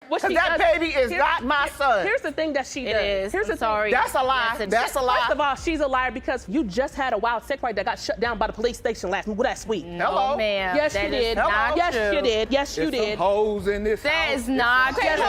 Because that baby is not my son. Here's the thing that she does. It is. Here's the sorry. That's a lie. Yes, That's a lie. First of all, she's a liar because you just had a wild sex party that got shut down by the police station last week. Hello, ma'am. Yes, you did. Yes, you did. Yes, you did. Hoes in this That house. is not Yes,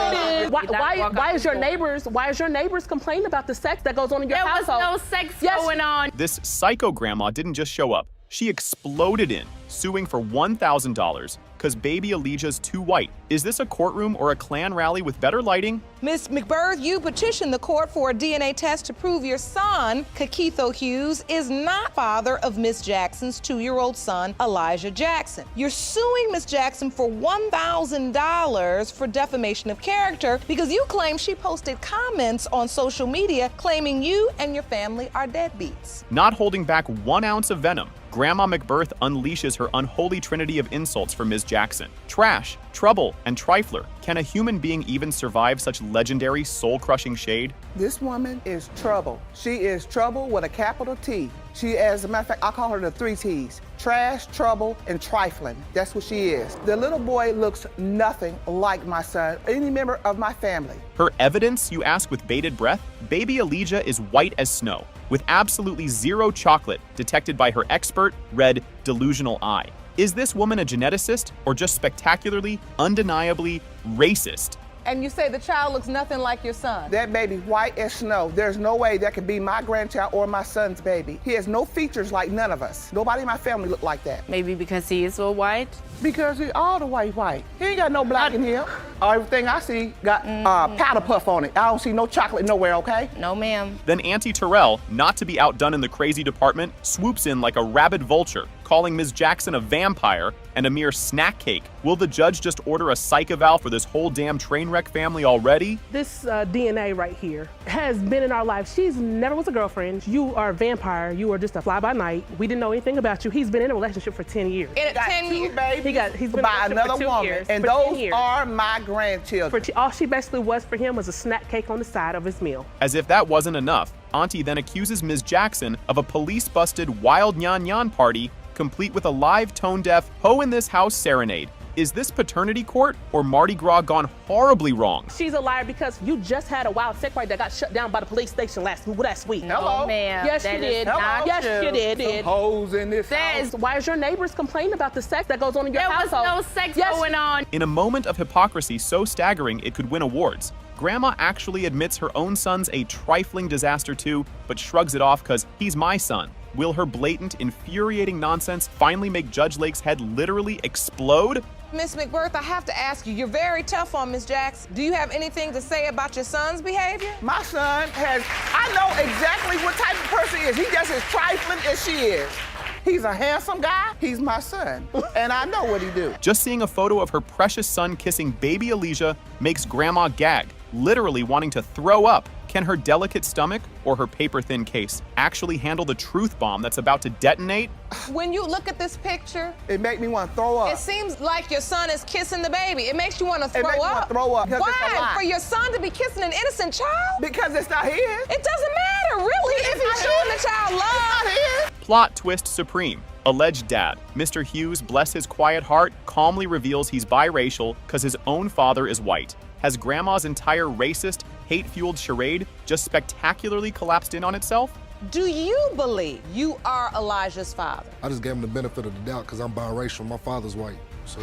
you did. Why is your neighbors? Why is your neighbors complaining about the sex that goes on in your household? There was no sex going on. This psycho grandma didn't just show up. She exploded in, suing for $1,000 because baby Elijah's too white. Is this a courtroom or a Klan rally with better lighting? Ms. McBirth, you petitioned the court for a DNA test to prove your son, Kakitho Hughes, is not father of Miss Jackson's 2-year-old son, Elijah Jackson. You're suing Miss Jackson for $1,000 for defamation of character because you claim she posted comments on social media claiming you and your family are deadbeats. Not holding back 1 ounce of venom, Grandma McBirth unleashes her unholy trinity of insults for Ms. Jackson. Trash, trouble, and trifler. Can a human being even survive such legendary, soul-crushing shade? This woman is trouble. She is trouble with a capital T. She, as a matter of fact, I call her the 3 T's. Trash, trouble, and trifling. That's what she is. The little boy looks nothing like my son, any member of my family. Her evidence, you ask with bated breath? Baby Elijah is white as snow, with absolutely zero chocolate detected by her expert, red, delusional eye. Is this woman a geneticist or just spectacularly, undeniably racist? And you say the child looks nothing like your son. That baby white as snow. There's no way that could be my grandchild or my son's baby. He has no features like none of us. Nobody in my family look like that. Maybe because he is so white? Because he all the white. He ain't got no black in here. Everything I see got powder puff on it. I don't see no chocolate nowhere, okay? No, ma'am. Then Auntie Terrell, not to be outdone in the crazy department, swoops in like a rabid vulture, calling Ms. Jackson a vampire and a mere snack cake. Will the judge just order a psych eval for this whole damn train wreck family already? This DNA right here has been in our life. She's never was a girlfriend. You are a vampire. You are just a fly-by-night. We didn't know anything about you. He's been in a relationship for 10 years. In 10 years? He's been by in a relationship another for 2 woman, years. and for those 10 years. are my grandchildren. All she basically was for him was a snack cake on the side of his meal. As if that wasn't enough, Auntie then accuses Ms. Jackson of a police-busted wild nyan party complete with a live tone-deaf "Ho in this house" serenade. Is this paternity court or Mardi Gras gone horribly wrong? She's a liar because you just had a wild sex party that got shut down by the police station last week. Hello. No, ma'am. Yes, That you is did. not Yes, true. you did. Hoes in this That house. is Why is your neighbors complaining about the sex that goes on in your There was household? no sex going on. In a moment of hypocrisy so staggering it could win awards, Grandma actually admits her own son's a trifling disaster too, but shrugs it off because he's my son. Will her blatant, infuriating nonsense finally make Judge Lake's head literally explode? Miss McBirth, I have to ask you, you're very tough on Miss Jackson. Do you have anything to say about your son's behavior? My son I know exactly what type of person he is. He just as trifling as she is. He's a handsome guy. He's my son, and I know what he do. Just seeing a photo of her precious son kissing baby Elijah makes Grandma gag, literally wanting to throw up. Can her delicate stomach or her paper-thin case actually handle the truth bomb that's about to detonate? When you look at this picture, It make me want to throw up. it seems like your son is kissing the baby. It makes you want to throw It makes me wanna up. throw up, 'cause it's a Why? lie. For your son to be kissing an innocent child? Because it's not his. It doesn't matter, really, if he's showing the child love. Not his. Plot twist supreme. Alleged dad, Mr. Hughes, bless his quiet heart, calmly reveals he's biracial because his own father is white. Has Grandma's entire racist, hate-fueled charade just spectacularly collapsed in on itself? Do you believe you are Elijah's father? I just gave him the benefit of the doubt because I'm biracial. My father's white. So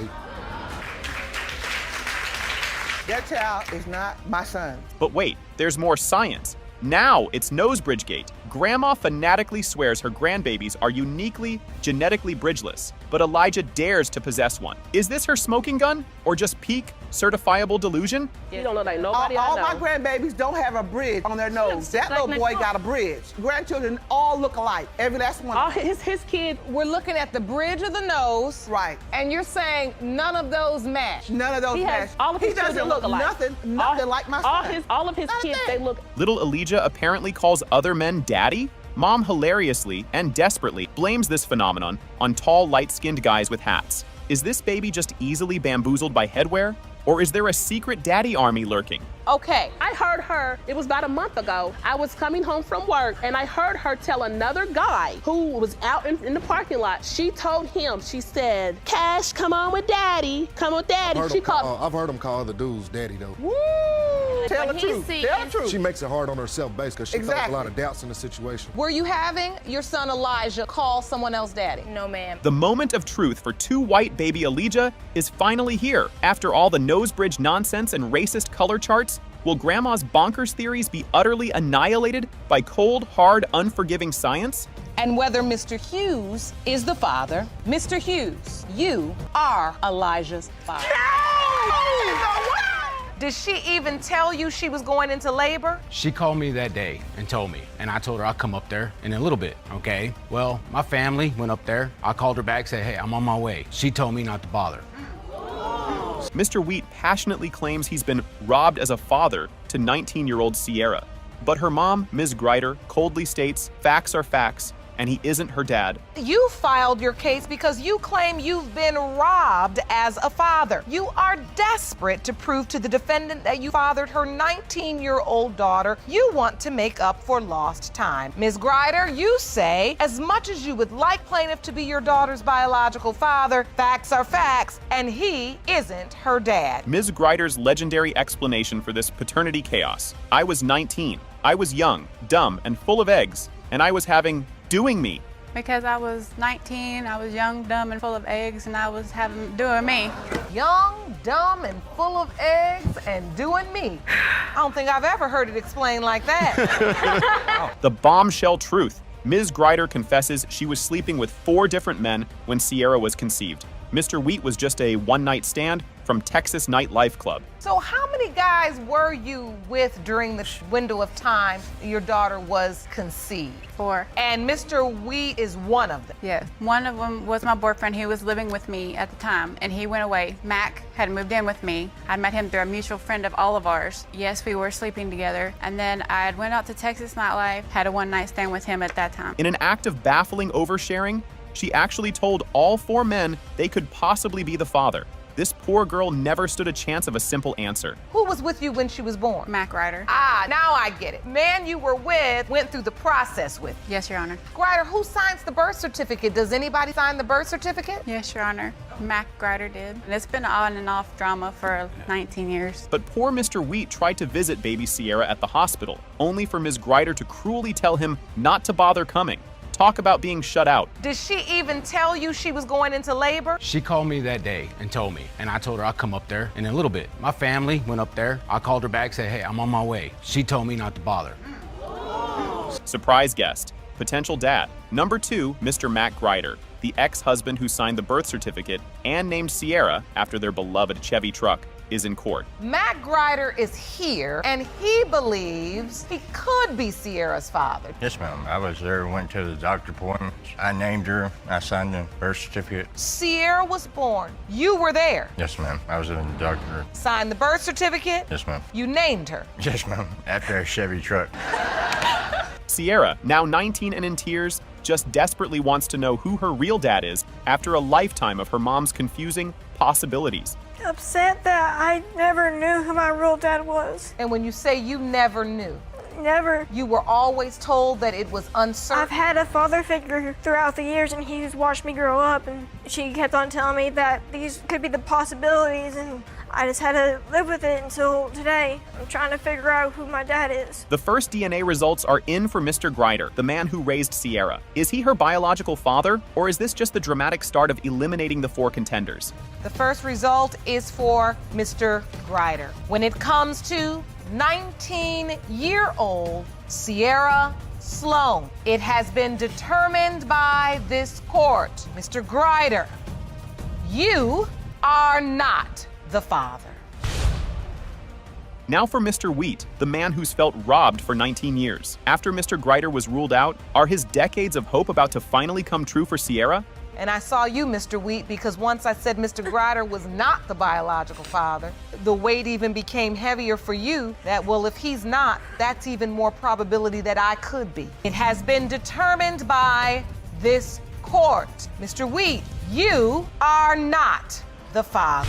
That child is not my son. But wait, there's more science. Now it's Nosebridgegate. Grandma fanatically swears her grandbabies are uniquely, genetically bridgeless, but Elijah dares to possess one. Is this her smoking gun, or just peak, certifiable delusion? You don't look like nobody All I my know. grandbabies don't have a bridge on their nose. That like little boy my got a bridge. Grandchildren all look alike. Every last one. All his kid, We're looking at the bridge of the nose. Right. And you're saying none of those match. None of those he match. has all of his He doesn't children look alike. nothing like my son. All of his Not a kids, thing. they look. Little Elijah apparently calls other men daddy? Mom hilariously and desperately blames this phenomenon on tall, light-skinned guys with hats. Is this baby just easily bamboozled by headwear? Or is there a secret daddy army lurking? Okay. I heard her, it was about a month ago. I was coming home from work and I heard her tell another guy who was out in the parking lot. She told him, she said, Cash, come on with daddy. Come with daddy. She called. I've heard him call other dudes daddy, though. Woo! Tell the But truth. he's Tell the truth. She makes it hard on herself, basically, because she feels a Exactly. lot of doubts in the situation. Were you having your son Elijah call someone else daddy? No, ma'am. The moment of truth for two white baby Elijah is finally here. After all the nosebridge nonsense and racist color charts, will Grandma's bonkers theories be utterly annihilated by cold, hard, unforgiving science? And whether Mr. Hughes is the father, Mr. Hughes, you are Elijah's father. Did she even tell you she was going into labor? She called me that day and told me, and I told her I'll come up there in a little bit, okay? Well, my family went up there. I called her back, said, hey, I'm on my way. She told me not to bother. Mr. Wheat passionately claims he's been robbed as a father to 19-year-old Sierra. But her mom, Ms. Greider, coldly states facts are facts, and he isn't her dad. You filed your case because you claim you've been robbed as a father. You are desperate to prove to the defendant that you fathered her 19-year-old daughter. You want to make up for lost time. Ms. Greider, you say, as much as you would like plaintiff to be your daughter's biological father, facts are facts, and he isn't her dad. Ms. Greider's legendary explanation for this paternity chaos. I was 19. I was young, dumb, and full of eggs, and I was doing me. Because I was 19, I was young, dumb, and full of eggs, and I was doing me. Young, dumb, and full of eggs and doing me. I don't think I've ever heard it explained like that. The bombshell truth. Ms. Greider confesses she was sleeping with 4 different men when Sierra was conceived. Mr. Wheat was just a one-night stand from Texas Nightlife Club. So how many guys were you with during the window of time your daughter was conceived? 4. And Mr. Wheat is one of them. Yes. One of them was my boyfriend. He was living with me at the time, and he went away. Mac had moved in with me. I met him through a mutual friend of all of ours. Yes, we were sleeping together. And then I had went out to Texas Nightlife, had a one-night stand with him at that time. In an act of baffling oversharing, she actually told all 4 men they could possibly be the father. This poor girl never stood a chance of a simple answer. Who was with you when she was born? Mac Ryder. Ah, now I get it. Man you were with went through the process with you. Yes, Your Honor. Greider, who signs the birth certificate? Does anybody sign the birth certificate? Yes, Your Honor. Mac Ryder did. And it's been on and off drama for 19 years. But poor Mr. Wheat tried to visit baby Sierra at the hospital, only for Ms. Greider to cruelly tell him not to bother coming. Talk about being shut out. Did she even tell you she was going into labor? She called me that day and told me, and I told her I'll come up there in a little bit. My family went up there. I called her back, said, hey, I'm on my way. She told me not to bother. Surprise guest, potential dad. Number 2, Mr. Mac Greider, the ex-husband who signed the birth certificate and named Sierra after their beloved Chevy truck, is in court. Mac Greider is here, and he believes he could be Sierra's father. Yes, ma'am. I was there, went to the doctor appointment. I named her. I signed the birth certificate. Sierra was born. You were there. Yes, ma'am. I was in the doctor. Signed the birth certificate. Yes, ma'am. You named her. Yes, ma'am. After a Chevy truck. Sierra, now 19 and in tears, just desperately wants to know who her real dad is after a lifetime of her mom's confusing possibilities. Upset that I never knew who my real dad was. And when you say you never knew, Never. you were always told that it was uncertain. I've had a father figure throughout the years, and he's watched me grow up, and she kept on telling me that these could be the possibilities, and I just had to live with it until today. I'm trying to figure out who my dad is. The first DNA results are in for Mr. Greider, the man who raised Sierra. Is he her biological father, or is this just the dramatic start of eliminating the 4 contenders? The first result is for Mr. Greider. When it comes to 19-year-old Sierra Sloan, it has been determined by this court, Mr. Greider, you are not the father. Now for Mr. Wheat, the man who's felt robbed for 19 years. After Mr. Greider was ruled out, are his decades of hope about to finally come true for Sierra? And I saw you, Mr. Wheat, because once I said Mr. Greider was not the biological father, the weight even became heavier for you that, well, if he's not, that's even more probability that I could be. It has been determined by this court. Mr. Wheat, you are not the father.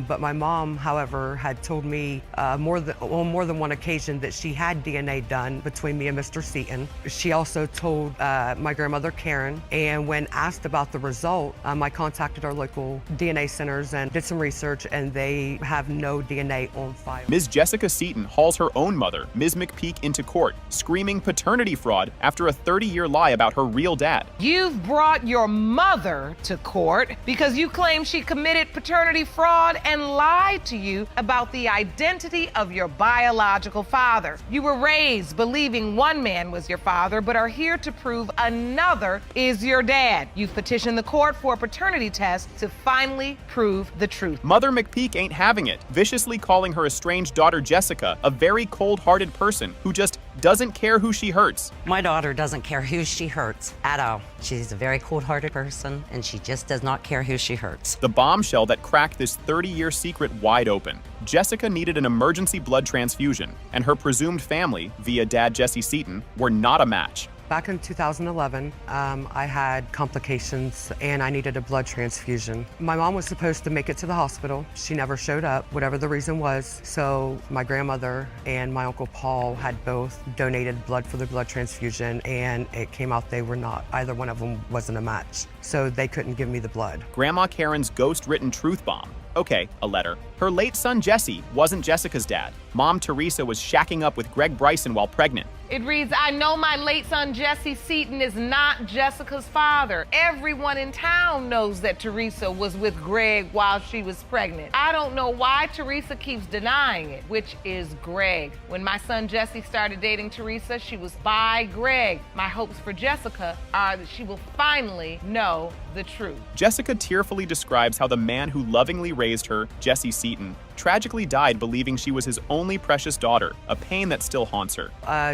But my mom, however, had told me on more than one occasion that she had DNA done between me and Mr. Seaton. She also told my grandmother Karen, and when asked about the result, I contacted our local DNA centers and did some research, and they have no DNA on file. Ms. Jessica Seaton hauls her own mother, Ms. McPeak, into court, screaming paternity fraud after a 30-year lie about her real dad. You've brought your mother to court because you claim she committed paternity fraud and lied to you about the identity of your biological father. You were raised believing one man was your father, but are here to prove another is your dad. You've petitioned the court for a paternity test to finally prove the truth. Mother McPeak ain't having it, viciously calling her estranged daughter Jessica a very cold-hearted person who just doesn't care who she hurts. My daughter doesn't care who she hurts at all. She's a very cold-hearted person, and she just does not care who she hurts. The bombshell that cracked this 30-year secret wide open. Jessica needed an emergency blood transfusion, and her presumed family, via dad Jesse Seaton, were not a match. Back in 2011, I had complications and I needed a blood transfusion. My mom was supposed to make it to the hospital. She never showed up, whatever the reason was. So my grandmother and my Uncle Paul had both donated blood for the blood transfusion, and it came out they were not. Either one of them wasn't a match. So they couldn't give me the blood. Grandma Karen's ghost-written truth bomb. Okay, a letter. Her late son Jesse wasn't Jessica's dad. Mom Teresa was shacking up with Greg Bryson while pregnant. It reads, I know my late son Jesse Seaton is not Jessica's father. Everyone in town knows that Teresa was with Greg while she was pregnant. I don't know why Teresa keeps denying it, which is Greg. When my son Jesse started dating Teresa, she was by Greg. My hopes for Jessica are that she will finally know the truth. Jessica tearfully describes how the man who lovingly raised her, Jesse Seaton, tragically died believing she was his only precious daughter, a pain that still haunts her.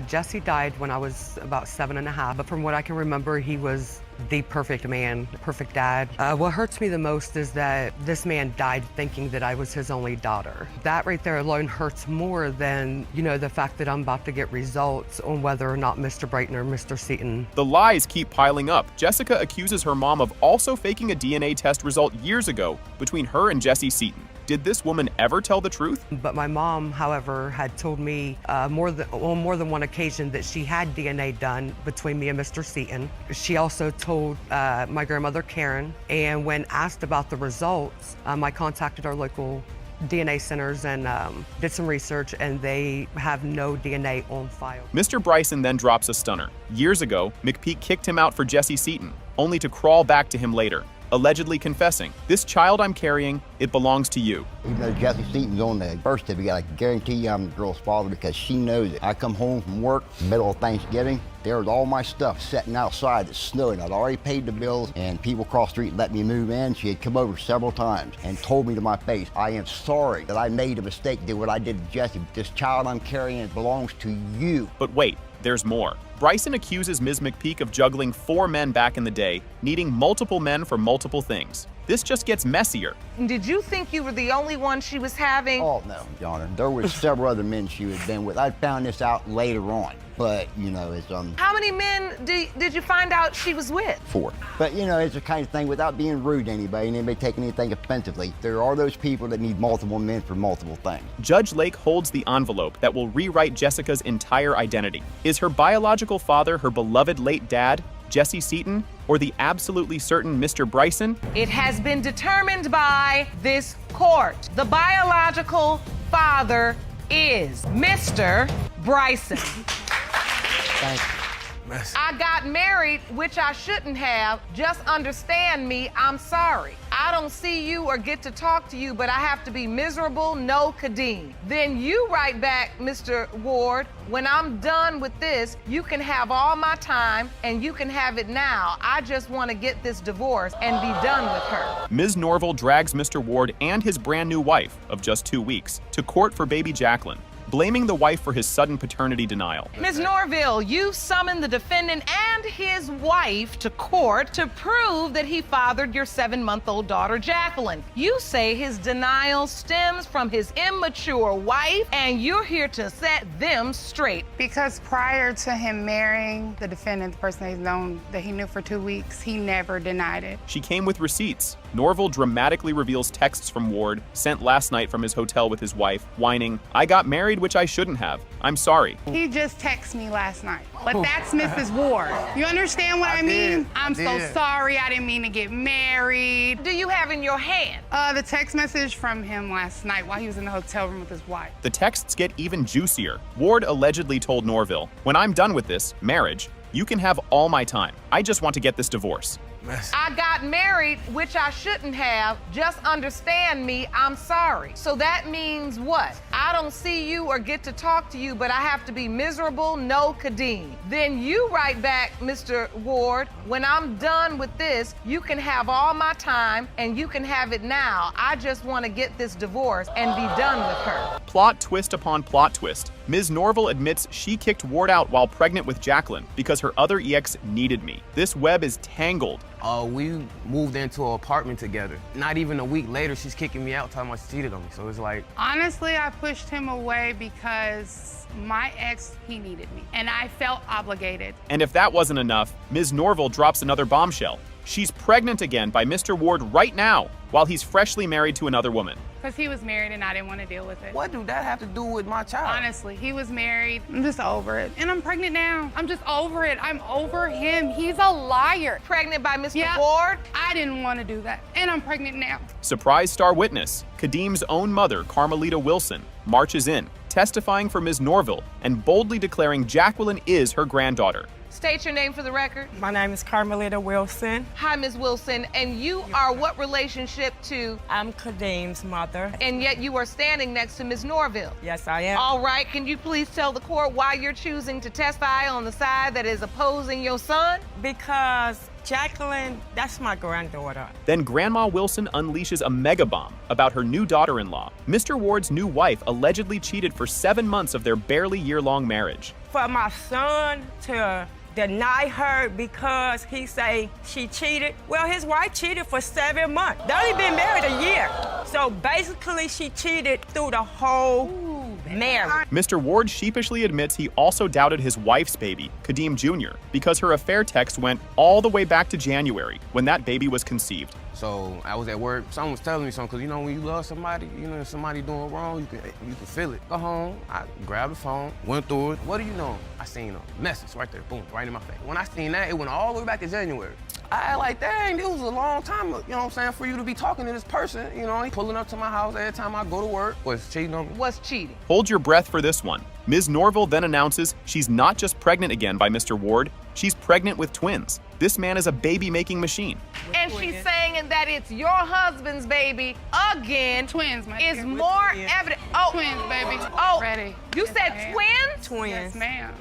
Jesse died when I was about 7.5, but from what I can remember, he was the perfect man, perfect dad. What hurts me the most is that this man died thinking that I was his only daughter. That right there alone hurts more than, the fact that I'm about to get results on whether or not Mr. Brighton or Mr. Seaton. The lies keep piling up. Jessica accuses her mom of also faking a DNA test result years ago between her and Jesse Seaton. Did this woman ever tell the truth? But my mom, however, had told me on more than one occasion that she had DNA done between me and Mr. Seaton. She also told my grandmother Karen, and when asked about the results, I contacted our local DNA centers and did some research, and they have no DNA on file. Mr. Bryson then drops a stunner. Years ago, McPeak kicked him out for Jesse Seaton, only to crawl back to him later, allegedly confessing, "This child I'm carrying, it belongs to you." Even though Jesse Seaton's on the birth certificate, I can guarantee you I'm the girl's father because she knows it. I come home from work, middle of Thanksgiving, there was all my stuff sitting outside. It's snowing. I'd already paid the bills, and people across the street let me move in. She had come over several times and told me to my face, I am sorry that I made a mistake, did what I did to Jesse. This child I'm carrying belongs to you. But wait, there's more. Bryson accuses Ms. McPeak of juggling 4 men back in the day, needing multiple men for multiple things. This just gets messier. Did you think you were the only one she was having? Oh, no, Your Honor. There were several other men she had been with. I found this out later on. But, it's, How many men did you find out she was with? 4. But, it's the kind of thing, without being rude to anybody and anybody taking anything offensively, there are those people that need multiple men for multiple things. Judge Lake holds the envelope that will rewrite Jessica's entire identity. Is her biological father her beloved late dad, Jesse Seaton, or the absolutely certain Mr. Bryson? It has been determined by this court. The biological father is Mr. Bryson. Thank you. I got married, which I shouldn't have. Just understand me, I'm sorry. I don't see you or get to talk to you, but I have to be miserable, no Kadeem. Then you write back, Mr. Ward, when I'm done with this, you can have all my time and you can have it now. I just want to get this divorce and be done with her. Ms. Norville drags Mr. Ward and his brand new wife, of just 2 weeks, to court for baby Jacqueline. blaming the wife for his sudden paternity denial. Ms. Norville, you summoned the defendant and his wife to court to prove that he fathered your 7-month-old daughter, Jacqueline. You say his denial stems from his immature wife, and you're here to set them straight. Because prior to him marrying the defendant, the person he's known that he knew for 2 weeks, he never denied it. She came with receipts. Norville dramatically reveals texts from Ward sent last night from his hotel with his wife, whining, "I got married, which I shouldn't have. I'm sorry." He just texted me last night. But that's Mrs. Ward. You understand what I mean? I'm so sorry. I didn't mean to get married. Do you have in your hand? The text message from him last night while he was in the hotel room with his wife. The texts get even juicier. Ward allegedly told Norville, "When I'm done with this marriage, you can have all my time. I just want to get this divorce." I got married, which I shouldn't have. Just understand me, I'm sorry. So that means what? I don't see you or get to talk to you, but I have to be miserable, no Kadeem. Then you write back, Mr. Ward, when I'm done with this, you can have all my time and you can have it now. I just want to get this divorce and be done with her. Plot twist upon plot twist. Ms. Norville admits she kicked Ward out while pregnant with Jacqueline because her other EX needed me. This web is tangled. We moved into an apartment together. Not even a week later, she's kicking me out, talking about she cheated on me. So it's like... Honestly, I pushed him away because my ex, he needed me. And I felt obligated. And if that wasn't enough, Ms. Norville drops another bombshell. She's pregnant again by Mr. Ward right now, while he's freshly married to another woman. Because he was married and I didn't want to deal with it. What do that have to do with my child? Honestly, he was married. I'm just over it. And I'm pregnant now. I'm just over it. I'm over him. He's a liar. Pregnant by Mr. Ward? I didn't want to do that. And I'm pregnant now. Surprise star witness, Kadeem's own mother, Carmelita Wilson, marches in, testifying for Ms. Norville and boldly declaring Jacqueline is her granddaughter. State your name for the record. My name is Carmelita Wilson. Hi, Ms. Wilson. And you are what relationship to? I'm Kadeem's mother. And yet you are standing next to Ms. Norville. Yes, I am. All right. Can you please tell the court why you're choosing to testify on the side that is opposing your son? Because Jacqueline, that's my granddaughter. Then Grandma Wilson unleashes a mega bomb about her new daughter-in-law. Mr. Ward's new wife allegedly cheated for 7 months of their barely year-long marriage. For my son to deny her because he say she cheated. Well, his wife cheated for 7 months. They only been married a year. So basically she cheated through the whole marriage. Mr. Ward sheepishly admits he also doubted his wife's baby, Kadeem Jr., because her affair text went all the way back to January, when that baby was conceived. So I was at work, someone was telling me something, because you know when you love somebody, you know if somebody doing wrong, you can feel it. Go home, I grabbed the phone, went through it. What do you know? I seen a message right there, boom, right in my face. When I seen that, it went all the way back to January. I like, dang, it was a long time, you know what I'm saying, for you to be talking to this person, you know, he pulling up to my house every time I go to work, was cheating on me. Was cheating. Hold your breath for this one. Ms. Norville then announces she's not just pregnant again by Mr. Ward, she's pregnant with twins. This man is a baby-making machine. And she's saying that it's your husband's baby again. Twins, my is more evident. Oh, twins, baby. Oh, ready. You Yes, said ma'am. twins? Twins. Yes, ma'am.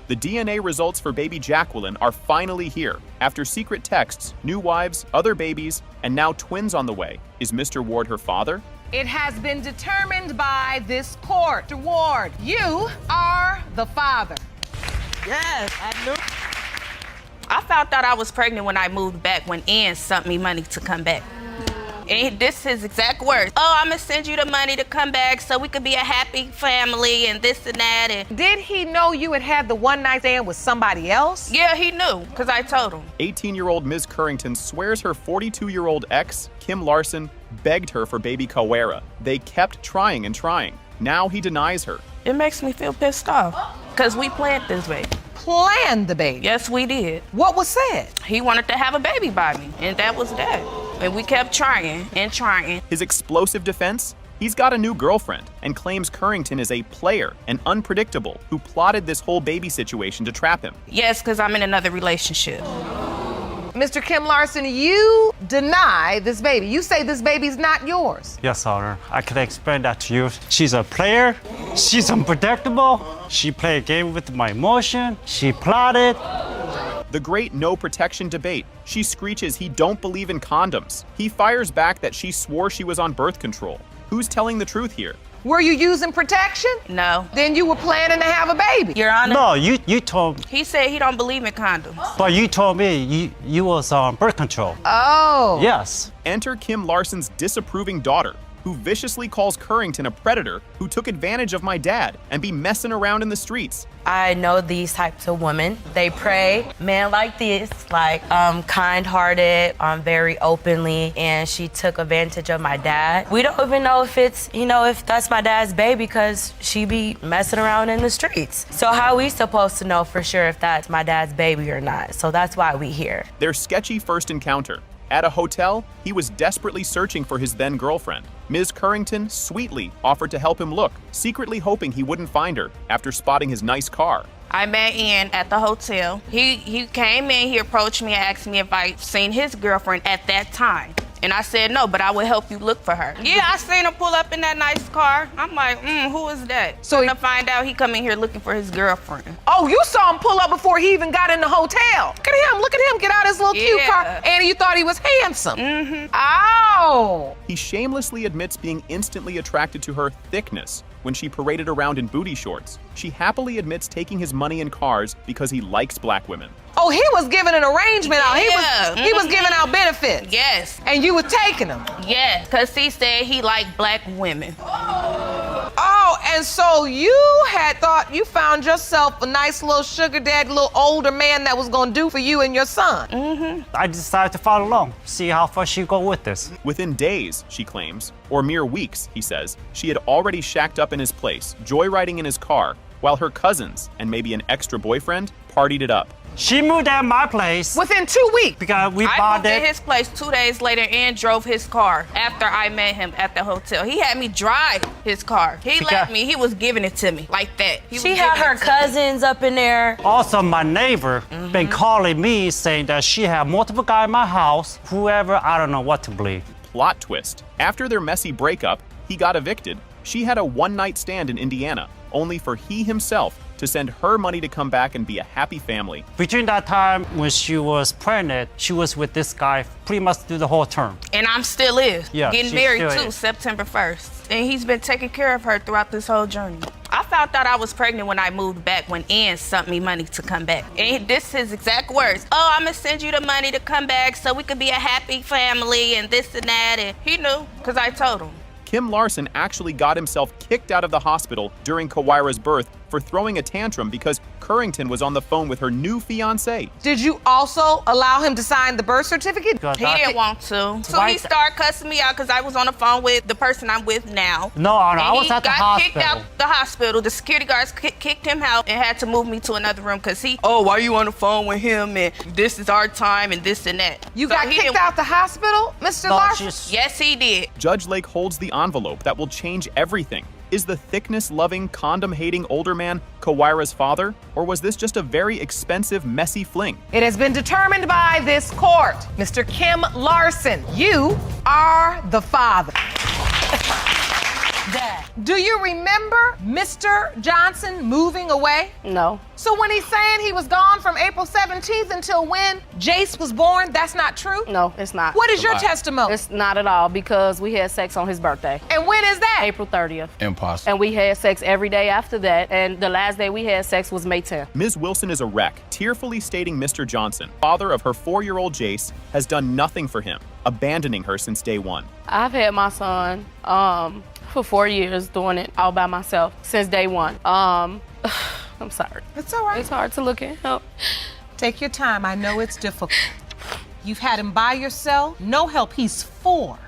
The DNA results for baby Jacqueline are finally here. After secret texts, new wives, other babies, and now twins on the way. Is Mr. Ward her father? It has been determined by this court. Mr. Ward, you are the father. Yes, I knew. I found out I was pregnant when I moved back when Ian sent me money to come back. And this is his exact words. Oh, I'm gonna send you the money to come back so we could be a happy family and this and that. And did he know you had had the one night stand with somebody else? yeah, he knew, because I told him. 18-year-old Ms. Currington swears her 42-year-old ex, Kim Larson, begged her for baby Kawera. They kept trying and trying. Now he denies her. It makes me feel pissed off, because we planned this baby. Planned the baby? Yes, we did. What was said? He wanted to have a baby by me, and that was that. And we kept trying and trying. His explosive defense? He's got a new girlfriend and claims Currington is a player and unpredictable who plotted this whole baby situation to trap him. Yes, because I'm in another relationship. Mr. Kim Larson, you deny this baby. You say this baby's not yours. Yes, Honor. I can explain that to you. She's a player. She's unpredictable. She played a game with my emotion. She plotted. The great no protection debate. She screeches he don't believe in condoms. He fires back that she swore she was on birth control. Who's telling the truth here? Were you using protection? No. Then you were planning to have a baby. Your Honor. No, you told. He said he don't believe in condoms. But you told me you was on birth control. Oh. Yes. Enter Kim Larson's disapproving daughter, who viciously calls Currington a predator who took advantage of my dad and be messing around in the streets. I know these types of women. They prey men like this, like kind-hearted, very openly, and she took advantage of my dad. We don't even know if it's, if that's my dad's baby because she be messing around in the streets. So how are we supposed to know for sure if that's my dad's baby or not? So that's why we here. Their sketchy first encounter. At a hotel, he was desperately searching for his then-girlfriend. Ms. Currington sweetly offered to help him look, secretly hoping he wouldn't find her after spotting his nice car. I met Ian at the hotel. He came in, he approached me and asked me if I'd seen his girlfriend at that time. And I said no, but I would help you look for her. Yeah, I seen her pull up in that nice car. I'm like, who is that? So to find out he come in here looking for his girlfriend. Oh, you saw him pull up before he even got in the hotel. Look at him, get out his little cute car. And you thought he was handsome. Mm-hmm. Oh. He shamelessly admits being instantly attracted to her thickness when she paraded around in booty shorts. She happily admits taking his money in cars because he likes black women. Oh, he was giving an arrangement out. He was giving out benefits. Yes. And you were taking them. Yes, because he said he liked black women. Oh, and so you had thought you found yourself a nice little sugar daddy, little older man that was gonna do for you and your son. Mm-hmm. I decided to follow along, see how far she go with this. Within days, she claims, or mere weeks, he says, she had already shacked up in his place, joyriding in his car, while her cousins and maybe an extra boyfriend partied it up. She moved at my place. Within 2 weeks. Because we I bonded. moved at his place 2 days later and drove his car after I met him at the hotel. He had me drive his car. He let me. He was giving it to me like that. She had her cousins up in there. Also, my neighbor been calling me saying that she had multiple guys in my house. Whoever, I don't know what to believe. Plot twist. After their messy breakup, he got evicted. She had a one-night stand in Indiana, only for he himself to send her money to come back and be a happy family. Between that time when she was pregnant, she was with this guy pretty much through the whole term. And I'm still is. Yeah, getting she married still too, is. September 1st. And he's been taking care of her throughout this whole journey. I found out I was pregnant when I moved back, when Ian sent me money to come back. And this is his exact words. Oh, I'm gonna send you the money to come back so we could be a happy family and this and that. And he knew, because I told him. Kim Larson actually got himself kicked out of the hospital during Kawira's birth for throwing a tantrum because Currington was on the phone with her new fiancé. Did you also allow him to sign the birth certificate? He didn't want to. So he started cussing me out because I was on the phone with the person I'm with now. No, I was at the hospital. He got kicked out the hospital. The security guards kicked him out and had to move me to another room because why are you on the phone with him and this is our time and this and that. You got kicked out the hospital, Mr. Larson? Yes, he did. Judge Lake holds the envelope that will change everything. Is the thickness-loving, condom-hating older man Kawira's father, or was this just a very expensive, messy fling? It has been determined by this court, Mr. Kim Larson, you are the father. Dad. Do you remember Mr. Johnson moving away? No. So when he's saying he was gone from April 17th until when Jace was born, that's not true? No, it's not. What is your testimony? It's not at all because we had sex on his birthday. And when is that? April 30th. Impossible. And we had sex every day after that, and the last day we had sex was May 10th. Ms. Wilson is a wreck, tearfully stating Mr. Johnson, father of her 4-year-old Jace, has done nothing for him, abandoning her since day one. I've had my son for 4 years doing it all by myself since day one. I'm sorry. It's all right. It's hard to look at him. Take your time. I know it's difficult. You've had him by yourself. No help. He's 4.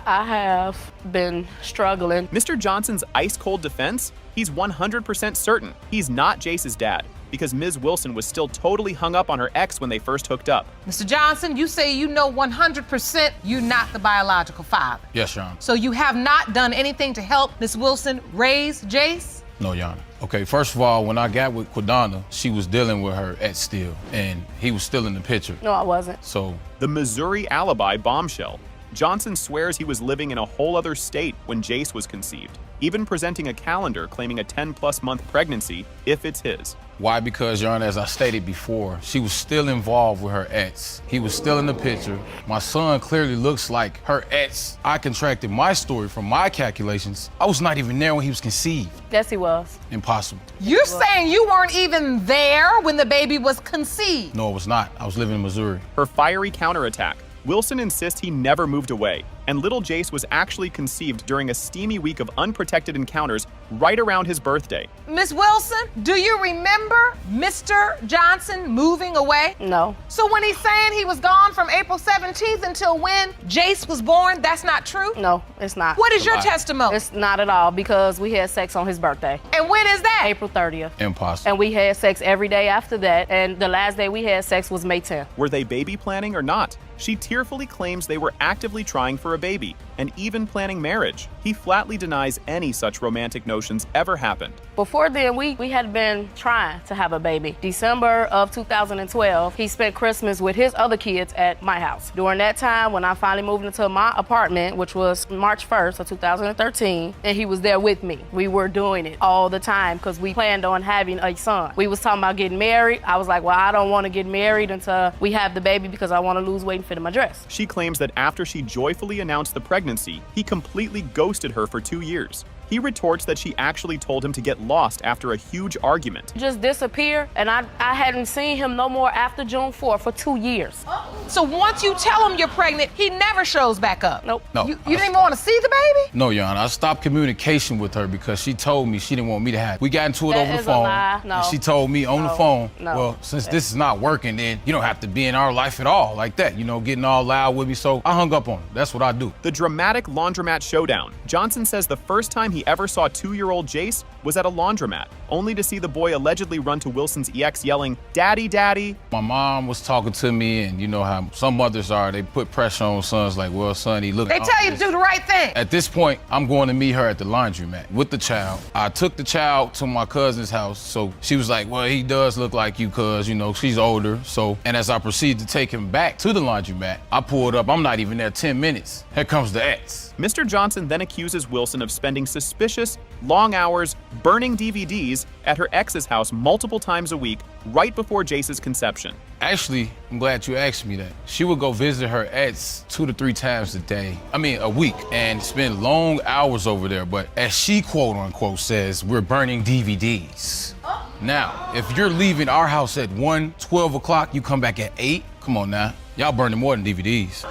I have been struggling. Mr. Johnson's ice-cold defense? He's 100% certain he's not Jace's dad because Ms. Wilson was still totally hung up on her ex when they first hooked up. Mr. Johnson, you say you know 100% you're not the biological father. Yes, Your Honor. So you have not done anything to help Ms. Wilson raise Jace? No, Your Honor. Okay, first of all, when I got with Quadonna, she was dealing with her ex still, and he was still in the picture. No, I wasn't. So the Missouri alibi bombshell. Johnson swears he was living in a whole other state when Jace was conceived, even presenting a calendar claiming a 10+ month pregnancy if it's his. Why? Because, Your Honor, as I stated before, she was still involved with her ex. He was still in the picture. My son clearly looks like her ex. I contracted my story from my calculations. I was not even there when he was conceived. Yes, he was. Impossible. You're saying you weren't even there when the baby was conceived? No, it was not. I was living in Missouri. Her fiery counterattack. Wilson insists he never moved away, and little Jace was actually conceived during a steamy week of unprotected encounters right around his birthday. Miss Wilson, do you remember Mr. Johnson moving away? No. So when he's saying he was gone from April 17th until when Jace was born, that's not true? No, it's not. What is your testimony? It's not at all, because we had sex on his birthday. And when is that? April 30th. Impossible. And we had sex every day after that, and the last day we had sex was May 10th. Were they baby planning or not? She tearfully claims they were actively trying for a baby and even planning marriage. He flatly denies any such romantic notions ever happened. Before then, we had been trying to have a baby. December of 2012, he spent Christmas with his other kids at my house. During that time, when I finally moved into my apartment, which was March 1st of 2013, and he was there with me. We were doing it all the time because we planned on having a son. We was talking about getting married. I was like, well, I don't want to get married until we have the baby because I want to lose weight and fit in my dress. She claims that after she joyfully announced the pregnancy, he completely ghosted her for 2 years. He retorts that she actually told him to get lost after a huge argument. Just disappear, and I hadn't seen him no more after June 4th for 2 years. So once you tell him you're pregnant, he never shows back up? Nope. No. You didn't even want to see the baby? No, Your Honor. I stopped communication with her because she told me she didn't want me to have it. We got into it That over the is a phone. lie. No. And she told me on the No. phone, No. well, since this is not working, then you don't have to be in our life at all like that, getting all loud with me. So I hung up on her. That's what I do. The dramatic laundromat showdown. Johnson says the first time he ever saw 2-year-old Jace was at a laundromat, only to see the boy allegedly run to Wilson's EX yelling, "Daddy, Daddy." My mom was talking to me, and you know how some mothers are. They put pressure on sons like, well, son, he looking. They tell you to do the right thing. At this point, I'm going to meet her at the laundromat with the child. I took the child to my cousin's house, so she was like, well, he does look like you, cuz, she's older. So, and as I proceed to take him back to the laundromat, I pulled up. I'm not even there 10 minutes. Here comes the ex. Mr. Johnson then accuses Wilson of spending suspicious, long hours burning DVDs at her ex's house multiple times a week right before Jace's conception. Actually, I'm glad you asked me that. She would go visit her ex 2 to 3 times a week, and spend long hours over there. But as she quote unquote says, we're burning DVDs. Now, if you're leaving our house at 12 o'clock, you come back at 8, come on now. Y'all burning more than DVDs.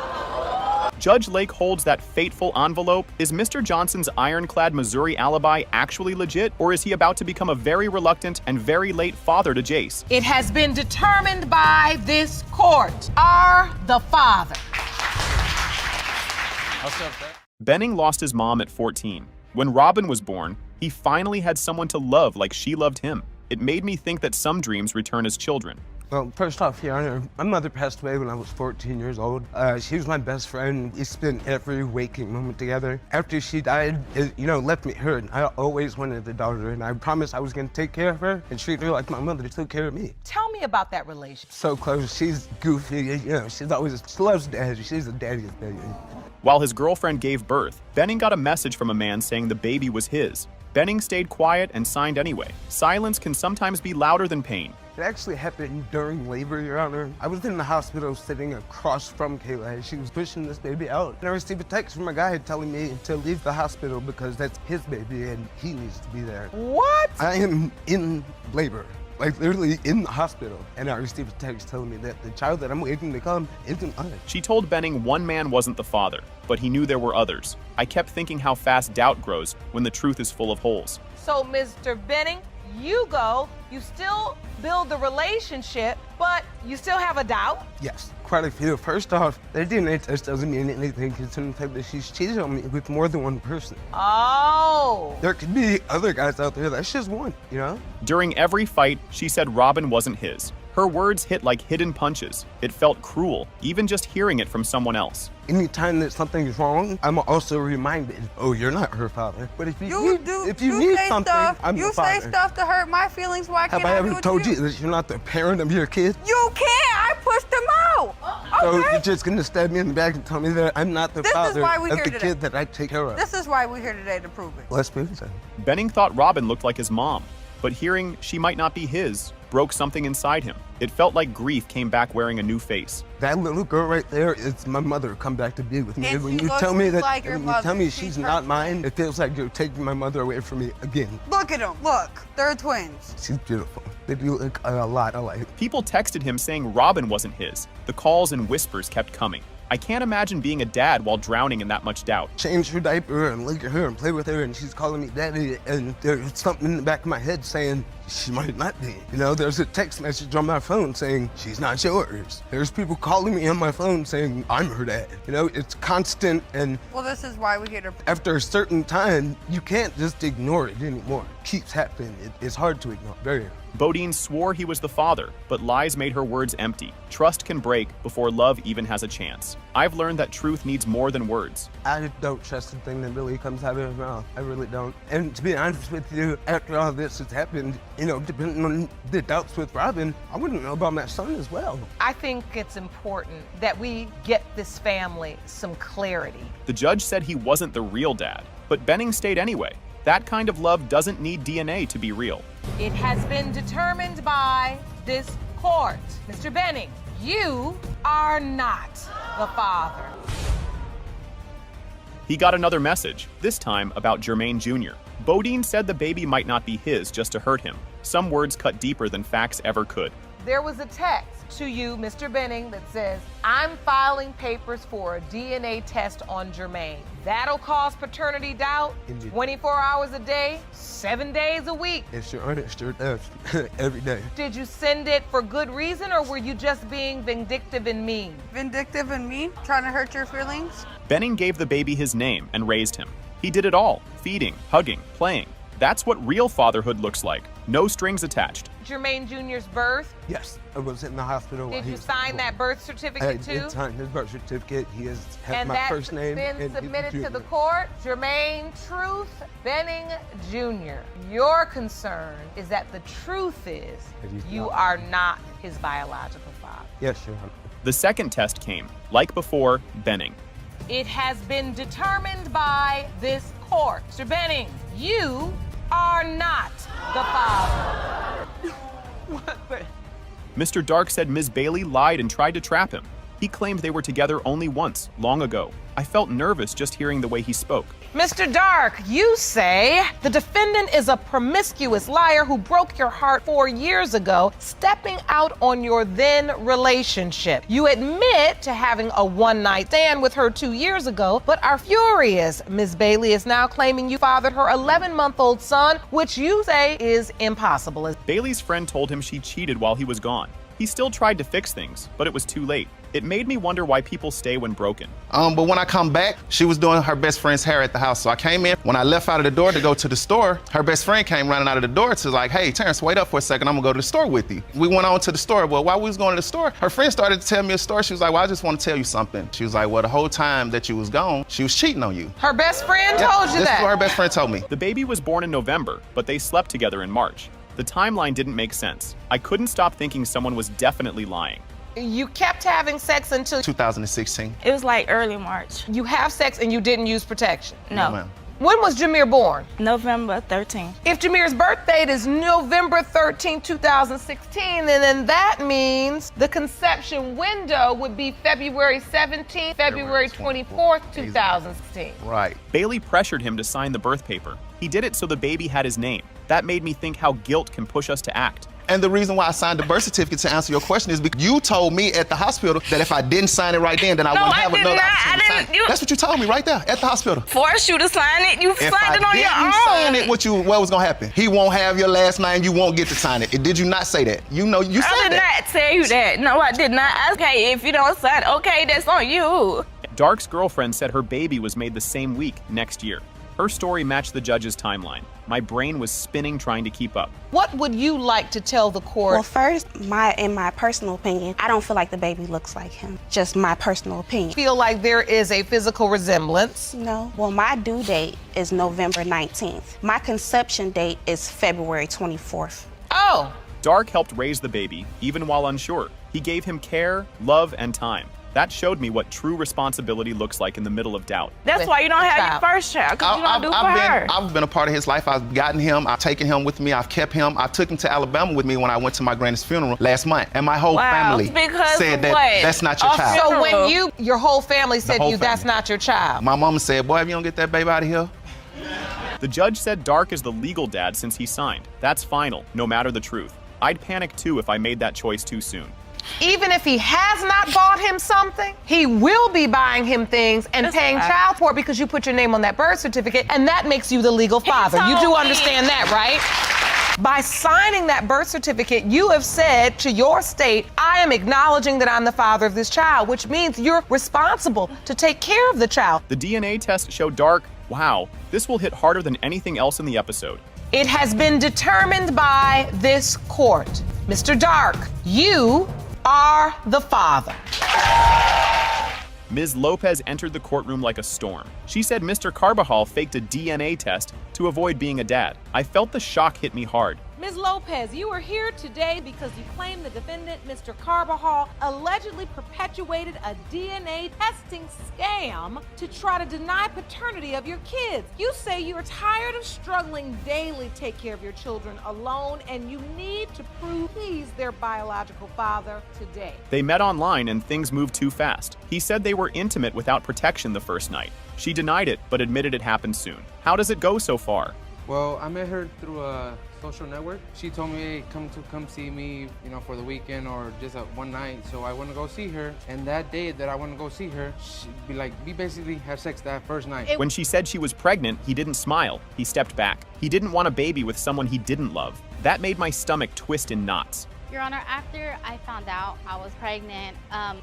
Judge Lake holds that fateful envelope. Is Mr. Johnson's ironclad Missouri alibi actually legit, or is he about to become a very reluctant and very late father to Jace? It has been determined by this court. Are the father. Benning lost his mom at 14. When Robin was born, he finally had someone to love like she loved him. It made me think that some dreams return as children. Well, first off, Your Honor, my mother passed away when I was 14 years old. She was my best friend. We spent every waking moment together. After she died, it, left me hurt. I always wanted a daughter, and I promised I was going to take care of her and treat her like my mother took care of me. Tell me about that relationship. So close. She's goofy. She loves daddy. She's a daddy's baby. While his girlfriend gave birth, Benning got a message from a man saying the baby was his. Benning stayed quiet and signed anyway. Silence can sometimes be louder than pain. It actually happened during labor, Your Honor. I was in the hospital sitting across from Kayla. She was pushing this baby out. And I received a text from a guy telling me to leave the hospital because that's his baby and he needs to be there. What? I am in labor, literally in the hospital. And I received a text telling me that the child that I'm waiting to come isn't mine. She told Benning one man wasn't the father, but he knew there were others. I kept thinking how fast doubt grows when the truth is full of holes. So, Mr. Benning, you still build the relationship, but you still have a doubt? Yes, quite a few. First off, the DNA test doesn't mean anything considering the fact that she's cheated on me with more than one person. Oh. There could be other guys out there. That's just one, During every fight, she said Robin wasn't his. Her words hit like hidden punches. It felt cruel, even just hearing it from someone else. Anytime that something's wrong, I'm also reminded, oh, you're not her father. But if you need something, I'm the father. You say stuff to hurt my feelings. Why can't Have I I do ever what told you you that you're not the parent of your kid? You can't. I pushed them out. So you're just gonna stab me in the back and tell me that I'm not the This is father why of we're the here today. kid that I take care of? This is why we're here today to prove it. Let's prove it. Benning thought Robin looked like his mom, but hearing she might not be his broke something inside him. It felt like grief came back wearing a new face. That little girl right there is my mother come back to be with me. And When she you looks tell me just that, like your when you mother. tell me She's she's her not mine, it feels like you're taking my mother away from me again. Look at them. Look, they're twins. She's beautiful. They do look a lot alike. People texted him saying Robin wasn't his. The calls and whispers kept coming. I can't imagine being a dad while drowning in that much doubt. Change her diaper and look at her and play with her, and she's calling me daddy, and there's something in the back of my head saying she might not be. You know, there's a text message on my phone saying she's not yours. There's people calling me on my phone saying I'm her dad. You know, it's constant, and Well, this is why we're here to. after a certain time, you can't just ignore it anymore. It keeps happening. It's hard to ignore. Very hard. Bodine swore he was the father, but lies made her words empty. Trust can break before love even has a chance. I've learned that truth needs more than words. I don't trust the thing that really comes out of his mouth. I really don't. And to be honest with you, after all this has happened, you know, depending on the doubts with Robin, I wouldn't know about my son as well. I think it's important that we get this family some clarity. The judge said he wasn't the real dad, but Benning stayed anyway. That kind of love doesn't need DNA to be real. It has been determined by this court. Mr. Benning, you are not the father. He got another message, this time about Jermaine Jr. Bodine said the baby might not be his just to hurt him. Some words cut deeper than facts ever could. There was a text to you, Mr. Benning, that says, I'm filing papers for a DNA test on Jermaine. That'll cause paternity doubt 24 hours a day, 7 days a week. If you're honest, sure does. Every day. Did you send it for good reason, or were you just being vindictive and mean? Vindictive and mean? Trying to hurt your feelings? Benning gave the baby his name and raised him. He did it all, feeding, hugging, playing. That's what real fatherhood looks like. No strings attached. Jermaine Jr.'s birth? Yes, I was in the hospital. while Did he you was sign born. that birth I certificate too? did sign his birth certificate. He has And my that's first name. been and submitted his to the junior. court. Jermaine Truth Benning Jr. Your concern is that the truth is you are not his biological father. Yes, Your Honor. The second test came. Like before, Benning. It has been determined by this court. Mr. Benning, you are not the father. Mr. Dark said Ms. Bailey lied and tried to trap him. He claimed they were together only once, long ago. I felt nervous just hearing the way he spoke. Mr. Dark, you say the defendant is a promiscuous liar who broke your heart 4 years ago, stepping out on your then relationship. You admit to having a one-night stand with her 2 years ago, but are furious. Ms. Bailey is now claiming you fathered her 11-month-old son, which you say is impossible. Bailey's friend told him she cheated while he was gone. He still tried to fix things, but it was too late. It made me wonder why people stay when broken. But when I come back, she was doing her best friend's hair at the house. So I came in. When I left out of the door to go to the store, her best friend came running out of the door to like, hey, Terrence, wait up for a second. I'm gonna go to the store with you. We went on to the store. Well, while we was going to the store, her friend started to tell me a story. She was like, well, I just want to tell you something. She was like, well, the whole time that you was gone, she was cheating on you. Her best friend told you This that? is what her best friend told me. The baby was born in November, but they slept together in March. The timeline didn't make sense. I couldn't stop thinking someone was definitely lying. You kept having sex until 2016. It was like early March. You have sex and you didn't use protection? No. ma'am. When was Jameer born? November 13th. If Jameer's birth date is November 13, 2016, then that means the conception window would be February 17th, February 24th, 2016. Right. Bailey pressured him to sign the birth paper. He did it so the baby had his name. That made me think how guilt can push us to act. And the reason why I signed the birth certificate, to answer your question, is because you told me at the hospital that if I didn't sign it right then I wouldn't have another opportunity to sign it. That's what you told me right there at the hospital. Forced you to sign it. You If signed it on your I own. didn't sign it, what was gonna happen? He won't have your last name. You won't get to sign it. Did you not say that? You know you said I did that. not tell you that. No, I did not. Okay, if you don't sign, okay, that's on you. Dark's girlfriend said her baby was made the same week next year. Her story matched the judge's timeline. My brain was spinning trying to keep up. What would you like to tell the court? Well, first, in my personal opinion, I don't feel like the baby looks like him. Just my personal opinion. Feel like there is a physical resemblance? No. Well, my due date is November 19th. My conception date is February 24th. Oh. Dark helped raise the baby, even while unsure. He gave him care, love, and time. That showed me what true responsibility looks like in the middle of doubt. That's why you don't have your first child, because you don't do for her. I've been a part of his life. I've gotten him. I've taken him with me. I've kept him. I took him to Alabama with me when I went to my granny's funeral last month. And my whole family said that that's not your child. So when your whole family said that's not your child. My mama said, boy, if you don't get that baby out of here. The judge said Dark is the legal dad since he signed. That's final, no matter the truth. I'd panic too if I made that choice too soon. Even if he has not bought him something, he will be buying him things and paying child support because you put your name on that birth certificate, and that makes you the legal father. You do understand that, right? By signing that birth certificate, you have said to your state, I am acknowledging that I'm the father of this child, which means you're responsible to take care of the child. The DNA test showed Dark, wow, this will hit harder than anything else in the episode. It has been determined by this court. Mr. Dark, you are the father. Ms. Lopez entered the courtroom like a storm. She said Mr. Carbajal faked a DNA test to avoid being a dad. I felt the shock hit me hard. Ms. Lopez, you are here today because you claim the defendant, Mr. Carbajal, allegedly perpetuated a DNA testing scam to try to deny paternity of your kids. You say you are tired of struggling daily to take care of your children alone, and you need to prove he's their biological father today. They met online and things moved too fast. He said they were intimate without protection the first night. She denied it, but admitted it happened soon. How does it go so far? Well, I met her through a social network. She told me, hey, come see me, for the weekend or just one night. So I went to go see her. And that day that I went to go see her, we basically had sex that first night. When she said she was pregnant, he didn't smile. He stepped back. He didn't want a baby with someone he didn't love. That made my stomach twist in knots. Your Honor, after I found out I was pregnant,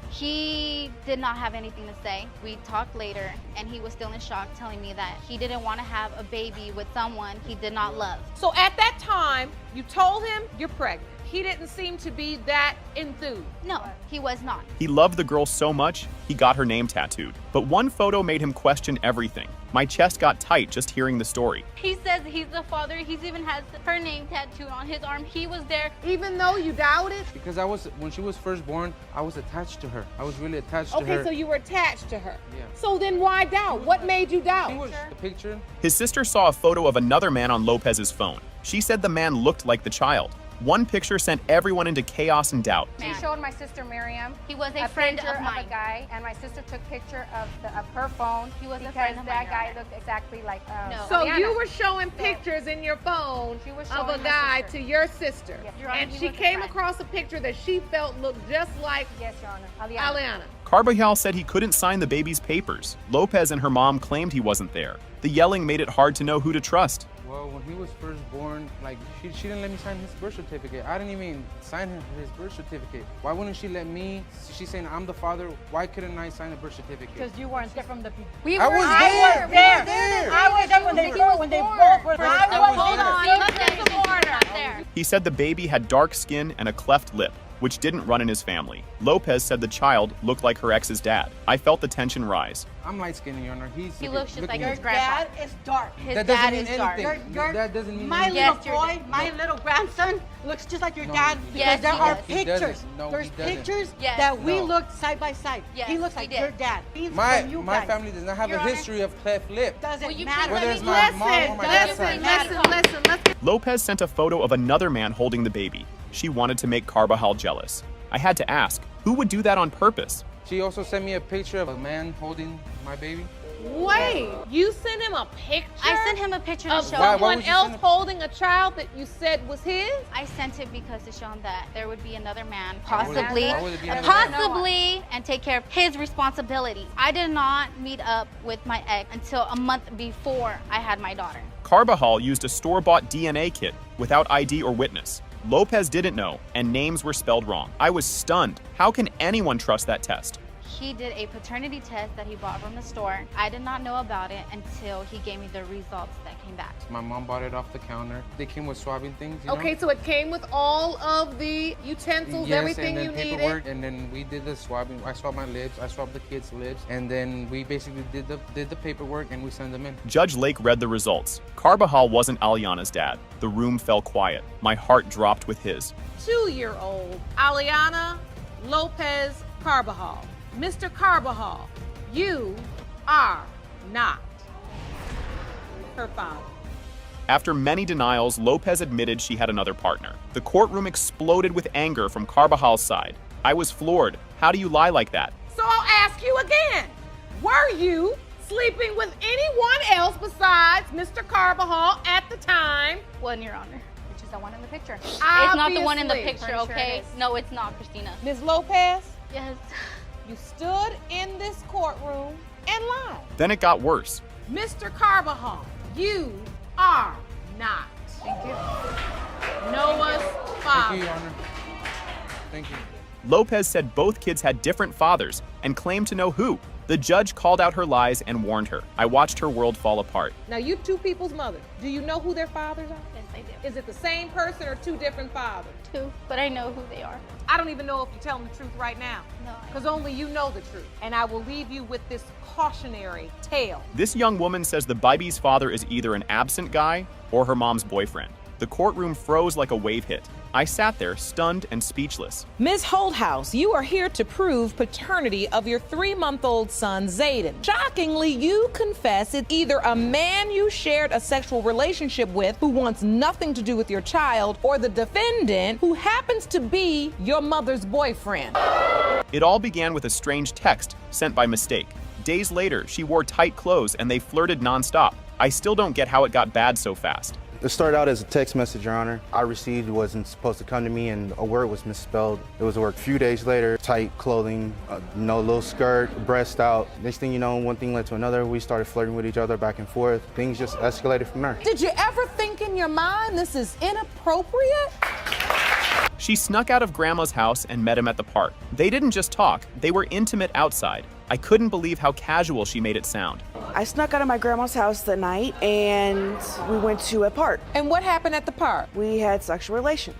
he did not have anything to say. We talked later, and he was still in shock, telling me that he didn't want to have a baby with someone he did not love. So at that time, you told him you're pregnant. He didn't seem to be that enthused. No, he was not. He loved the girl so much, he got her name tattooed. But one photo made him question everything. My chest got tight just hearing the story. He says he's the father. He's even has her name tattooed on his arm. He was there. Even though you doubted? Because when she was first born, I was attached to her. I was really attached to her. Okay, so you were attached to her. Yeah. So then why doubt? What made you doubt? The picture. His sister saw a photo of another man on Lopez's phone. She said the man looked like the child. One picture sent everyone into chaos and doubt. She showed my sister Miriam. He was a friend of mine. A guy, and my sister took picture of her phone. He was a friend of mine. That guy looked exactly like. No. So you were showing pictures in your phone of a guy to your sister, and she came across a picture that she felt looked just like. Yes, Your Honor. Aliana. Carbajal said he couldn't sign the baby's papers. Lopez and her mom claimed he wasn't there. The yelling made it hard to know who to trust. Well, when he was first born, she didn't let me sign his birth certificate. I didn't even sign his birth certificate. Why wouldn't she let me? She's saying I'm the father. Why couldn't I sign the birth certificate? Because you weren't there from the beginning. I was there. I was there when they both were. Hold on. Let's get some order. He said the baby had dark skin and a cleft lip, which didn't run in his family. Lopez said the child looked like her ex's dad. I felt the tension rise. I'm light-skinned, Your Honor. He looks just like Your his grandpa. dad is dark. His dad is dark. That doesn't mean my anything. little boy, my little grandson looks just like your dad because there are pictures. There's pictures that we looked side by side. He looks like your dad. My family does not have a history of cleft lip. Doesn't matter. Whether it's my mom or my dad's side. Listen. Lopez sent a photo of another man holding the baby. She wanted to make Carbajal jealous. I had to ask, who would do that on purpose? She also sent me a picture of a man holding my baby. Wait, you sent him a picture? I sent him a picture of to show someone else holding a child that you said was his? I sent it because to show him that there would be another man, Why would it be another man? possibly, and take care of his responsibilities. I did not meet up with my ex until a month before I had my daughter. Carbajal used a store-bought DNA kit without ID or witness. Lopez didn't know, and names were spelled wrong. I was stunned. How can anyone trust that test? He did a paternity test that he bought from the store. I did not know about it until he gave me the results that came back. My mom bought it off the counter. They came with swabbing things, you know? Okay, so it came with all of the utensils, everything and you then needed? paperwork, and then we did the swabbing. I swabbed my lips, I swabbed the kids' lips, and then we basically did the paperwork and we sent them in. Judge Lake read the results. Carbajal wasn't Aliana's dad. The room fell quiet. My heart dropped with his. 2-year-old Aliana Lopez Carbajal. Mr. Carbajal, you are not her father. After many denials, Lopez admitted she had another partner. The courtroom exploded with anger from Carbajal's side. I was floored. How do you lie like that? So I'll ask you again. Were you sleeping with anyone else besides Mr. Carbajal at the time? One, Your Honor. Which is the one in the picture. It's not the one in the Obviously. picture, Pretty sure okay? it is. No, it's not, Christina. Ms. Lopez, Yes. you stood in this courtroom and lied. Then it got worse. Mr. Carbajal, you are not. Thank you. Noah's Thank father. you, Your Honor. Thank you. Lopez said both kids had different fathers and claimed to know who. The judge called out her lies and warned her. I watched her world fall apart. Now, you two people's mothers, do you know who their fathers are? Yes, I do. Is it the same person or two different fathers? Two, but I know who they are. I don't even know if you're telling the truth right now. No. Because only you know the truth. And I will leave you with this cautionary tale. This young woman says the baby's father is either an absent guy or her mom's boyfriend. The courtroom froze like a wave hit. I sat there, stunned and speechless. Ms. Holthouse, you are here to prove paternity of your 3-month-old son, Zayden. Shockingly, you confess it's either a man you shared a sexual relationship with who wants nothing to do with your child, or the defendant who happens to be your mother's boyfriend. It all began with a strange text sent by mistake. Days later, she wore tight clothes and they flirted nonstop. I still don't get how it got bad so fast. It started out as a text message, Your Honor. I received wasn't supposed to come to me and a word was misspelled. It was a word. A few days later, tight clothing, little skirt, breast out. Next thing you know, one thing led to another. We started flirting with each other back and forth. Things just escalated from there. Did you ever think in your mind this is inappropriate? She snuck out of Grandma's house and met him at the park. They didn't just talk, they were intimate outside. I couldn't believe how casual she made it sound. I snuck out of my grandma's house that night and we went to a park. And what happened at the park? We had sexual relations.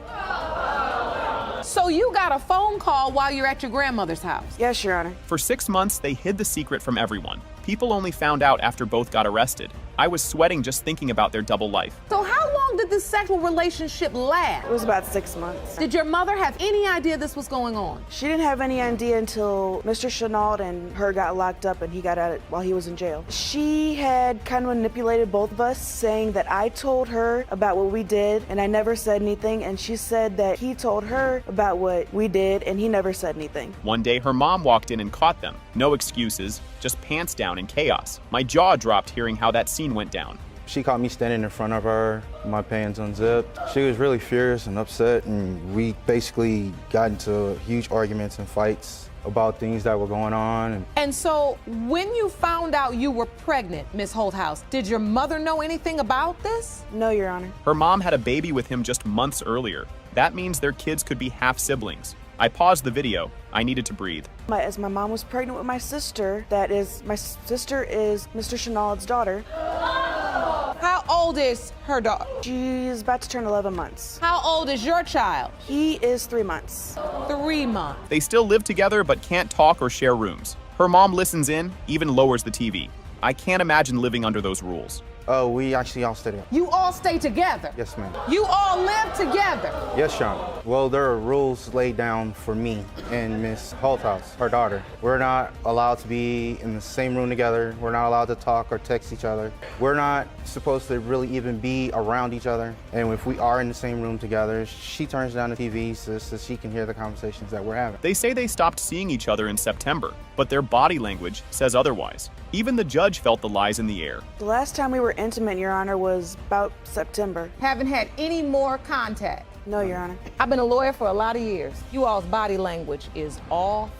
So you got a phone call while you're at your grandmother's house? Yes, Your Honor. For 6 months, they hid the secret from everyone. People only found out after both got arrested. I was sweating just thinking about their double life. So how long did this sexual relationship last? It was about 6 months. Did your mother have any idea this was going on? She didn't have any idea until Mr. Chenault and her got locked up and he got out while he was in jail. She had kind of manipulated both of us, saying that I told her about what we did and I never said anything, and she said that he told her about what we did and he never said anything. One day, her mom walked in and caught them. No excuses, just pants down and chaos. My jaw dropped hearing how that scene went down. She caught me standing in front of her, my pants unzipped. She was really furious and upset, and we basically got into huge arguments and fights about things that were going on. And so when you found out you were pregnant, Ms. Holthouse, did your mother know anything about this? No, Your Honor. Her mom had a baby with him just months earlier. That means their kids could be half siblings. I paused the video. I needed to breathe. As my mom was pregnant with my sister, my sister is Mr. Chenault's daughter. How old is her daughter? She's about to turn 11 months. How old is your child? He is 3 months. 3 months. They still live together but can't talk or share rooms. Her mom listens in, even lowers the TV. I can't imagine living under those rules. Oh, we actually all stayed together. You all stay together? Yes, ma'am. You all live together? Yes, Your Honor. Well, there are rules laid down for me and Miss Holthouse, her daughter. We're not allowed to be in the same room together. We're not allowed to talk or text each other. We're not supposed to really even be around each other. And if we are in the same room together, she turns down the TV so she can hear the conversations that we're having. They say they stopped seeing each other in September, but their body language says otherwise. Even the judge felt the lies in the air. The last time we were intimate, Your Honor, was about September. Haven't had any more contact? No, Your Honor. I've been a lawyer for a lot of years. You all's body language is off.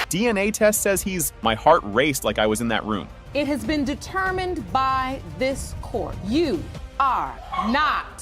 DNA test says my heart raced like I was in that room. It has been determined by this court. You are not.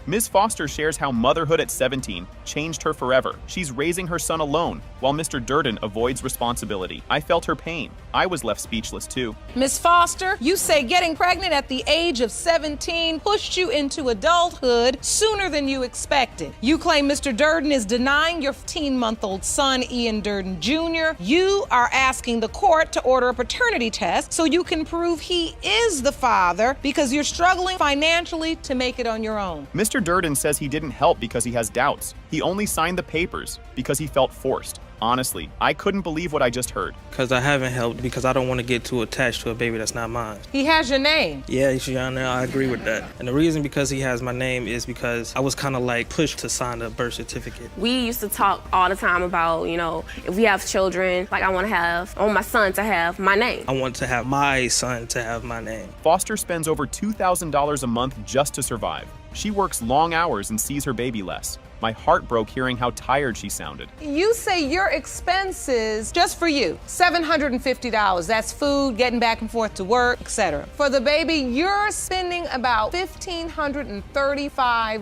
Ms. Foster shares how motherhood at 17 changed her forever. She's raising her son alone, while Mr. Durden avoids responsibility. I felt her pain. I was left speechless too. Ms. Foster, you say getting pregnant at the age of 17 pushed you into adulthood sooner than you expected. You claim Mr. Durden is denying your 15-month-old son, Ian Durden Jr. You are asking the court to order a paternity test so you can prove he is the father because you're struggling financially to make it on your own. Mr. Mr. Durden says he didn't help because he has doubts. He only signed the papers because he felt forced. Honestly, I couldn't believe what I just heard. Because I haven't helped because I don't want to get too attached to a baby that's not mine. He has your name. Yeah, Your Honor, I agree with that. And the reason because he has my name is because I was kind of like pushed to sign the birth certificate. We used to talk all the time about, if we have children, like I want my son to have my name. I want to have my son to have my name. Foster spends over $2,000 a month just to survive. She works long hours and sees her baby less. My heart broke hearing how tired she sounded. You say your expenses, just for you, $750. That's food, getting back and forth to work, etc. For the baby, you're spending about $1,535,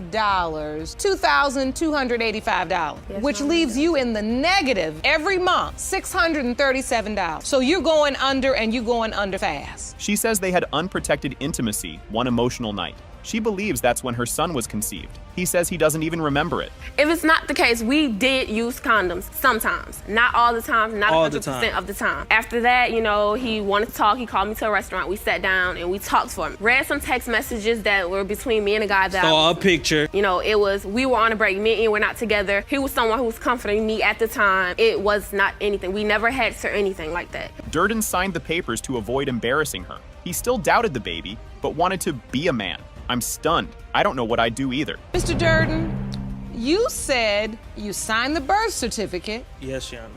$2,285, which leaves you in the negative every month, $637. So you're going under and you're going under fast. She says they had unprotected intimacy one emotional night. She believes that's when her son was conceived. He says he doesn't even remember it. If it's not the case, we did use condoms sometimes. Not all the time, not 100% of the time. After that, he wanted to talk. He called me to a restaurant. We sat down and we talked for him. Read some text messages that were between me and a guy that saw a picture. It was, we were on a break. Me and Ian were not together. He was someone who was comforting me at the time. It was not anything. We never had or anything like that. Durden signed the papers to avoid embarrassing her. He still doubted the baby, but wanted to be a man. I'm stunned. I don't know what I'd do either. Mr. Durden, you said you signed the birth certificate. Yes, Your Honor.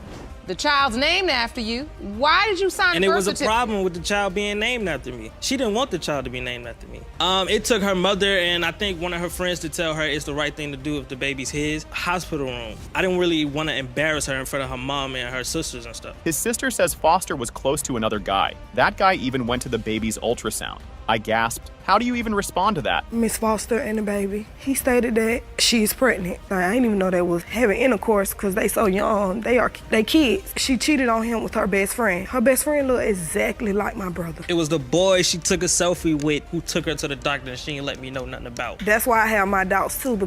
The child's named after you. Why did you sign the birth certificate? And it was a problem with the child being named after me. She didn't want the child to be named after me. It took her mother and I think one of her friends to tell her it's the right thing to do if the baby's his. Hospital room. I didn't really want to embarrass her in front of her mom and her sisters and stuff. His sister says Foster was close to another guy. That guy even went to the baby's ultrasound. I gasped. How do you even respond to that? Miss Foster and the baby, he stated that she's pregnant. I didn't even know they was having intercourse because they so young. They kids. She cheated on him with her best friend. Her best friend looked exactly like my brother. It was the boy she took a selfie with who took her to the doctor and she didn't let me know nothing about. That's why I have my doubts too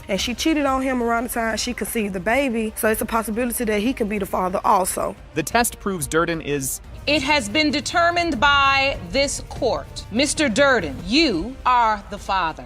and she cheated on him around the time she conceived the baby. So it's a possibility that he could be the father also. The test proves Durden is... It has been determined by this court. Mr. Durden, you are the father.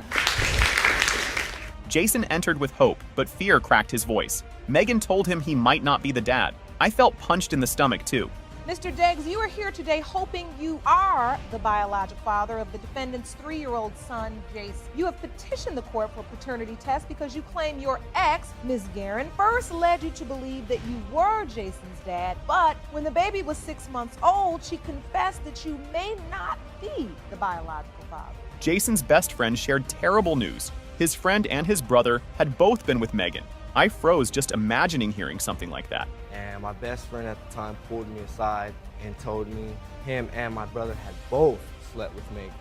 Jason entered with hope, but fear cracked his voice. Megan told him he might not be the dad. I felt punched in the stomach, too. Mr. Deggs, you are here today hoping you are the biologic father of the defendant's 3-year-old son, Jason. You have petitioned the court for paternity test because you claim your ex, Ms. Guerin, first led you to believe that you were Jason's dad, but when the baby was 6 months old, she confessed that you may not be the biological father. Jason's best friend shared terrible news. His friend and his brother had both been with Megan. I froze just imagining hearing something like that. And my best friend at the time pulled me aside and told me him and my brother had both slept with Megan.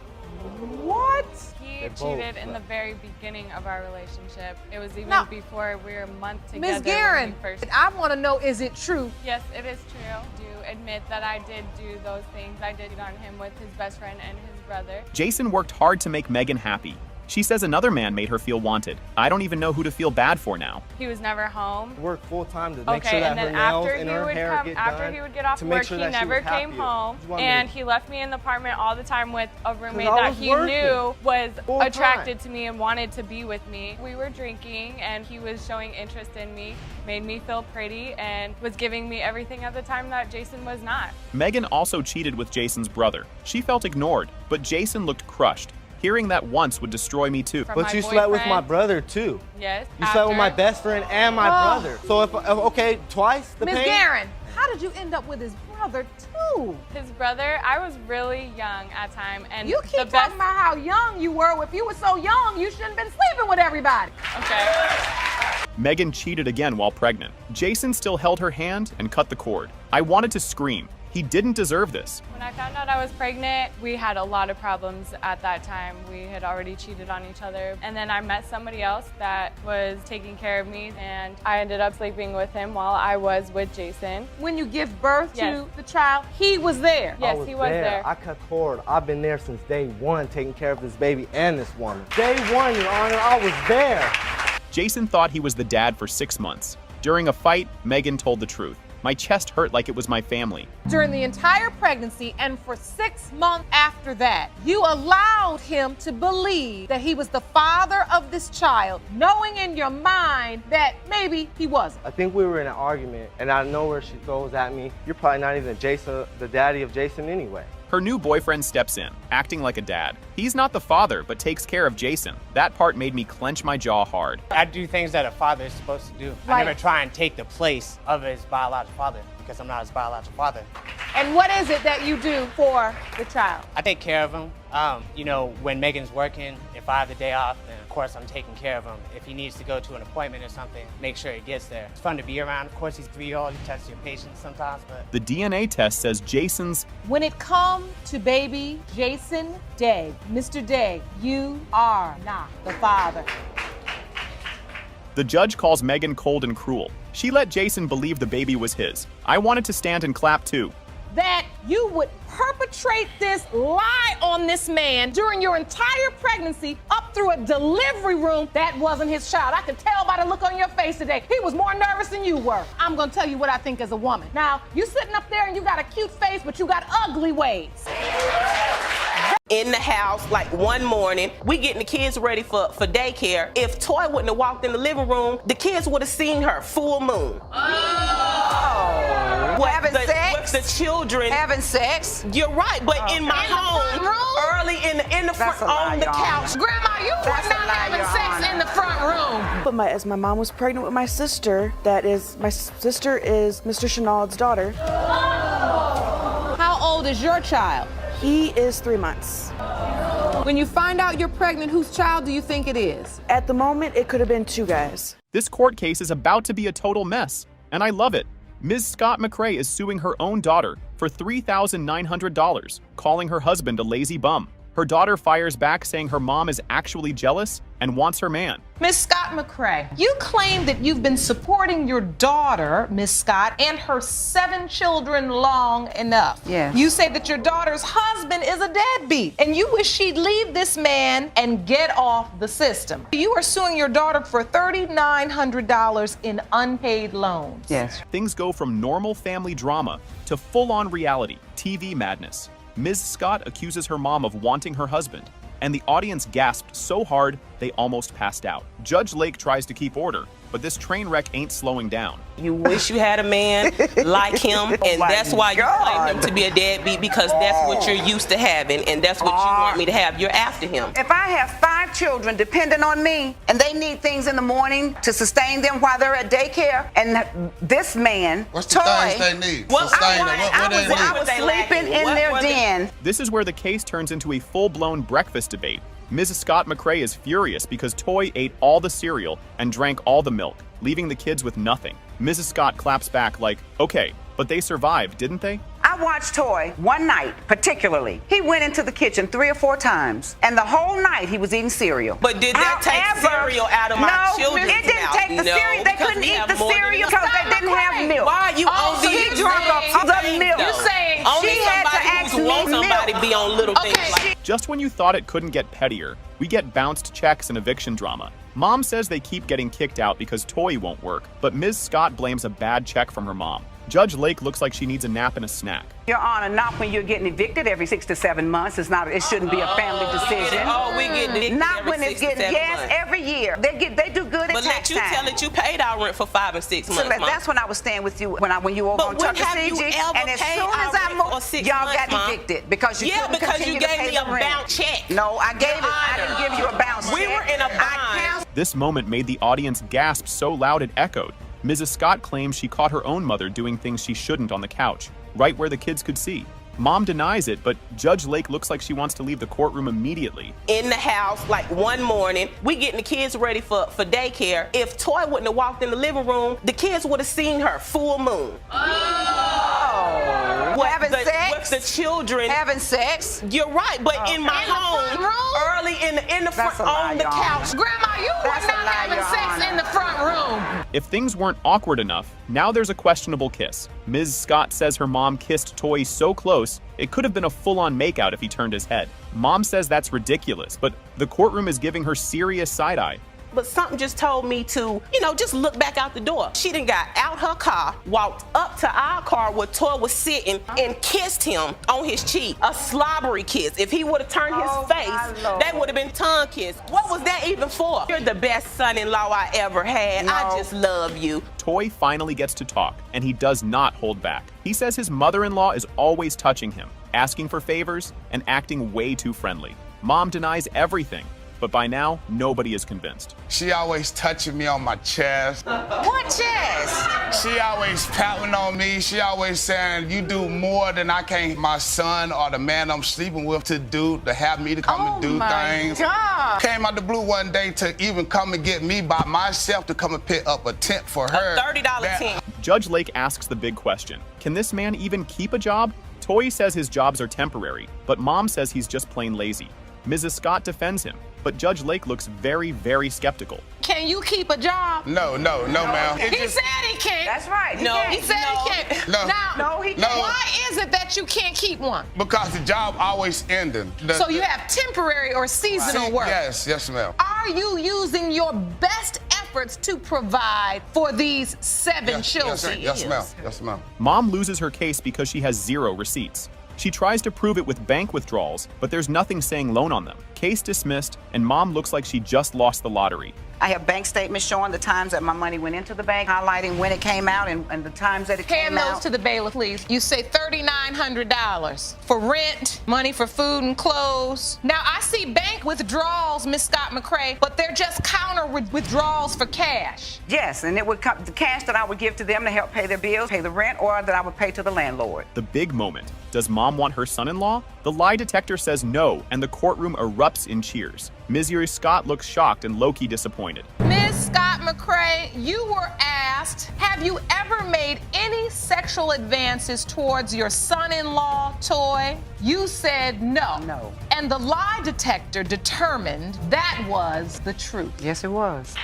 What? He cheated in the very beginning of our relationship. It was even before we were a month together. Ms. Guerin, I want to know, is it true? Yes, it is true. I do admit that I did do those things. I did on him with his best friend and his brother. Jason worked hard to make Megan happy. She says another man made her feel wanted. I don't even know who to feel bad for now. He was never home. Worked full time to make sure that her nails and her hair get done. After he would get off work, he never came home. And he left me in the apartment all the time with a roommate that he knew was attracted to me and wanted to be with me. We were drinking and he was showing interest in me, made me feel pretty, and was giving me everything at the time that Jason was not. Megan also cheated with Jason's brother. She felt ignored, but Jason looked crushed. Hearing that once would destroy me too. But you slept with my brother too. Yes. You slept with my best friend and my brother. So if okay, twice the pain. Ms. Guerin, how did you end up with his brother too? His brother, I was really young at the time, and you keep talking about how young you were. If you were so young, you shouldn't have been sleeping with everybody. Okay. Megan cheated again while pregnant. Jason still held her hand and cut the cord. I wanted to scream. He didn't deserve this. When I found out I was pregnant, we had a lot of problems at that time. We had already cheated on each other. And then I met somebody else that was taking care of me, and I ended up sleeping with him while I was with Jason. When you give birth to the child, he was there. Yes, he was there. I cut cord. I've been there since day one, taking care of this baby and this woman. Day one, Your Honor, I was there. Jason thought he was the dad for 6 months. During a fight, Megan told the truth. My chest hurt like it was my family. During the entire pregnancy and for 6 months after that, you allowed him to believe that he was the father of this child, knowing in your mind that maybe he wasn't. I think we were in an argument, and out of nowhere she throws at me, "You're probably not even Jason, the daddy of Jason anyway." Her new boyfriend steps in, acting like a dad. He's not the father, but takes care of Jason. That part made me clench my jaw hard. I do things that a father is supposed to do. I never try and take the place of his biological father because I'm not his biological father. And what is it that you do for the child? I take care of him. You know, when Megan's working, if I have the day off, then of course I'm taking care of him. If he needs to go to an appointment or something, make sure he gets there. It's fun to be around. Of course, he's 3-year-old. He tests your patience sometimes, but... The DNA test says Jason's... When it comes to baby Jason Day, Mr. Day, you are not the father. The judge calls Megan cold and cruel. She let Jason believe the baby was his. I wanted to stand and clap too. That you would perpetrate this lie on this man during your entire pregnancy up through a delivery room. That wasn't his child. I could tell by the look on your face today. He was more nervous than you were. I'm gonna tell you what I think as a woman. Now, you sitting up there and you got a cute face, but you got ugly ways. In the house, like one morning, we getting the kids ready for daycare. If Toy wouldn't have walked in the living room, the kids would have seen her full moon. Having sex? With the children. Having sex? You're right, but in my home, early in the front, on the couch. Grandma, you were not having sex in the front room. But as my mom was pregnant with my sister, my sister is Mr. Chenault's daughter. How old is your child? He is 3 months. When you find out you're pregnant, whose child do you think it is? At the moment, it could have been 2 guys. This court case is about to be a total mess, and I love it. Ms. Scott McRae is suing her own daughter for $3,900, calling her husband a lazy bum. Her daughter fires back saying her mom is actually jealous and wants her man. Ms. Scott McRae, you claim that you've been supporting your daughter, Ms. Scott, and her 7 children long enough. Yes. You say that your daughter's husband is a deadbeat, and you wish she'd leave this man and get off the system. You are suing your daughter for $3,900 in unpaid loans. Yes. Things go from normal family drama to full-on reality, TV madness. Ms. Scott accuses her mom of wanting her husband, and the audience gasped so hard they almost passed out. Judge Lake tries to keep order, but this train wreck ain't slowing down. You wish you had a man like him, and that's why you claim him to be a deadbeat, because that's what you're used to having, and that's what you want me to have. You're after him. If I have 5 children depending on me, and they need things in the morning to sustain them while they're at daycare, and this man, what's the things they need? I was sleeping in their den. This is where the case turns into a full-blown breakfast debate. Mrs. Scott McRae is furious because Toy ate all the cereal and drank all the milk, leaving the kids with nothing. Mrs. Scott claps back like, okay, but they survived, didn't they? I watched Toy one night, particularly. He went into the kitchen 3 or 4 times, and the whole night he was eating cereal. But did that take cereal out of my children's mouth? No, it didn't take the cereal. They couldn't eat the cereal because they didn't have milk. Why are you on so he drunk up the milk. You're saying she had to ask me somebody be on little things like. Just when you thought it couldn't get pettier, we get bounced checks and eviction drama. Mom says they keep getting kicked out because Toy won't work, but Ms. Scott blames a bad check from her mom. Judge Lake looks like she needs a nap and a snack. Your Honor, not when you're getting evicted every 6 to 7 months. It shouldn't be a family decision. We get evicted not every when it's 6 to 7 getting months. every year. They do good at tax time. But let you tell it you paid our rent for 5 and 6 months. So that's when I was staying with you when you were on Tuckasegee, and as soon as I moved, y'all got evicted because you couldn't continue to pay the rent. You gave me a bounce check. No, I didn't give you a bounce check. We were in a bind. This moment made the audience gasp so loud it echoed. Mrs. Scott claims she caught her own mother doing things she shouldn't on the couch, right where the kids could see. Mom denies it, but Judge Lake looks like she wants to leave the courtroom immediately. In the house, like one morning, we getting the kids ready for daycare. If Toy wouldn't have walked in the living room, the kids would have seen her full moon. Having sex? With the children. Having sex? You're right, but in my home, early in the front, on the couch. Grandma, you were not having sex in the front room. If things weren't awkward enough, now there's a questionable kiss. Ms. Scott says her mom kissed Toy so close, it could have been a full-on makeout if he turned his head. Mom says that's ridiculous, but the courtroom is giving her serious side-eye. but something just told me to, just look back out the door. She done got out her car, walked up to our car where Toy was sitting, and kissed him on his cheek. A slobbery kiss. If he would have turned his face, that would have been tongue kiss. What was that even for? You're the best son-in-law I ever had. I just love you. Toy finally gets to talk, and he does not hold back. He says his mother-in-law is always touching him, asking for favors, and acting way too friendly. Mom denies everything, but by now, nobody is convinced. She always touching me on my chest. What chest? She always patting on me. She always saying, you do more than I can my son or the man I'm sleeping with to do, to have me to come and do things. God. Came out the blue one day to even come and get me by myself to come and pick up a tent for her. A $30 tent. Judge Lake asks the big question. Can this man even keep a job? Toy says his jobs are temporary, but Mom says he's just plain lazy. Mrs. Scott defends him, but Judge Lake looks very, very skeptical. Can you keep a job? No, ma'am. He said he can't. That's right. He said he can't. No. Now, he can't. Why is it that you can't keep one? Because the job always ending. So you have temporary or seasonal work? Yes, ma'am. Are you using your best efforts to provide for these 7 children? Yes, ma'am. Mom loses her case because she has 0 receipts. She tries to prove it with bank withdrawals, but there's nothing saying loan on them. Case dismissed, and Mom looks like she just lost the lottery. I have bank statements showing the times that my money went into the bank, highlighting when it came out and the times that it came out. Hand those to the bailiff, please. You say $3,900 for rent, money for food and clothes. Now, I see bank withdrawals, Miss Scott McCrae, but they're just counter withdrawals for cash. Yes, and it would come the cash that I would give to them to help pay their bills, pay the rent, or that I would pay to the landlord. The big moment. Does Mom want her son-in-law? The lie detector says no, and the courtroom erupts in cheers. Ms. Scott looks shocked and low-key disappointed. Ms. Scott McCrae, you were asked, have you ever made any sexual advances towards your son-in-law, Toy? You said no. No. And the lie detector determined that was the truth. Yes, it was.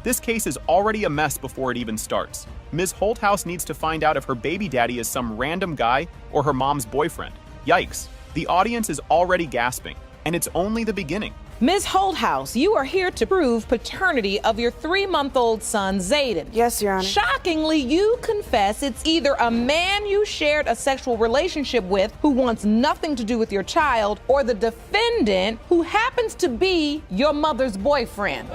This case is already a mess before it even starts. Ms. Holthouse needs to find out if her baby daddy is some random guy or her mom's boyfriend. Yikes. The audience is already gasping, and it's only the beginning. Ms. Holthouse, you are here to prove paternity of your 3-month-old son, Zayden. Yes, Your Honor. Shockingly, you confess it's either a man you shared a sexual relationship with who wants nothing to do with your child, or the defendant who happens to be your mother's boyfriend.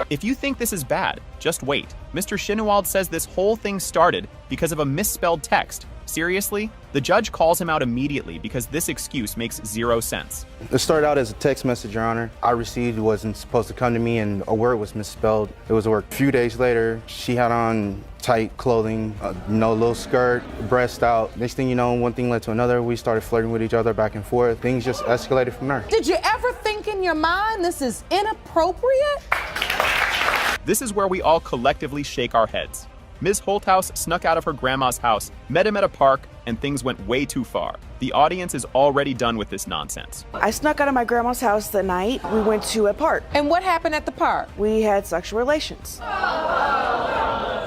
If you think this is bad, just wait. Mr. Shinewald says this whole thing started because of a misspelled text. Seriously? The judge calls him out immediately because this excuse makes 0 sense. It started out as a text message, Your Honor. I received wasn't supposed to come to me, and a word was misspelled. It was a word. A few days later, she had on tight clothing, little skirt, breast out. Next thing you know, one thing led to another. We started flirting with each other back and forth. Things just escalated from there. Did you ever think in your mind this is inappropriate? This is where we all collectively shake our heads. Ms. Holthouse snuck out of her grandma's house, met him at a park, and things went way too far. The audience is already done with this nonsense. I snuck out of my grandma's house that night. We went to a park. And what happened at the park? We had sexual relations.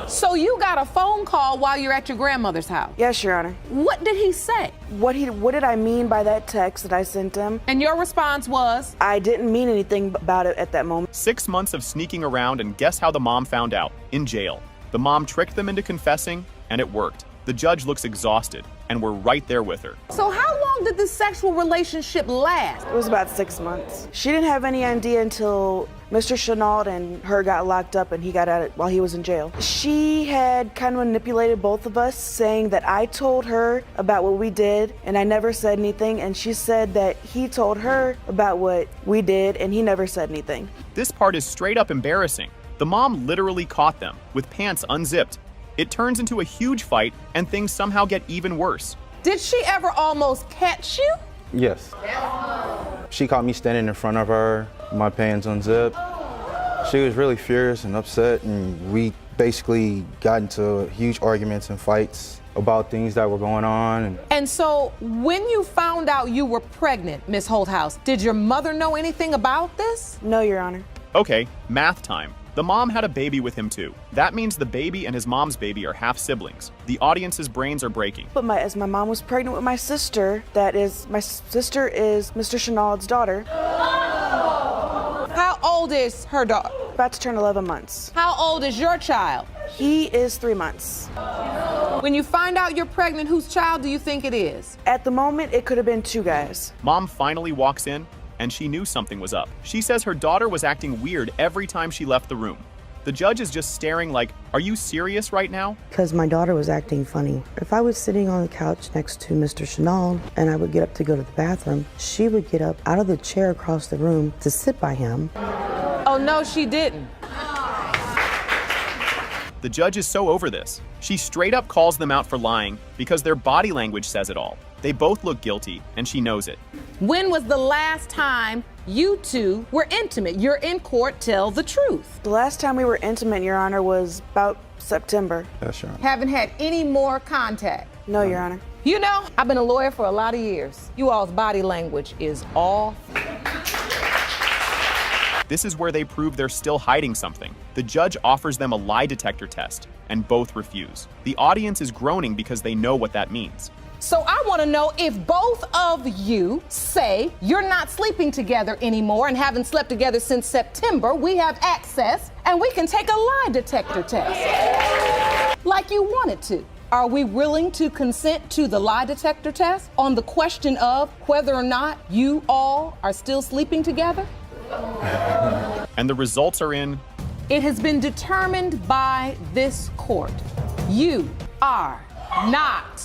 So you got a phone call while you're at your grandmother's house? Yes, Your Honor. What did he say? What did I mean by that text that I sent him? And your response was? I didn't mean anything about it at that moment. 6 months of sneaking around, and guess how the mom found out? In jail. The mom tricked them into confessing, and it worked. The judge looks exhausted, and we're right there with her. So how long did this sexual relationship last? It was about 6 months. She didn't have any idea until Mr. Chenault and her got locked up and he got out while he was in jail. She had kind of manipulated both of us, saying that I told her about what we did and I never said anything, and she said that he told her about what we did and he never said anything. This part is straight up embarrassing. The mom literally caught them, with pants unzipped. It turns into a huge fight, and things somehow get even worse. Did she ever almost catch you? Yes. She caught me standing in front of her, my pants unzipped. She was really furious and upset, and we basically got into huge arguments and fights about things that were going on. And so when you found out you were pregnant, Miss Holthouse, did your mother know anything about this? No, Your Honor. Okay, math time. The mom had a baby with him too. That means the baby and his mom's baby are half siblings. The audience's brains are breaking. But as my mom was pregnant with my sister, my sister is Mr. Chenault's daughter. How old is her daughter? About to turn 11 months. How old is your child? He is 3 months. When you find out you're pregnant, whose child do you think it is? At the moment, it could have been 2 guys. Mom finally walks in, and she knew something was up. She says her daughter was acting weird every time she left the room. The judge is just staring like, are you serious right now? Because my daughter was acting funny. If I was sitting on the couch next to Mr. Chenault and I would get up to go to the bathroom, she would get up out of the chair across the room to sit by him. Oh, no, she didn't. The judge is so over this. She straight up calls them out for lying because their body language says it all. They both look guilty, and she knows it. When was the last time you two were intimate? You're in court, tell the truth. The last time we were intimate, Your Honor, was about September. Yes, Your Honor. Haven't had any more contact? No, Your Honor. You know, I've been a lawyer for a lot of years. You all's body language is off. This is where they prove they're still hiding something. The judge offers them a lie detector test, and both refuse. The audience is groaning because they know what that means. So I want to know if both of you say you're not sleeping together anymore and haven't slept together since September, we have access and we can take a lie detector test. Like you wanted to. Are we willing to consent to the lie detector test on the question of whether or not you all are still sleeping together? And the results are in. It has been determined by this court. You are not.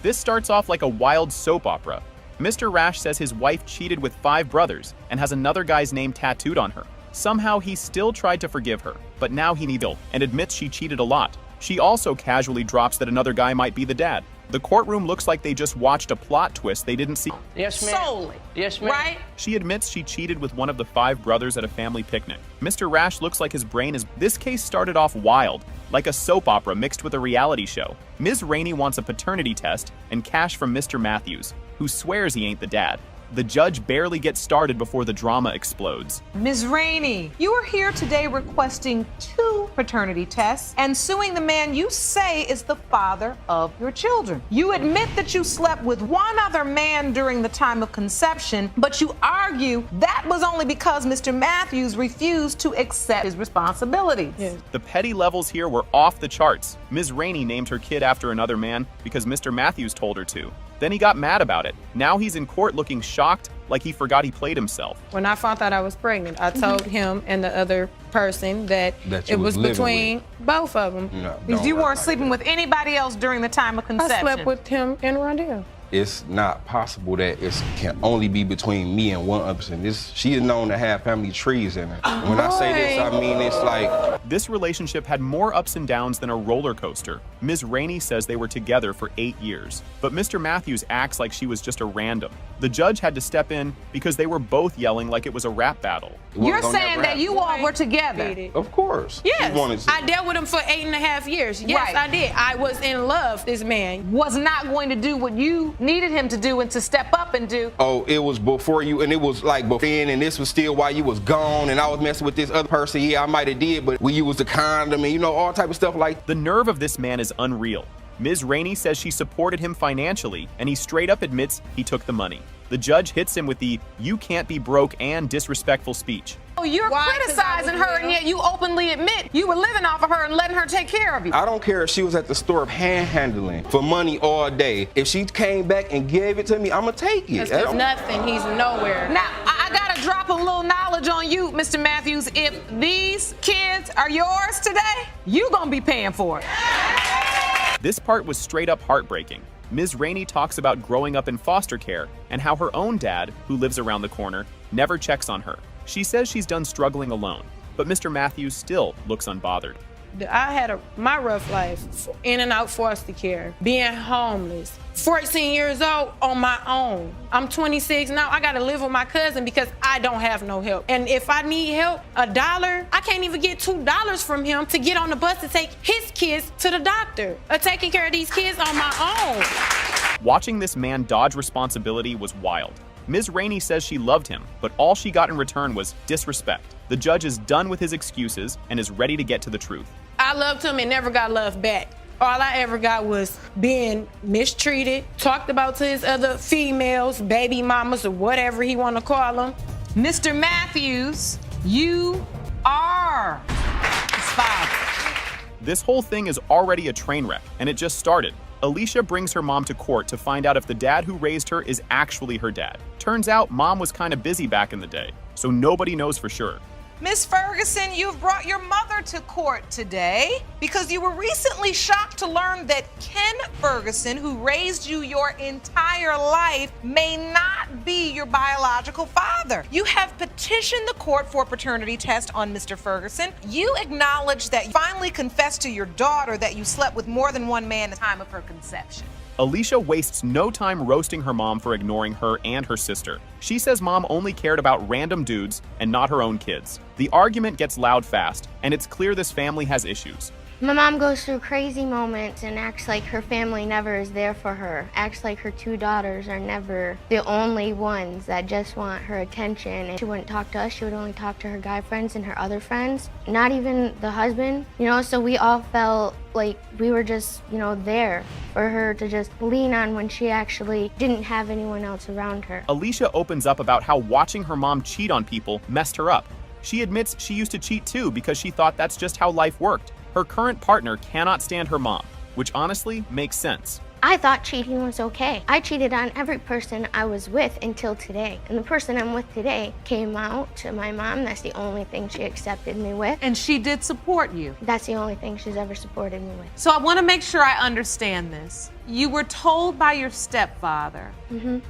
This starts off like a wild soap opera. Mr. Rash says his wife cheated with 5 brothers and has another guy's name tattooed on her. Somehow he still tried to forgive her, but now he needs and admits she cheated a lot. She also casually drops that another guy might be the dad. The courtroom looks like they just watched a plot twist they didn't see. Yes, ma'am. Solely. Yes, ma'am. Right? She admits she cheated with one of the 5 brothers at a family picnic. Mr. Rash looks like his brain is. This case started off wild, like a soap opera mixed with a reality show. Ms. Rainey wants a paternity test and cash from Mr. Matthews, who swears he ain't the dad. The judge barely gets started before the drama explodes. Ms. Rainey, you are here today requesting 2 paternity tests and suing the man you say is the father of your children. You admit that you slept with one other man during the time of conception, but you argue that was only because Mr. Matthews refused to accept his responsibilities. Yes. The petty levels here were off the charts. Ms. Rainey named her kid after another man because Mr. Matthews told her to. Then he got mad about it. Now he's in court looking shocked, like he forgot he played himself. When I found out I was pregnant, I told him and the other person that it was between both of them. Because you weren't sleeping with anybody else during the time of conception. I slept with him and Rondell. It's not possible that it can only be between me and one other person. She is known to have family trees in her. When I say this, I mean it's like... This relationship had more ups and downs than a roller coaster. Ms. Rainey says they were together for 8 years, but Mr. Matthews acts like she was just a random. The judge had to step in because they were both yelling like it was a rap battle. You're saying that you all were together? Of course. Yes, I dealt with him for 8.5 years. Yes, Right. I did. I was in love with this man. Was not going to do what you needed him to do and to step up and do. Oh, it was before you, and it was like before then, and this was still while you was gone, and I was messing with this other person. Yeah, I might have did, but we used the condom and, you know, all type of stuff like. The nerve of this man is unreal. Ms. Rainey says she supported him financially, and he straight up admits he took the money. The judge hits him with the "you can't be broke" and disrespectful speech. Oh, you're criticizing her, and yet you openly admit you were living off of her and letting her take care of you. I don't care if she was at the store handling for money all day. If she came back and gave it to me, I'ma take it. There's nothing. He's nowhere. Now, I gotta drop a little knowledge on you, Mr. Matthews. If these kids are yours today, you gonna be paying for it. This part was straight up heartbreaking. Ms. Rainey talks about growing up in foster care and how her own dad, who lives around the corner, never checks on her. She says she's done struggling alone, but Mr. Matthews still looks unbothered. I had my rough life, in and out foster care, being homeless, 14 years old on my own. I'm 26 now. I gotta live with my cousin because I don't have no help. And if I need help, $1, I can't even get $2 from him to get on the bus to take his kids to the doctor. Or taking care of these kids on my own. Watching this man dodge responsibility was wild. Ms. Rainey says she loved him, but all she got in return was disrespect. The judge is done with his excuses and is ready to get to the truth. I loved him and never got love back. All I ever got was being mistreated, talked about to his other females, baby mamas, or whatever he want to call them. Mr. Matthews, you are his father. This whole thing is already a train wreck, and it just started. Alicia brings her mom to court to find out if the dad who raised her is actually her dad. Turns out mom was kind of busy back in the day, so nobody knows for sure. Miss Ferguson, you've brought your mother to court today because you were recently shocked to learn that Ken Ferguson, who raised you your entire life, may not be your biological father. You have petitioned the court for a paternity test on Mr. Ferguson. You acknowledge that you finally confessed to your daughter that you slept with more than one man at the time of her conception. Alicia wastes no time roasting her mom for ignoring her and her sister. She says mom only cared about random dudes and not her own kids. The argument gets loud fast, and it's clear this family has issues. My mom goes through crazy moments and acts like her family never is there for her. Acts like her two daughters are never the only ones that just want her attention. And she wouldn't talk to us. She would only talk to her guy friends and her other friends. Not even the husband, so we all felt like we were just, there for her to just lean on when she actually didn't have anyone else around her. Alicia opens up about how watching her mom cheat on people messed her up. She admits she used to cheat too because she thought that's just how life worked. Her current partner cannot stand her mom, which honestly makes sense. I thought cheating was okay. I cheated on every person I was with until today. And the person I'm with today came out to my mom. That's the only thing she accepted me with. And she did support you? That's the only thing she's ever supported me with. So I want to make sure I understand this. You were told by your stepfather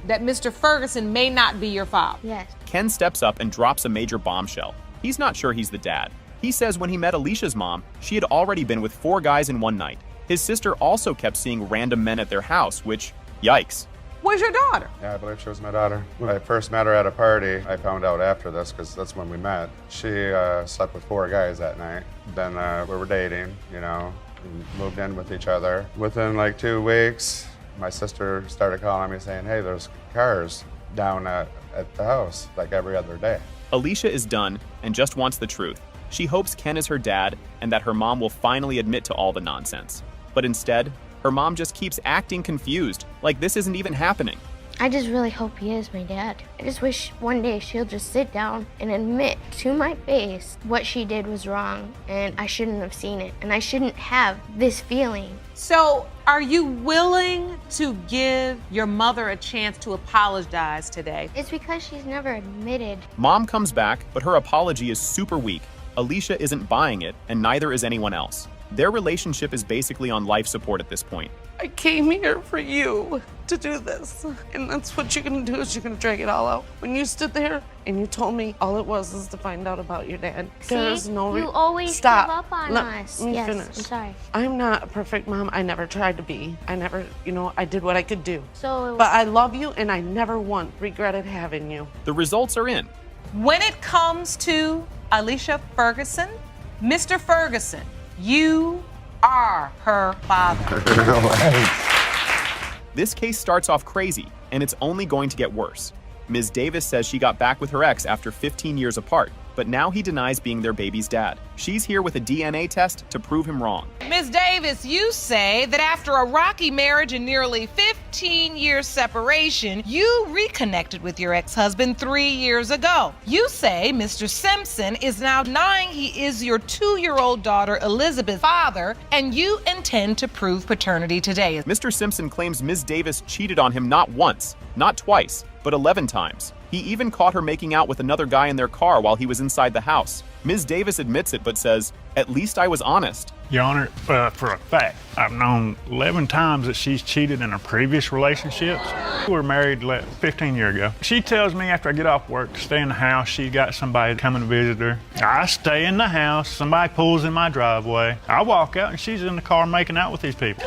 that Mr. Ferguson may not be your father? Yes. Ken steps up and drops a major bombshell. He's not sure he's the dad. He says when he met Alicia's mom, she had already been with 4 guys in one night. His sister also kept seeing random men at their house, which, yikes. Where's your daughter? Yeah, I believe she was my daughter. When I first met her at a party, I found out after this, because that's when we met. She slept with 4 guys that night. Then we were dating, and moved in with each other. Within like 2 weeks, my sister started calling me saying, hey, there's cars down at the house, like every other day. Alicia is done and just wants the truth. She hopes Ken is her dad and that her mom will finally admit to all the nonsense. But instead, her mom just keeps acting confused, like this isn't even happening. I just really hope he is my dad. I just wish one day she'll just sit down and admit to my face what she did was wrong and I shouldn't have seen it and I shouldn't have this feeling. So are you willing to give your mother a chance to apologize today? It's because she's never admitted. Mom comes back, but her apology is super weak. Alicia isn't buying it, and neither is anyone else. Their relationship is basically on life support at this point. I came here for you to do this. And that's what you're gonna do, is you're gonna drag it all out. When you stood there and you told me all it was to find out about your dad. There's no you always Stop. give up on us. Let me Yes, finish. I'm sorry. I'm not a perfect mom. I never tried to be. I never, I did what I could do. So, but I love you and I never once regretted having you. The results are in. When it comes to Alicia Ferguson, Mr. Ferguson, you are her father. This case starts off crazy, and it's only going to get worse. Ms. Davis says she got back with her ex after 15 years apart, but now he denies being their baby's dad. She's here with a DNA test to prove him wrong. Ms. Davis, you say that after a rocky marriage and nearly 15 years separation, you reconnected with your ex-husband 3 years ago. You say Mr. Simpson is now denying he is your 2-year-old daughter Elizabeth's father, and you intend to prove paternity today. Mr. Simpson claims Ms. Davis cheated on him not once, not twice, but 11 times. He even caught her making out with another guy in their car while he was inside the house. Ms. Davis admits it, but says, "At least I was honest." Your Honor, for a fact, I've known 11 times that she's cheated in her previous relationships. We were married 15 years ago. She tells me after I get off work to stay in the house. She got somebody coming to visit her. I stay in the house. Somebody pulls in my driveway. I walk out and she's in the car making out with these people.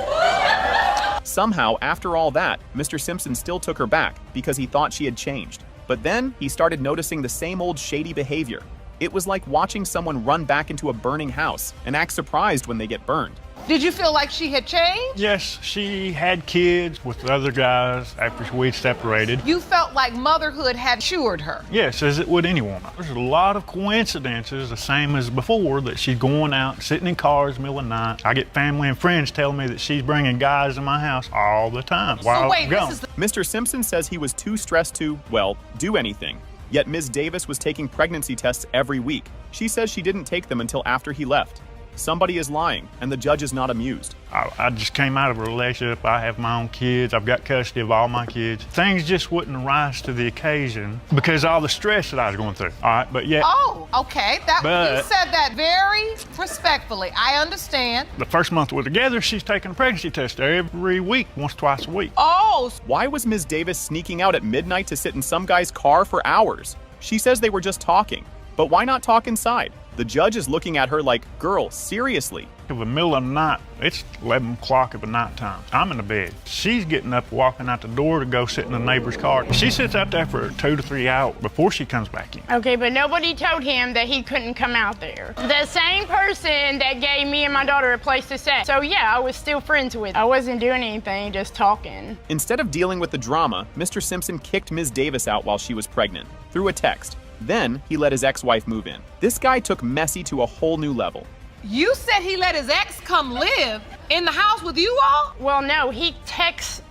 Somehow, after all that, Mr. Simpson still took her back because he thought she had changed. But then he started noticing the same old shady behavior. It was like watching someone run back into a burning house and act surprised when they get burned. Did you feel like she had changed? Yes, she had kids with the other guys after we separated. You felt like motherhood had cured her? Yes, as it would anyone. There's a lot of coincidences, the same as before, that she's going out, sitting in cars in the middle of the night. I get family and friends telling me that she's bringing guys in my house all the time while I'm gone. Mr. Simpson says he was too stressed to, well, do anything. Yet Ms. Davis was taking pregnancy tests every week. She says she didn't take them until after he left. Somebody is lying, and the judge is not amused. I just came out of a relationship. I have my own kids. I've got custody of all my kids. Things just wouldn't rise to the occasion because of all the stress that I was going through. All right, but yeah. Oh, okay. You said that very respectfully. I understand. The first month we're together, she's taking a pregnancy test every week, once, twice a week. Oh! Why was Ms. Davis sneaking out at midnight to sit in some guy's car for hours? She says they were just talking. But why not talk inside? The judge is looking at her like, girl, seriously. In the middle of the night, it's 11 o'clock of the night time. I'm in the bed. She's getting up, walking out the door to go sit in the neighbor's car. She sits out there for 2 to 3 hours before she comes back in. Okay, but nobody told him that he couldn't come out there. The same person that gave me and my daughter a place to stay. So yeah, I was still friends with her. I wasn't doing anything, just talking. Instead of dealing with the drama, Mr. Simpson kicked Ms. Davis out while she was pregnant, through a text. Then he let his ex-wife move in. This guy took messy to a whole new level. You said he let his ex come live in the house with you all? Well, no, he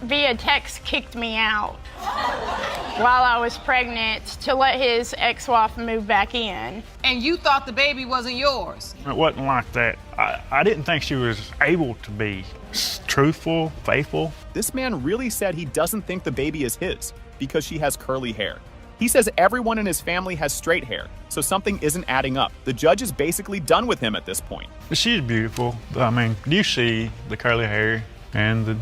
via text kicked me out while I was pregnant to let his ex-wife move back in. And you thought the baby wasn't yours? It wasn't like that. I didn't think she was able to be truthful, faithful. This man really said he doesn't think the baby is his because she has curly hair. He says everyone in his family has straight hair, so something isn't adding up. The judge is basically done with him at this point. She's beautiful. I mean, you see the curly hair and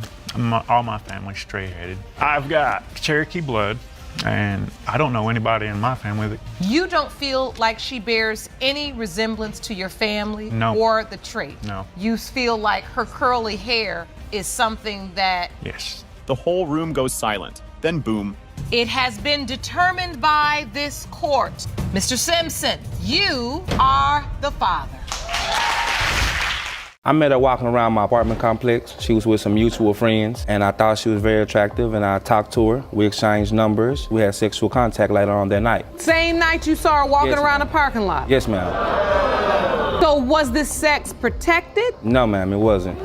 all my family's straight-headed. I've got Cherokee blood, and I don't know anybody in my family that... You don't feel like she bears any resemblance to your family? No. Or the trait? No. You feel like her curly hair is something that... Yes. The whole room goes silent. Then boom. It has been determined by this court. Mr. Simpson, you are the father. I met her walking around my apartment complex. She was with some mutual friends, and I thought she was very attractive, and I talked to her. We exchanged numbers. We had sexual contact later on that night. Same night you saw her walking around the parking lot? Yes, ma'am. So was this sex protected? No, ma'am, it wasn't.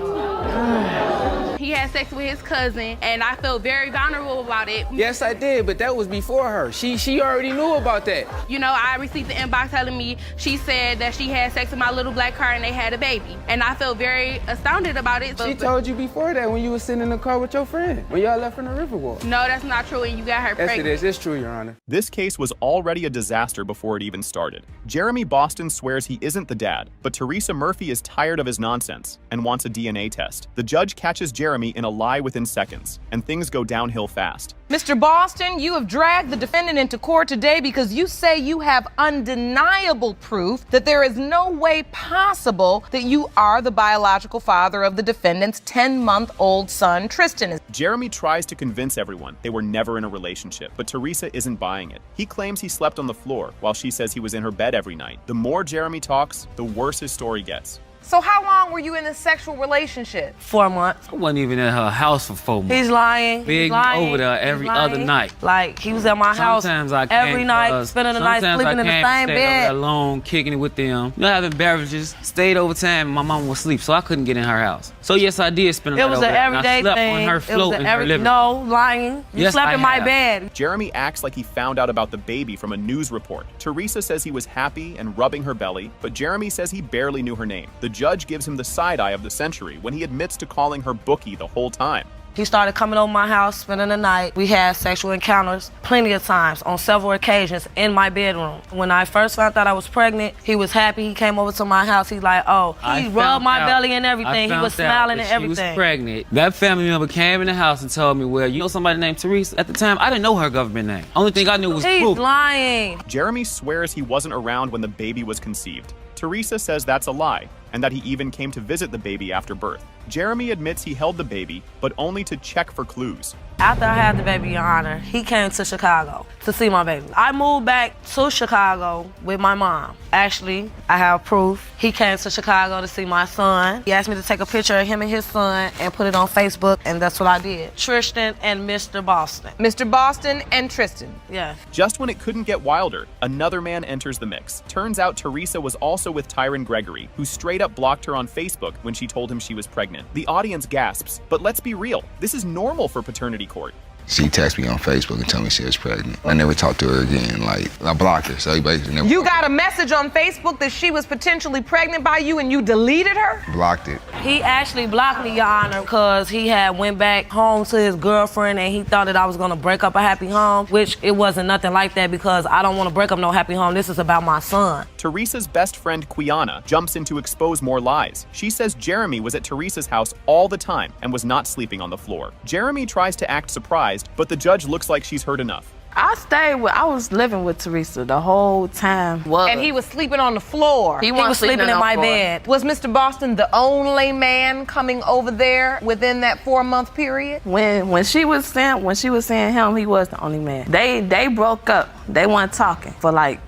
He had sex with his cousin, and I felt very vulnerable about it. Yes, I did, but that was before her. She already knew about that. You know, I received the inbox telling me she said that she had sex with my little black car and they had a baby. And I felt very astounded about it. She told you before that when you were sitting in the car with your friend, when y'all left from the Riverwalk. No, that's not true, and you got her pregnant. Yes, it is. It's true, Your Honor. This case was already a disaster before it even started. Jeremy Boston swears he isn't the dad, but Teresa Murphy is tired of his nonsense and wants a DNA test. The judge catches Jeremy in a lie within seconds, and things go downhill fast. Mr. Boston, you have dragged the defendant into court today because you say you have undeniable proof that there is no way possible that you are the biological father of the defendant's 10-month-old son, Tristan. Jeremy tries to convince everyone they were never in a relationship, but Teresa isn't buying it. He claims he slept on the floor while she says he was in her bed every night. The more Jeremy talks, the worse his story gets. So how long were you in this sexual relationship? 4 months. I wasn't even in her house for 4 months. He's lying. Big over there every other night. Like, he was at my house every night, spending the night sleeping in the same bed. Alone, kicking it with them. You know, having beverages. Stayed over time and my mom was asleep, so I couldn't get in her house. So yes, I did spend a night over there. It was an everyday thing. I slept on her float in her living room. No, lying. You slept in my bed. Jeremy acts like he found out about the baby from a news report. Teresa says he was happy and rubbing her belly, but Jeremy says he barely knew her name. The judge gives him the side eye of the century when he admits to calling her Bookie the whole time. He started coming over my house, spending the night. We had sexual encounters plenty of times on several occasions in my bedroom. When I first found out I was pregnant, he was happy. He came over to my house. He's like, oh, he rubbed my belly and everything. He was smiling and everything. She was pregnant. That family member came in the house and told me, well, you know somebody named Teresa? At the time, I didn't know her government name. Only thing I knew was He's lying. Jeremy swears he wasn't around when the baby was conceived. Teresa says that's a lie, and that he even came to visit the baby after birth. Jeremy admits he held the baby, but only to check for clues. After I had the baby, Your Honor, he came to Chicago to see my baby. I moved back to Chicago with my mom. Actually, I have proof. He came to Chicago to see my son. He asked me to take a picture of him and his son and put it on Facebook, and that's what I did. Tristan and Mr. Boston. Mr. Boston and Tristan. Yeah. Just when it couldn't get wilder, another man enters the mix. Turns out Teresa was also with Tyron Gregory, who straight up blocked her on Facebook when she told him she was pregnant. The audience gasps, but let's be real, this is normal for paternity court. She texted me on Facebook and told me she was pregnant. I never talked to her again. Like, I blocked her, so he basically never... You got a message on Facebook that she was potentially pregnant by you and you deleted her? Blocked it. He actually blocked me, Your Honor, because he had went back home to his girlfriend and he thought that I was gonna break up a happy home, which it wasn't nothing like that because I don't wanna break up no happy home. This is about my son. Teresa's best friend, Quiana, jumps in to expose more lies. She says Jeremy was at Teresa's house all the time and was not sleeping on the floor. Jeremy tries to act surprised, but the judge looks like she's heard enough. I was living with Teresa the whole time. And he was sleeping on the floor. He was sleeping in my bed. Was Mr. Boston the only man coming over there within that 4-month period? When she was seeing him, he was the only man. They broke up. They weren't talking for like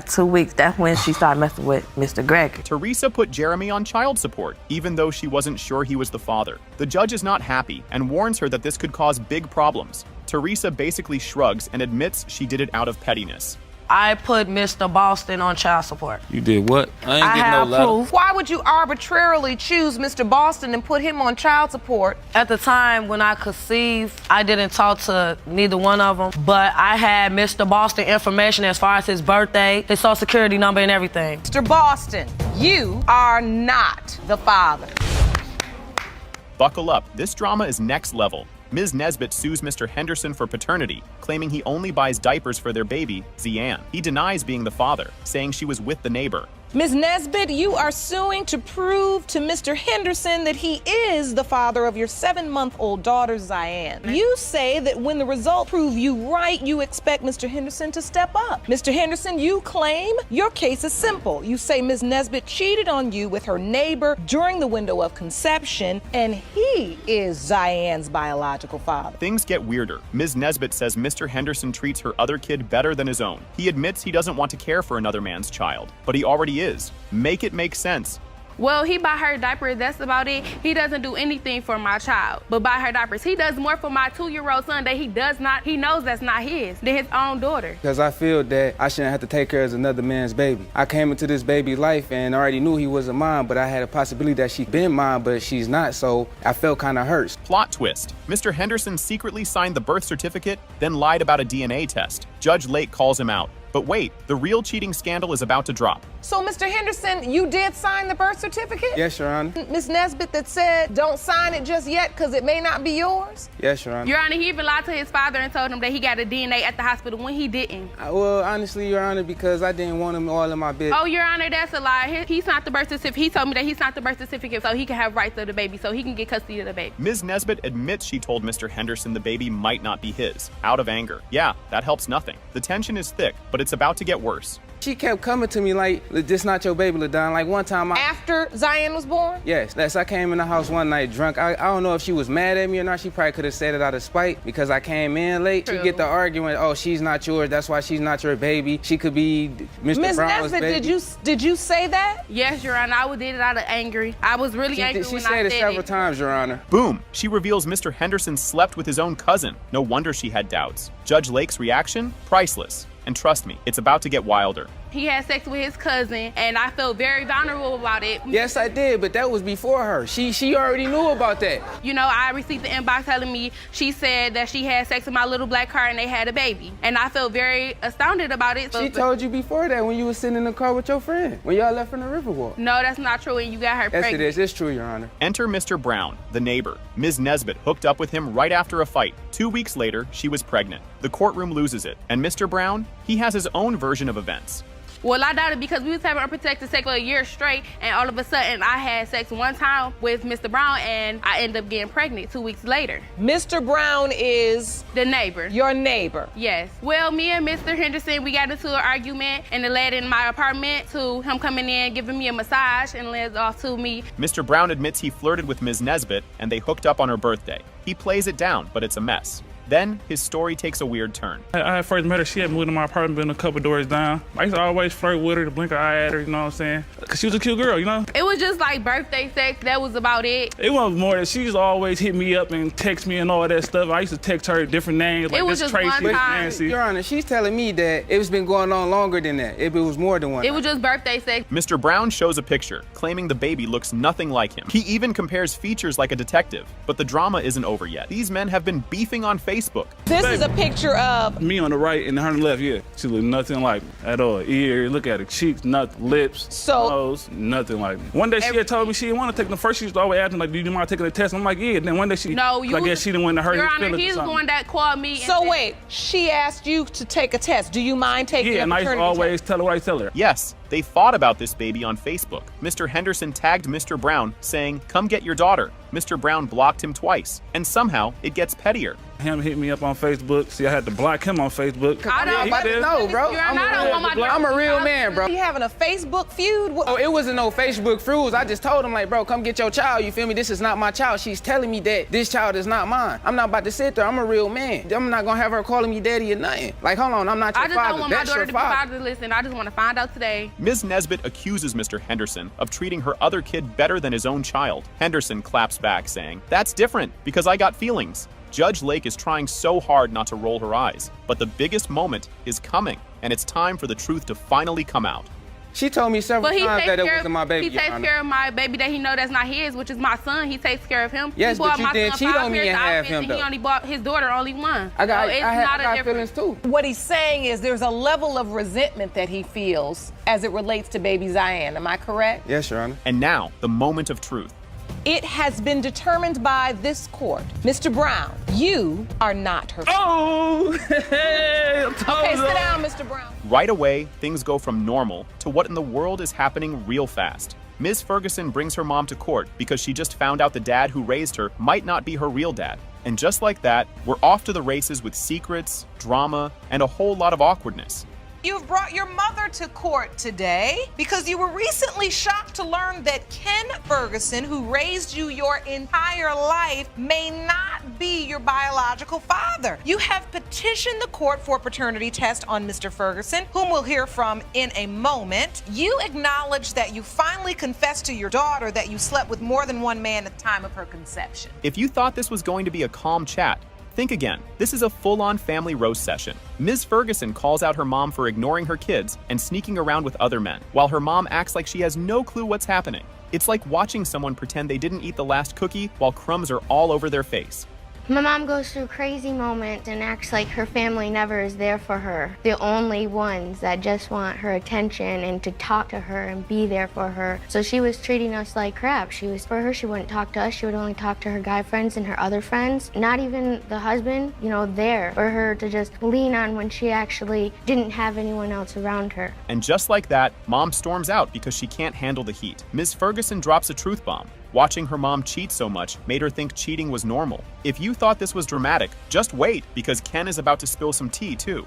2 weeks. That's when she started messing with Mr. Gregory. Teresa put Jeremy on child support, even though she wasn't sure he was the father. The judge is not happy and warns her that this could cause big problems. Teresa basically shrugs and admits she did it out of pettiness. I put Mr. Boston on child support. You did what? I ain't getting no letter. Proof. Why would you arbitrarily choose Mr. Boston and put him on child support? At the time when I conceived, I didn't talk to neither one of them, but I had Mr. Boston information as far as his birthday, his social security number, and everything. Mr. Boston, you are not the father. Buckle up, this drama is next level. Ms. Nesbitt sues Mr. Henderson for paternity, claiming he only buys diapers for their baby, Zian. He denies being the father, saying she was with the neighbor. Ms. Nesbitt, you are suing to prove to Mr. Henderson that he is the father of your 7-month-old daughter, Zian. You say that when the results prove you right, you expect Mr. Henderson to step up. Mr. Henderson, you claim your case is simple. You say Ms. Nesbitt cheated on you with her neighbor during the window of conception, and he is Zian's biological father. Things get weirder. Ms. Nesbitt says Mr. Henderson treats her other kid better than his own. He admits he doesn't want to care for another man's child, but he already is. Make it make sense. Well, he buy her diapers, that's about it. He doesn't do anything for my child, but buy her diapers. He does more for my 2-year-old son that he knows that's not his, than his own daughter. Because I feel that I shouldn't have to take care of another man's baby. I came into this baby's life and already knew he wasn't mine, but I had a possibility that she'd been mine, but she's not, so I felt kind of hurt. Plot twist. Mr. Henderson secretly signed the birth certificate, then lied about a DNA test. Judge Lake calls him out. But wait, the real cheating scandal is about to drop. So, Mr. Henderson, you did sign the birth certificate? Yes, Your Honor. Ms. Nesbitt that said, don't sign it just yet because it may not be yours? Yes, Your Honor. Your Honor, he even lied to his father and told him that he got a DNA at the hospital when he didn't. Well, honestly, Your Honor, because I didn't want him all in my business. Oh, Your Honor, that's a lie. He signed the birth certificate. He told me that he signed the birth certificate so he can have rights of the baby, so he can get custody of the baby. Ms. Nesbitt admits she told Mr. Henderson the baby might not be his, out of anger. Yeah, that helps nothing. The tension is thick, but it's about to get worse. She kept coming to me like, this not your baby, LaDon. Like one time After Zian was born? Yes, I came in the house one night drunk. I don't know if she was mad at me or not. She probably could have said it out of spite because I came in late. True. She get the argument, oh, she's not yours. That's why she's not your baby. She could be Mr. Brown's Nesbitt, baby. did you say that? Yes, Your Honor. I did it out of anger. I was really angry when I said it. She said it several times, Your Honor. Boom! She reveals Mr. Henderson slept with his own cousin. No wonder she had doubts. Judge Lake's reaction? Priceless. And trust me, it's about to get wilder. He had sex with his cousin, and I felt very vulnerable about it. Yes, I did, but that was before her. She already knew about that. You know, I received the inbox telling me she said that she had sex with my little black car and they had a baby. And I felt very astounded about it. She told you before that when you was sitting in the car with your friend, when y'all left from the Riverwalk. No, that's not true, and you got her pregnant. Yes, it is. It's true, Your Honor. Enter Mr. Brown, the neighbor. Ms. Nesbitt hooked up with him right after a fight. 2 weeks later, she was pregnant. The courtroom loses it. And Mr. Brown, he has his own version of events. Well, I doubted because we was having unprotected sex for a year straight, and all of a sudden I had sex one time with Mr. Brown, and I ended up getting pregnant 2 weeks later. Mr. Brown is? The neighbor. Your neighbor? Yes. Well, me and Mr. Henderson, we got into an argument, and it led in my apartment to him coming in, giving me a massage, and led off to me. Mr. Brown admits he flirted with Ms. Nesbitt, and they hooked up on her birthday. He plays it down, but it's a mess. Then his story takes a weird turn. I had first met her, she had moved to my apartment building a couple doors down. I used to always flirt with her, to blink an eye at her, you know what I'm saying? Because she was a cute girl, you know? It was just like birthday sex. That was about it. It wasn't more that she used to always hit me up and text me and all that stuff. I used to text her different names, like it was this just Tracy, one time. Nancy. Your Honor, she's telling me that it's been going on longer than that. It was more than one. It was just birthday sex. Mr. Brown shows a picture, claiming the baby looks nothing like him. He even compares features like a detective. But the drama isn't over yet. These men have been beefing on Facebook. This is a picture of me on the right and her on the left, yeah. She looked nothing like me at all. Ear, look at her cheeks, nothing, lips, nose, nothing like me. One day she had told me she didn't want to take the first. She was always asking like, do you mind taking the test? I'm like, yeah. Then one day she, no, you, I guess she didn't want to hurt Your his Honor, feelings. he's the one that called me. So wait, she asked you to take a test. Do you mind taking a paternity test? Yeah, and I always tell her what I tell her. Yes, they fought about this baby on Facebook. Mr. Henderson tagged Mr. Brown, saying, come get your daughter. Mr. Brown blocked him twice, and somehow it gets pettier. Him hit me up on Facebook. See, I had to block him on Facebook. I don't know, bro. I'm a real man, bro. You having a Facebook feud? Oh, it wasn't no Facebook feud. I just told him, like, bro, come get your child. You feel me? This is not my child. She's telling me that this child is not mine. I'm not about to sit there. I'm a real man. I'm not gonna have her calling me daddy or nothing. Like, hold on, I'm not your father. I just don't want my That's daughter your to be father. fatherless, and I just want to find out today. Ms. Nesbitt accuses Mr. Henderson of treating her other kid better than his own child. Henderson claps back, saying, that's different, because I got feelings. Judge Lake is trying so hard not to roll her eyes, but the biggest moment is coming, and it's time for the truth to finally come out. She told me several times that it wasn't my baby. He takes care of my baby that he know that's not his, which is my son. He takes care of him. Yes, he bought but you my didn't son cheat 5 on me pairs and of have outfits, him, and though. he only bought his daughter only one. I got difference. feelings too. What he's saying is there's a level of resentment that he feels as it relates to baby Zion. Am I correct? Yes, Your Honor. And now, the moment of truth. It has been determined by this court. Mr. Brown, you are not her father. Oh! Okay, sit down, Mr. Brown. Right away, things go from normal to what in the world is happening real fast. Ms. Ferguson brings her mom to court because she just found out the dad who raised her might not be her real dad. And just like that, we're off to the races with secrets, drama, and a whole lot of awkwardness. You've brought your mother to court today because you were recently shocked to learn that Ken Ferguson, who raised you your entire life, may not be your biological father. You have petitioned the court for a paternity test on Mr. Ferguson, whom we'll hear from in a moment. You acknowledge that you finally confessed to your daughter that you slept with more than one man at the time of her conception. If you thought this was going to be a calm chat, think again. This is a full-on family roast session. Ms. Ferguson calls out her mom for ignoring her kids and sneaking around with other men, while her mom acts like she has no clue what's happening. It's like watching someone pretend they didn't eat the last cookie while crumbs are all over their face. My mom goes through crazy moments and acts like her family never is there for her. The only ones that just want her attention and to talk to her and be there for her. So she was treating us like crap. For her, she wouldn't talk to us. She would only talk to her guy friends and her other friends. Not even the husband, there for her to just lean on when she actually didn't have anyone else around her. And just like that, mom storms out because she can't handle the heat. Ms. Ferguson drops a truth bomb. Watching her mom cheat so much made her think cheating was normal. If you thought this was dramatic, just wait, because Ken is about to spill some tea too.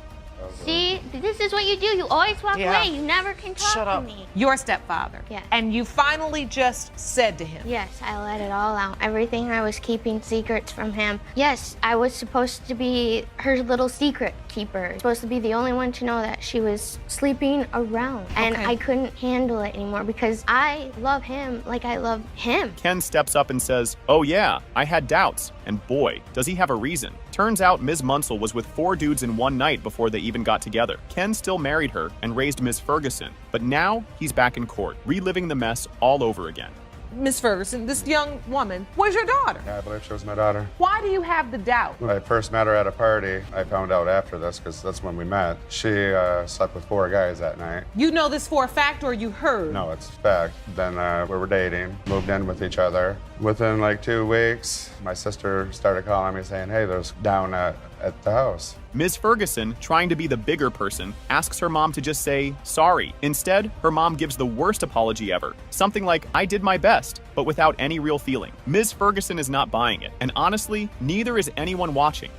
See, this is what you do. You always walk away. You never can talk to me. Your stepfather. Yes. And you finally just said to him. Yes, I let it all out. Everything I was keeping secrets from him. Yes, I was supposed to be her little secret keeper. Supposed to be the only one to know that she was sleeping around. And I couldn't handle it anymore because I love him like I love him. Ken steps up and says, oh yeah, I had doubts. And boy, does he have a reason. Turns out Ms. Munsell was with 4 dudes in one night before they even got together. Ken still married her and raised Ms. Ferguson, but now he's back in court, reliving the mess all over again. Miss Ferguson, this young woman was your daughter. Yeah, I believe she was my daughter. Why do you have the doubt? When I first met her at a party, I found out after this, because that's when we met. She slept with 4 guys that night. You know this for a fact or you heard? No, it's fact. Then we were dating, moved in with each other. Within like 2 weeks, my sister started calling me saying, hey, there's down at the house. Ms. Ferguson, trying to be the bigger person, asks her mom to just say sorry. Instead, her mom gives the worst apology ever. Something like, I did my best, but without any real feeling. Ms. Ferguson is not buying it, and honestly, neither is anyone watching.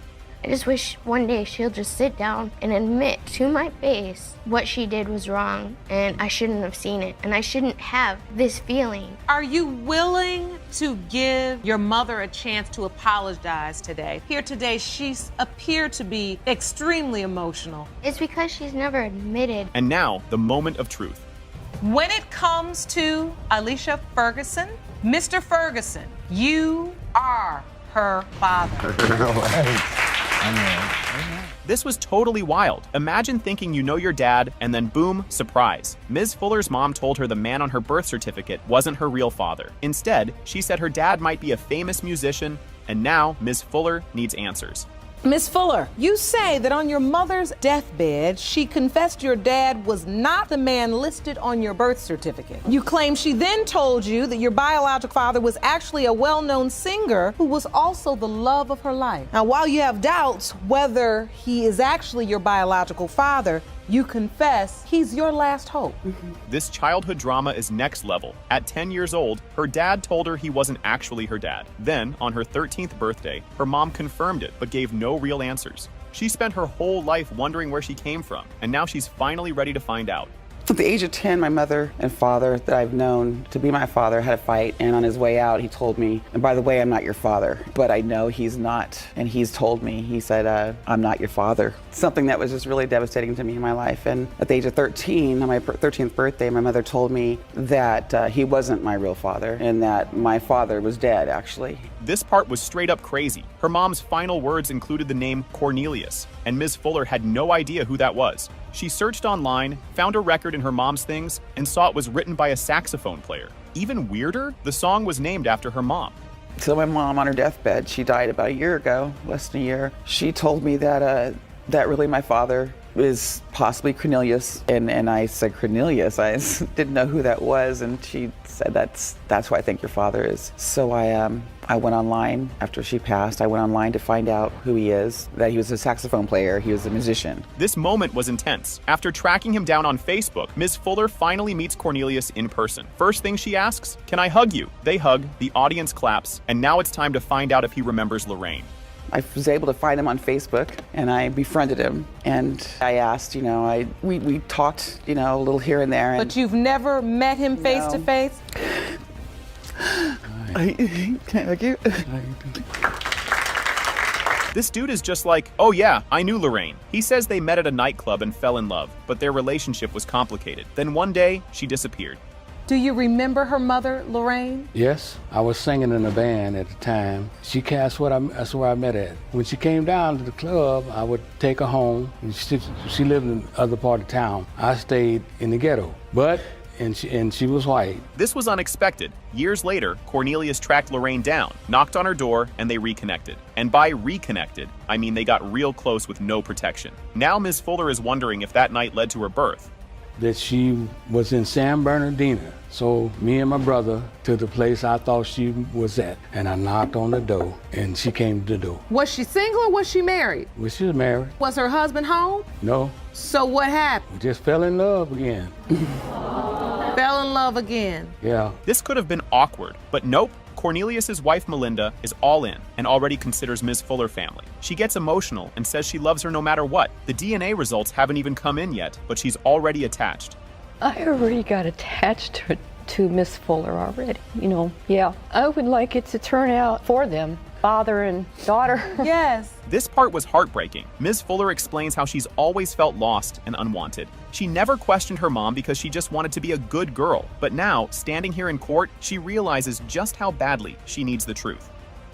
I just wish one day she'll just sit down and admit to my face what she did was wrong and I shouldn't have seen it and I shouldn't have this feeling. Are you willing to give your mother a chance to apologize today? Here today, she appeared to be extremely emotional. It's because she's never admitted. And now, the moment of truth. When it comes to Alicia Ferguson, Mr. Ferguson, you are her father. This was totally wild. Imagine thinking you know your dad, and then boom, surprise. Ms. Fuller's mom told her the man on her birth certificate wasn't her real father. Instead, she said her dad might be a famous musician, and now Ms. Fuller needs answers. Miss Fuller, you say that on your mother's deathbed, she confessed your dad was not the man listed on your birth certificate. You claim she then told you that your biological father was actually a well-known singer who was also the love of her life. Now, while you have doubts whether he is actually your biological father, you confess he's your last hope. This childhood drama is next level. At 10 years old, her dad told her he wasn't actually her dad. Then, on her 13th birthday, her mom confirmed it but gave no real answers. She spent her whole life wondering where she came from, and now she's finally ready to find out. At the age of 10, my mother and father that I've known to be my father had a fight, and on his way out, he told me, and by the way, I'm not your father, but I know he's not, and he's told me, he said, I'm not your father. Something that was just really devastating to me in my life, and at the age of 13, on my 13th birthday, my mother told me that he wasn't my real father, and that my father was dead, actually. This part was straight up crazy. Her mom's final words included the name Cornelius, and Ms. Fuller had no idea who that was. She searched online, found a record in her mom's things, and saw it was written by a saxophone player. Even weirder, the song was named after her mom. So my mom, on her deathbed, she died about a year ago, less than a year. She told me that that really my father is possibly Cornelius, and I said Cornelius. I didn't know who that was, and she said that's who I think your father is. So I went online after she passed. I went online to find out who he is, that he was a saxophone player, he was a musician. This moment was intense. After tracking him down on Facebook, Ms. Fuller finally meets Cornelius in person. First thing she asks, "Can I hug you?" They hug, the audience claps, and now it's time to find out if he remembers Lorraine. I was able to find him on Facebook, and I befriended him, and I asked, we talked, a little here and there. But you've never met him face to face? Can I hug you? This dude is just like, oh yeah, I knew Lorraine. He says they met at a nightclub and fell in love, but their relationship was complicated. Then one day, she disappeared. Do you remember her mother, Lorraine? Yes, I was singing in a band at the time. That's where I met her. When she came down to the club, I would take her home. She lived in the other part of town. I stayed in the ghetto, and she was white. This was unexpected. Years later, Cornelius tracked Lorraine down, knocked on her door, and they reconnected. And by reconnected, I mean they got real close with no protection. Now Ms. Fuller is wondering if that night led to her birth. That she was in San Bernardino. So me and my brother to the place I thought she was at, and I knocked on the door, and she came to the door. Was she single or was she married? Well, she was married. Was her husband home? No. So what happened? We just fell in love again. Fell in love again. Yeah. This could have been awkward, but nope. Cornelius's wife, Melinda, is all in and already considers Ms. Fuller family. She gets emotional and says she loves her no matter what. The DNA results haven't even come in yet, but she's already attached. I already got attached to Miss Fuller already, yeah. I would like it to turn out for them, father and daughter. Yes. This part was heartbreaking. Ms. Fuller explains how she's always felt lost and unwanted. She never questioned her mom because she just wanted to be a good girl. But now, standing here in court, she realizes just how badly she needs the truth.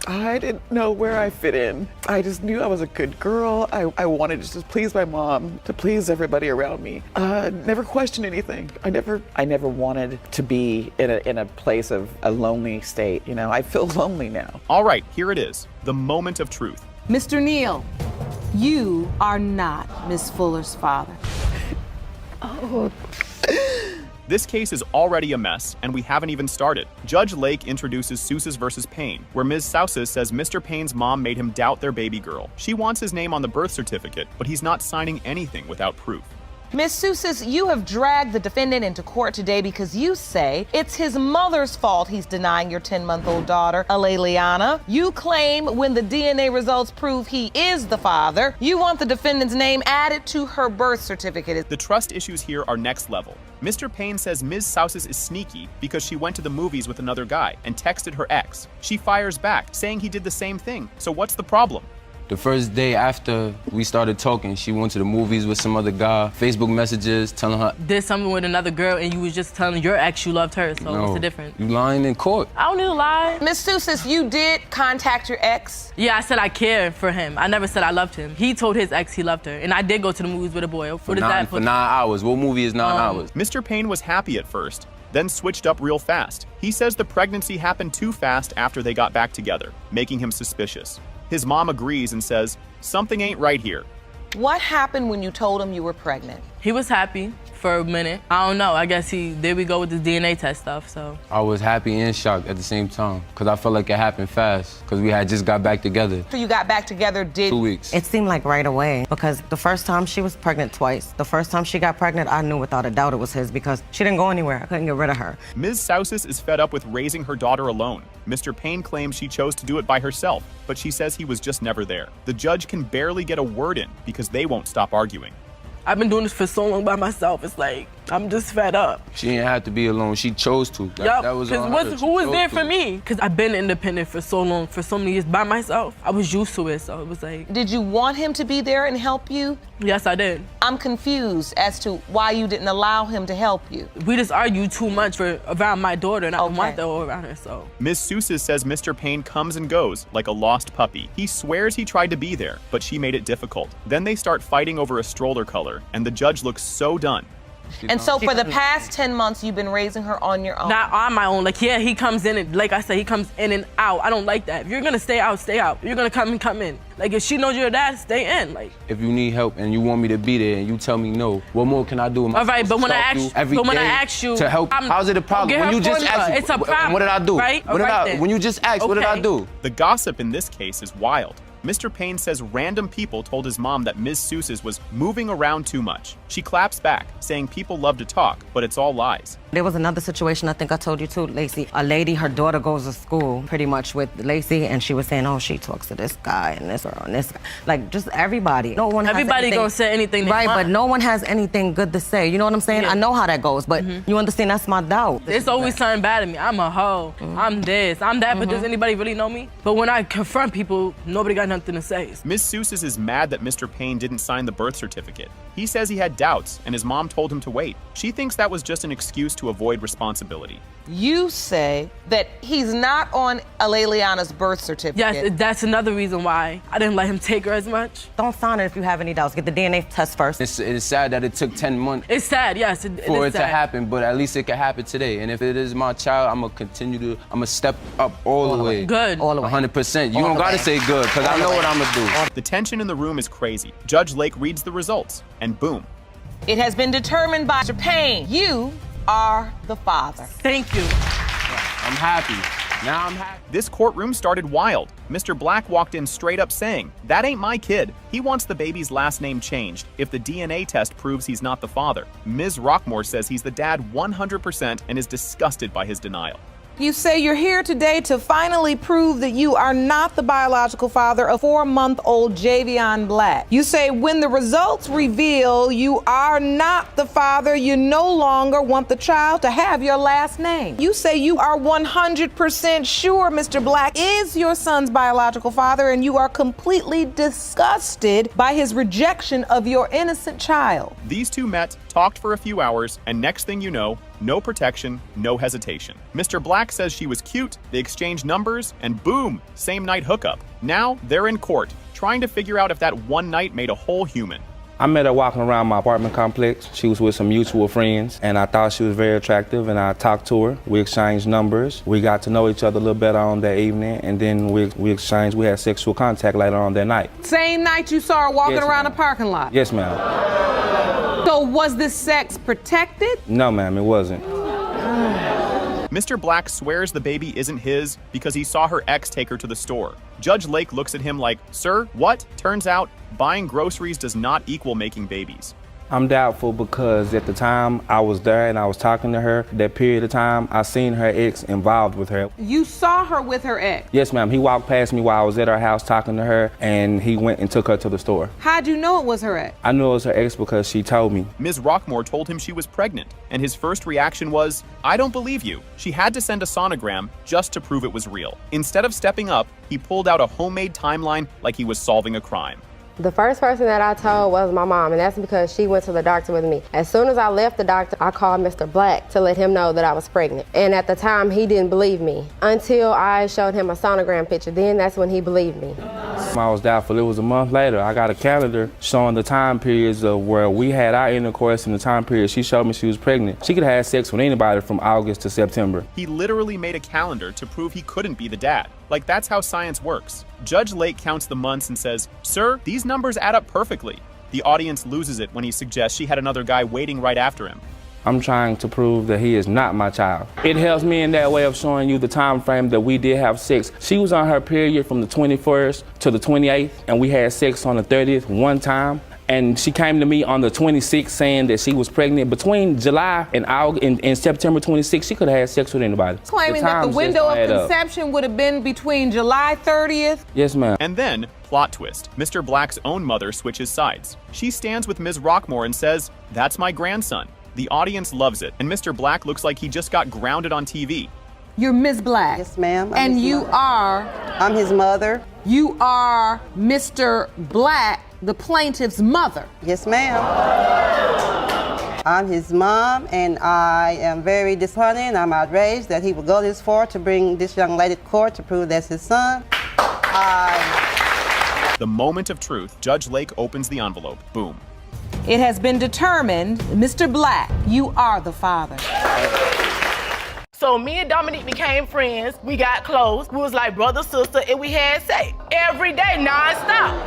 I didn't know where I fit in. I just knew I was a good girl. I wanted to just please my mom, to please everybody around me. Never questioned anything. I never wanted to be in a place of a lonely state. I feel lonely now. All right, here it is, the moment of truth. Mr. Neal, you are not Miss Fuller's father. Oh. This case is already a mess, and we haven't even started. Judge Lake introduces Souses versus Payne, where Ms. Souses says Mr. Payne's mom made him doubt their baby girl. She wants his name on the birth certificate, but he's not signing anything without proof. Ms. Sousis, you have dragged the defendant into court today because you say it's his mother's fault he's denying your 10-month-old daughter, Aleliana. You claim when the DNA results prove he is the father, you want the defendant's name added to her birth certificate. The trust issues here are next level. Mr. Payne says Ms. Sousis is sneaky because she went to the movies with another guy and texted her ex. She fires back, saying he did the same thing. So what's the problem? The first day after we started talking, she went to the movies with some other guy, Facebook messages telling her did something with another girl and you was just telling your ex you loved her, so what's the difference? You lying in court. I don't need to lie. Ms. Sousis, you did contact your ex? Yeah, I said I cared for him. I never said I loved him. He told his ex he loved her, and I did go to the movies with a boy. For 9 hours. What movie is 9 hours? Mr. Payne was happy at first, then switched up real fast. He says the pregnancy happened too fast after they got back together, making him suspicious. His mom agrees and says, something ain't right here. What happened when you told him you were pregnant? He was happy for a minute. I don't know. I guess there we go with the DNA test stuff, so. I was happy and shocked at the same time because I felt like it happened fast because we had just got back together. So you got back together, 2 weeks. It seemed like right away because the first time she was pregnant twice. The first time she got pregnant, I knew without a doubt it was his because she didn't go anywhere. I couldn't get rid of her. Ms. Sousis is fed up with raising her daughter alone. Mr. Payne claims she chose to do it by herself, but she says he was just never there. The judge can barely get a word in because they won't stop arguing. I've been doing this for so long by myself. It's like, I'm just fed up. She didn't have to be alone. She chose to. Yup, that was because who was there for me? Because I've been independent for so long, for so many years by myself. I was used to it, so it was like. Did you want him to be there and help you? Yes, I did. I'm confused as to why you didn't allow him to help you. We just argued too much around my daughter, and I don't want that all around her, so. Ms. Sousis says Mr. Payne comes and goes like a lost puppy. He swears he tried to be there, but she made it difficult. Then they start fighting over a stroller color, and the judge looks so done. And so for the past 10 months, you've been raising her on your own? Not on my own. Like, yeah, he comes in and, like I said, he comes in and out. I don't like that. If you're gonna stay out, stay out. If you're gonna come in, come in. Like, if she knows you're dad, stay in. Like, if you need help and you want me to be there and you tell me no, what more can I do? All right, but when I ask you to help, how's it a problem? When you just asked, it's a problem. What did I do? Right? When you just asked, what did I do? The gossip in this case is wild. Mr. Payne says random people told his mom that Ms. Sousis was moving around too much. She claps back, saying people love to talk, but it's all lies. There was another situation, I think I told you too, Lacey. A lady, her daughter goes to school pretty much with Lacey, and she was saying, oh, she talks to this guy and this girl and this guy. Like, just everybody. No one has everybody gonna say anything they want. Right, but no one has anything good to say. You know what I'm saying? Yeah. I know how that goes, but you understand that's my doubt. It's always something bad in me. I'm a hoe. I'm this. I'm that, but does anybody really know me? But when I confront people, nobody got nothing to say. Ms. Sousis is mad that Mr. Payne didn't sign the birth certificate. He says he had doubts, and his mom told him to wait. She thinks that was just an excuse to avoid responsibility. You say that he's not on Aleliana's birth certificate. Yes, that's another reason why I didn't let him take her as much. Don't sign it if you have any doubts. Get the DNA test first. It's sad that it took 10 months. It's sad, yes. For it to happen, but at least it can happen today. And if it is my child, I'm gonna step up all the way. Good. All the way. 100%. You don't gotta say good, because I know what I'm gonna do. The tension in the room is crazy. Judge Lake reads the results, and boom. It has been determined by Mr. Payne. You are the father. Thank you. I'm happy. Now I'm happy. This courtroom started wild. Mr. Black walked in straight up saying, that ain't my kid. He wants the baby's last name changed if the DNA test proves he's not the father. Ms. Rockmore says he's the dad 100% and is disgusted by his denial. You say you're here today to finally prove that you are not the biological father of 4-month-old Javion Black. You say when the results reveal you are not the father, you no longer want the child to have your last name. You say you are 100% sure Mr. Black is your son's biological father, and you are completely disgusted by his rejection of your innocent child. These two met, talked for a few hours, and next thing you know, no protection, no hesitation. Mr. Black says she was cute, they exchanged numbers, and boom, same night hookup. Now they're in court, trying to figure out if that one night made a whole human. I met her walking around my apartment complex. She was with some mutual friends, and I thought she was very attractive, and I talked to her. We exchanged numbers. We got to know each other a little better on that evening, and then we had sexual contact later on that night. Same night you saw her walking around the parking lot? Yes, ma'am. So was this sex protected? No, ma'am, it wasn't. Mr. Black swears the baby isn't his because he saw her ex take her to the store. Judge Lake looks at him like, sir, what? Turns out, buying groceries does not equal making babies. I'm doubtful because at the time I was there and I was talking to her, that period of time, I seen her ex involved with her. You saw her with her ex? Yes, ma'am. He walked past me while I was at her house talking to her, and he went and took her to the store. How'd you know it was her ex? I knew it was her ex because she told me. Ms. Rockmore told him she was pregnant, and his first reaction was, "I don't believe you." She had to send a sonogram just to prove it was real. Instead of stepping up, he pulled out a homemade timeline like he was solving a crime. The first person that I told was my mom, and that's because she went to the doctor with me. As soon as I left the doctor, I called Mr. Black to let him know that I was pregnant. And at the time, he didn't believe me until I showed him a sonogram picture. Then that's when he believed me. I was doubtful. It was a month later. I got a calendar showing the time periods of where we had our intercourse and the time period she showed me she was pregnant. She could have had sex with anybody from August to September. He literally made a calendar to prove he couldn't be the dad. Like, that's how science works. Judge Lake counts the months and says, "Sir, these numbers add up perfectly." The audience loses it when he suggests she had another guy waiting right after him. I'm trying to prove that he is not my child. It helps me in that way of showing you the time frame that we did have sex. She was on her period from the 21st to the 28th, and we had sex on the 30th one time. And she came to me on the 26th saying that she was pregnant. Between July and August and September 26th, she could have had sex with anybody. Claiming that the window of conception would have been between July 30th. Yes, ma'am. And then, plot twist, Mr. Black's own mother switches sides. She stands with Ms. Rockmore and says, "That's my grandson." The audience loves it, and Mr. Black looks like he just got grounded on TV. You're Ms. Black. Yes, ma'am. And you are? I'm his mother. You are Mr. Black, the plaintiff's mother. Yes, ma'am. I'm his mom, and I am very disappointed and I'm outraged that he would go this far to bring this young lady to court to prove that's his son. The moment of truth, Judge Lake opens the envelope. Boom. It has been determined, Mr. Black, you are the father. So me and Dominique became friends. We got close. We was like brother, sister, and we had sex every day, nonstop.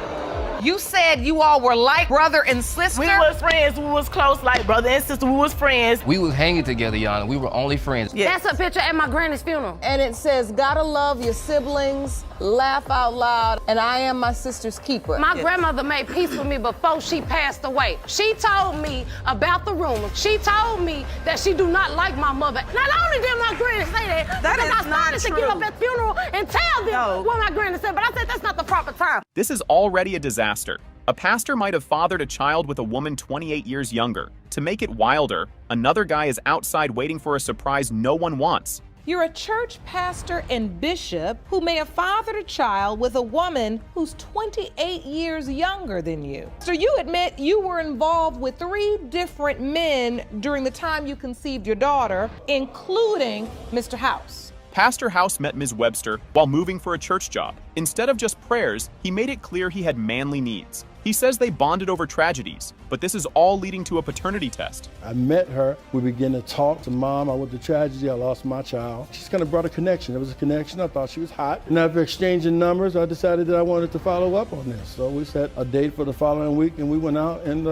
You said you all were like brother and sister? We was friends. We was close like brother and sister. We was friends. We was hanging together, Yana. We were only friends. Yes. That's a picture at my granny's funeral. And it says, gotta love your siblings, laugh out loud, and I am my sister's keeper. My grandmother made peace with me before she passed away. She told me about the rumor. She told me that she do not like my mother. Not only did my granny say that, That because is I started not to true. get up at funeral and tell them what my granny said, but I said that's not the proper time. This is already a disaster. A pastor might have fathered a child with a woman 28 years younger. To make it wilder, another guy is outside waiting for a surprise no one wants. You're a church pastor and bishop who may have fathered a child with a woman who's 28 years younger than you. So you admit you were involved with 3 different men during the time you conceived your daughter, including Mr. House. Pastor House met Ms. Webster while moving for a church job. Instead of just prayers, he made it clear he had manly needs. He says they bonded over tragedies, but this is all leading to a paternity test. I met her, we began to talk to Mom. I went through tragedy, I lost my child. She's kind of brought a connection. There was a connection, I thought she was hot. And after exchanging numbers, I decided that I wanted to follow up on this. So we set a date for the following week and we went out and,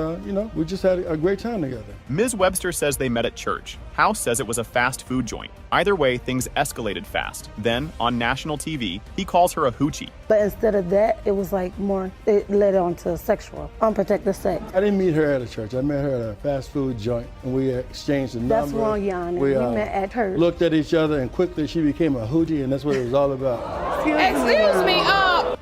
we just had a great time together. Ms. Webster says they met at church. House says it was a fast food joint. Either way, things escalated fast. Then, on national TV, he calls her a hoochie. But instead of that, it was like more, it led on to sexual, unprotected sex. I didn't meet her at a church. I met her at a fast food joint and we exchanged a number. That's wrong, Yana. We met at church. Looked at each other and quickly she became a hoochie and that's what it was all about. Excuse me,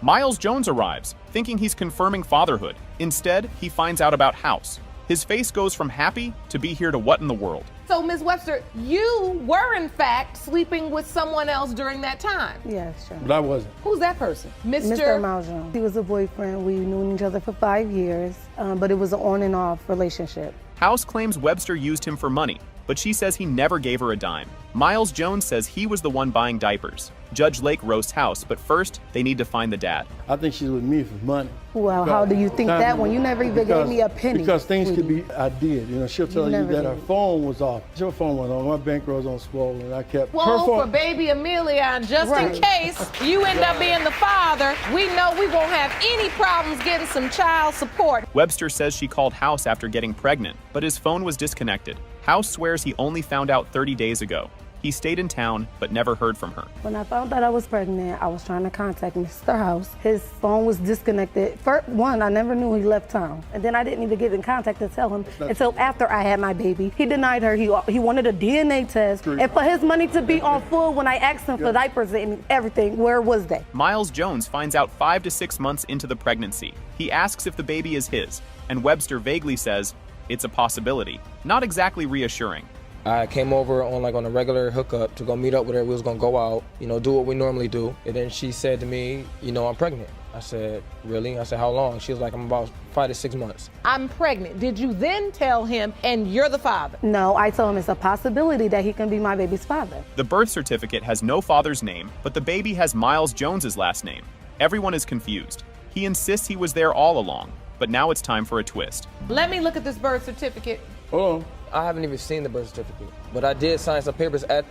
Miles Jones arrives, thinking he's confirming fatherhood. Instead, he finds out about House. His face goes from happy to be here to what in the world. So, Ms. Webster, you were in fact sleeping with someone else during that time. Yes, sure. But I wasn't. Who's that person? Mr. Maljon. He was a boyfriend. We knew each other for 5 years, but it was an on and off relationship. House claims Webster used him for money, but she says he never gave her a dime. Miles Jones says he was the one buying diapers. Judge Lake roasts House, but first, they need to find the dad. I think she's with me for money. Well, how do you think that when you never even gave me a penny? Because things could be, I did. She'll tell you that her phone was off. Your phone went on, my bankroll was on swollen, and I kept her Well, phone. for baby Amelia, and just in case you end up being the father, we know we won't have any problems getting some child support. Webster says she called House after getting pregnant, but his phone was disconnected. House swears he only found out 30 days ago. He stayed in town, but never heard from her. When I found out I was pregnant, I was trying to contact Mr. House. His phone was disconnected. First, one, I never knew he left town. And then I didn't even get in contact to tell him until after I had my baby. He denied her. He wanted a DNA test. And for his money to be on full when I asked him for diapers and everything, where was they? Miles Jones finds out 5 to 6 months into the pregnancy. He asks if the baby is his, and Webster vaguely says it's a possibility. Not exactly reassuring. I came over on a regular hookup to go meet up with her. We was gonna go out, do what we normally do. And then she said to me, I'm pregnant. I said, really? I said, how long? She was like, I'm about 5 to 6 months. I'm pregnant. Did you then tell him, and you're the father? No, I told him it's a possibility that he can be my baby's father. The birth certificate has no father's name, but the baby has Miles Jones's last name. Everyone is confused. He insists he was there all along, but now it's time for a twist. Let me look at this birth certificate. Hold on. I haven't even seen the birth certificate, but I did sign some papers at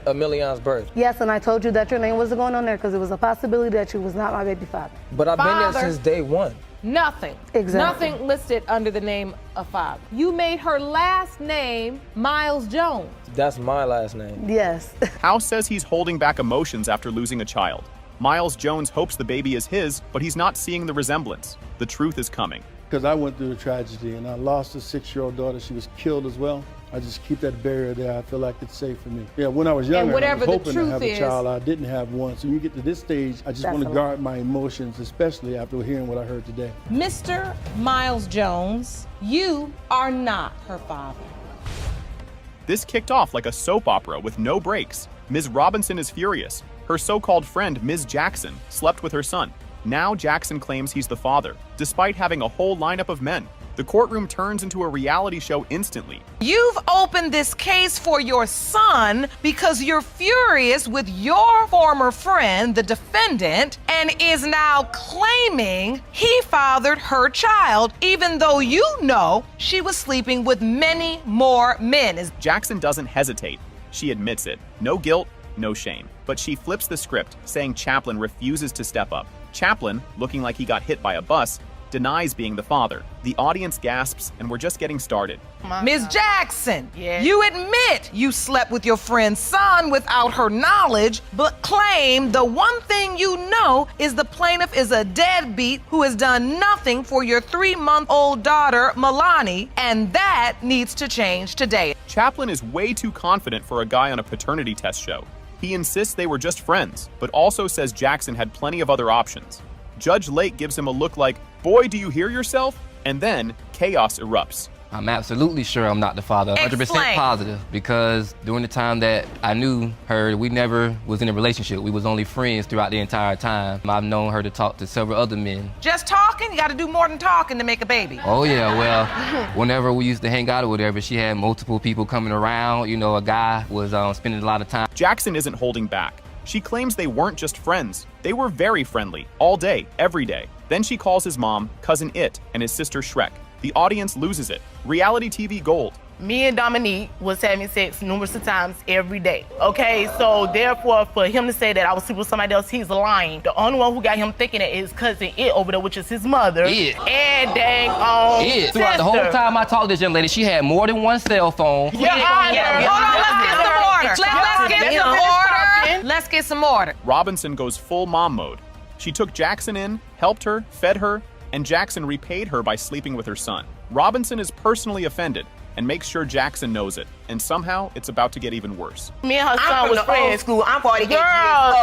Emilian's birth. Yes, and I told you that your name wasn't going on there because it was a possibility that you was not my baby father. But I've been there since day one. Nothing. Exactly. Nothing listed under the name of father. You made her last name Miles Jones. That's my last name. Yes. House says he's holding back emotions after losing a child. Miles Jones hopes the baby is his, but he's not seeing the resemblance. The truth is coming. Because I went through a tragedy and I lost a 6-year-old daughter. She was killed as well. I just keep that barrier there. I feel like it's safe for me. Yeah, when I was younger, I was hoping to have a child. I didn't have one. So when you get to this stage, I just want to guard my emotions, especially after hearing what I heard today. Mr. Miles Jones, you are not her father. This kicked off like a soap opera with no breaks. Ms. Robinson is furious. Her so-called friend, Ms. Jackson, slept with her son. Now Jackson claims he's the father, despite having a whole lineup of men. The courtroom turns into a reality show instantly. You've opened this case for your son because you're furious with your former friend, the defendant, and is now claiming he fathered her child, even though you know she was sleeping with many more men. Jackson doesn't hesitate. She admits it. No guilt, no shame. But she flips the script, saying Chaplin refuses to step up. Chaplin, looking like he got hit by a bus, denies being the father. The audience gasps, and we're just getting started. Ms. Jackson, you admit you slept with your friend's son without her knowledge, but claim the one thing you know is the plaintiff is a deadbeat who has done nothing for your 3-month-old daughter, Milani, and that needs to change today. Chaplin is way too confident for a guy on a paternity test show. He insists they were just friends, but also says Jackson had plenty of other options. Judge Lake gives him a look like, boy, do you hear yourself? And then chaos erupts. I'm absolutely sure I'm not the father, 100% positive, because during the time that I knew her, we never was in a relationship. We was only friends throughout the entire time. I've known her to talk to several other men. Just talking? You gotta do more than talking to make a baby. Oh yeah, well, whenever we used to hang out or whatever, she had multiple people coming around. A guy was spending a lot of time. Jackson isn't holding back. She claims they weren't just friends. They were very friendly, all day, every day. Then she calls his mom, Cousin It, and his sister Shrek. The audience loses it. Reality TV gold. Me and Dominique was having sex numerous of times every day. Okay, so therefore, for him to say that I was sleeping with somebody else, he's lying. The only one who got him thinking that is Cousin It over there, which is his mother. It. And dang on It. Throughout the whole time I talked to this young lady, she had more than one cell phone. Hold on, let's get some order. Let's get some order. Robinson goes full mom mode. She took Jackson in, helped her, fed her, and Jackson repaid her by sleeping with her son. Robinson is personally offended and makes sure Jackson knows it. And somehow, it's about to get even worse. Me and her son was friends. School. I'm 48 years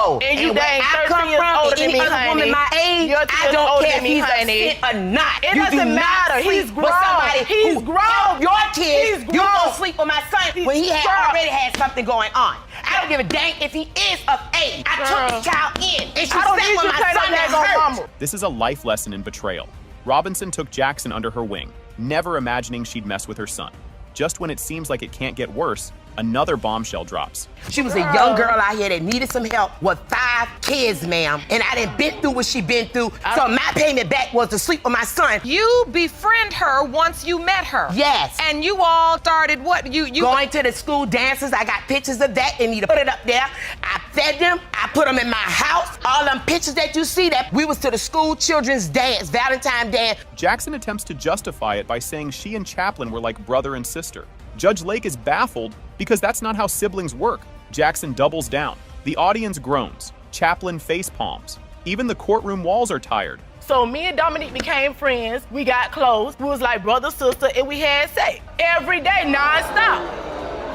old. And you dang 13 years older than me, any other woman my age, I don't care if he's a fit or not. It doesn't matter. He's grown. He's grown. Your kids, you won't sleep with my son when he already had something going on. I don't give a dang if he is of age. I took the child in, and she sat with my son and hurt. This is a life lesson in betrayal. Robinson took Jackson under her wing, never imagining she'd mess with her son. Just when it seems like it can't get worse, another bombshell drops. She was a young girl out here that needed some help with 5 kids, ma'am. And I done been through what she been through, so my payment back was to sleep with my son. You befriend her once you met her. Yes. And you all started what? You going to the school dances. I got pictures of that. They need to put it up there. I fed them. I put them in my house. All them pictures that you see, that we was to the school children's dance, Valentine dance. Jackson attempts to justify it by saying she and Chaplin were like brother and sister. Judge Lake is baffled because that's not how siblings work. Jackson doubles down. The audience groans. Chaplin face palms. Even the courtroom walls are tired. So me and Dominique became friends. We got close. We was like brother, sister, and we had sex every day, nonstop.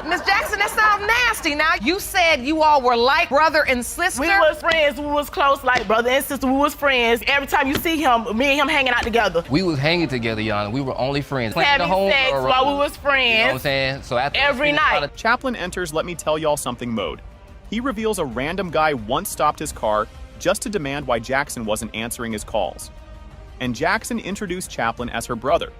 Miss Jackson, that sounds nasty. Now, you said you all were like brother and sister. We was friends. We was close like brother and sister. We was friends. Every time you see him, me and him hanging out together. We was hanging together, Your Honor. We were only friends. Having sex while we was friends. You know what I'm saying? So after every night. Chaplin enters let me tell y'all something mode. He reveals a random guy once stopped his car just to demand why Jackson wasn't answering his calls. And Jackson introduced Chaplin as her brother.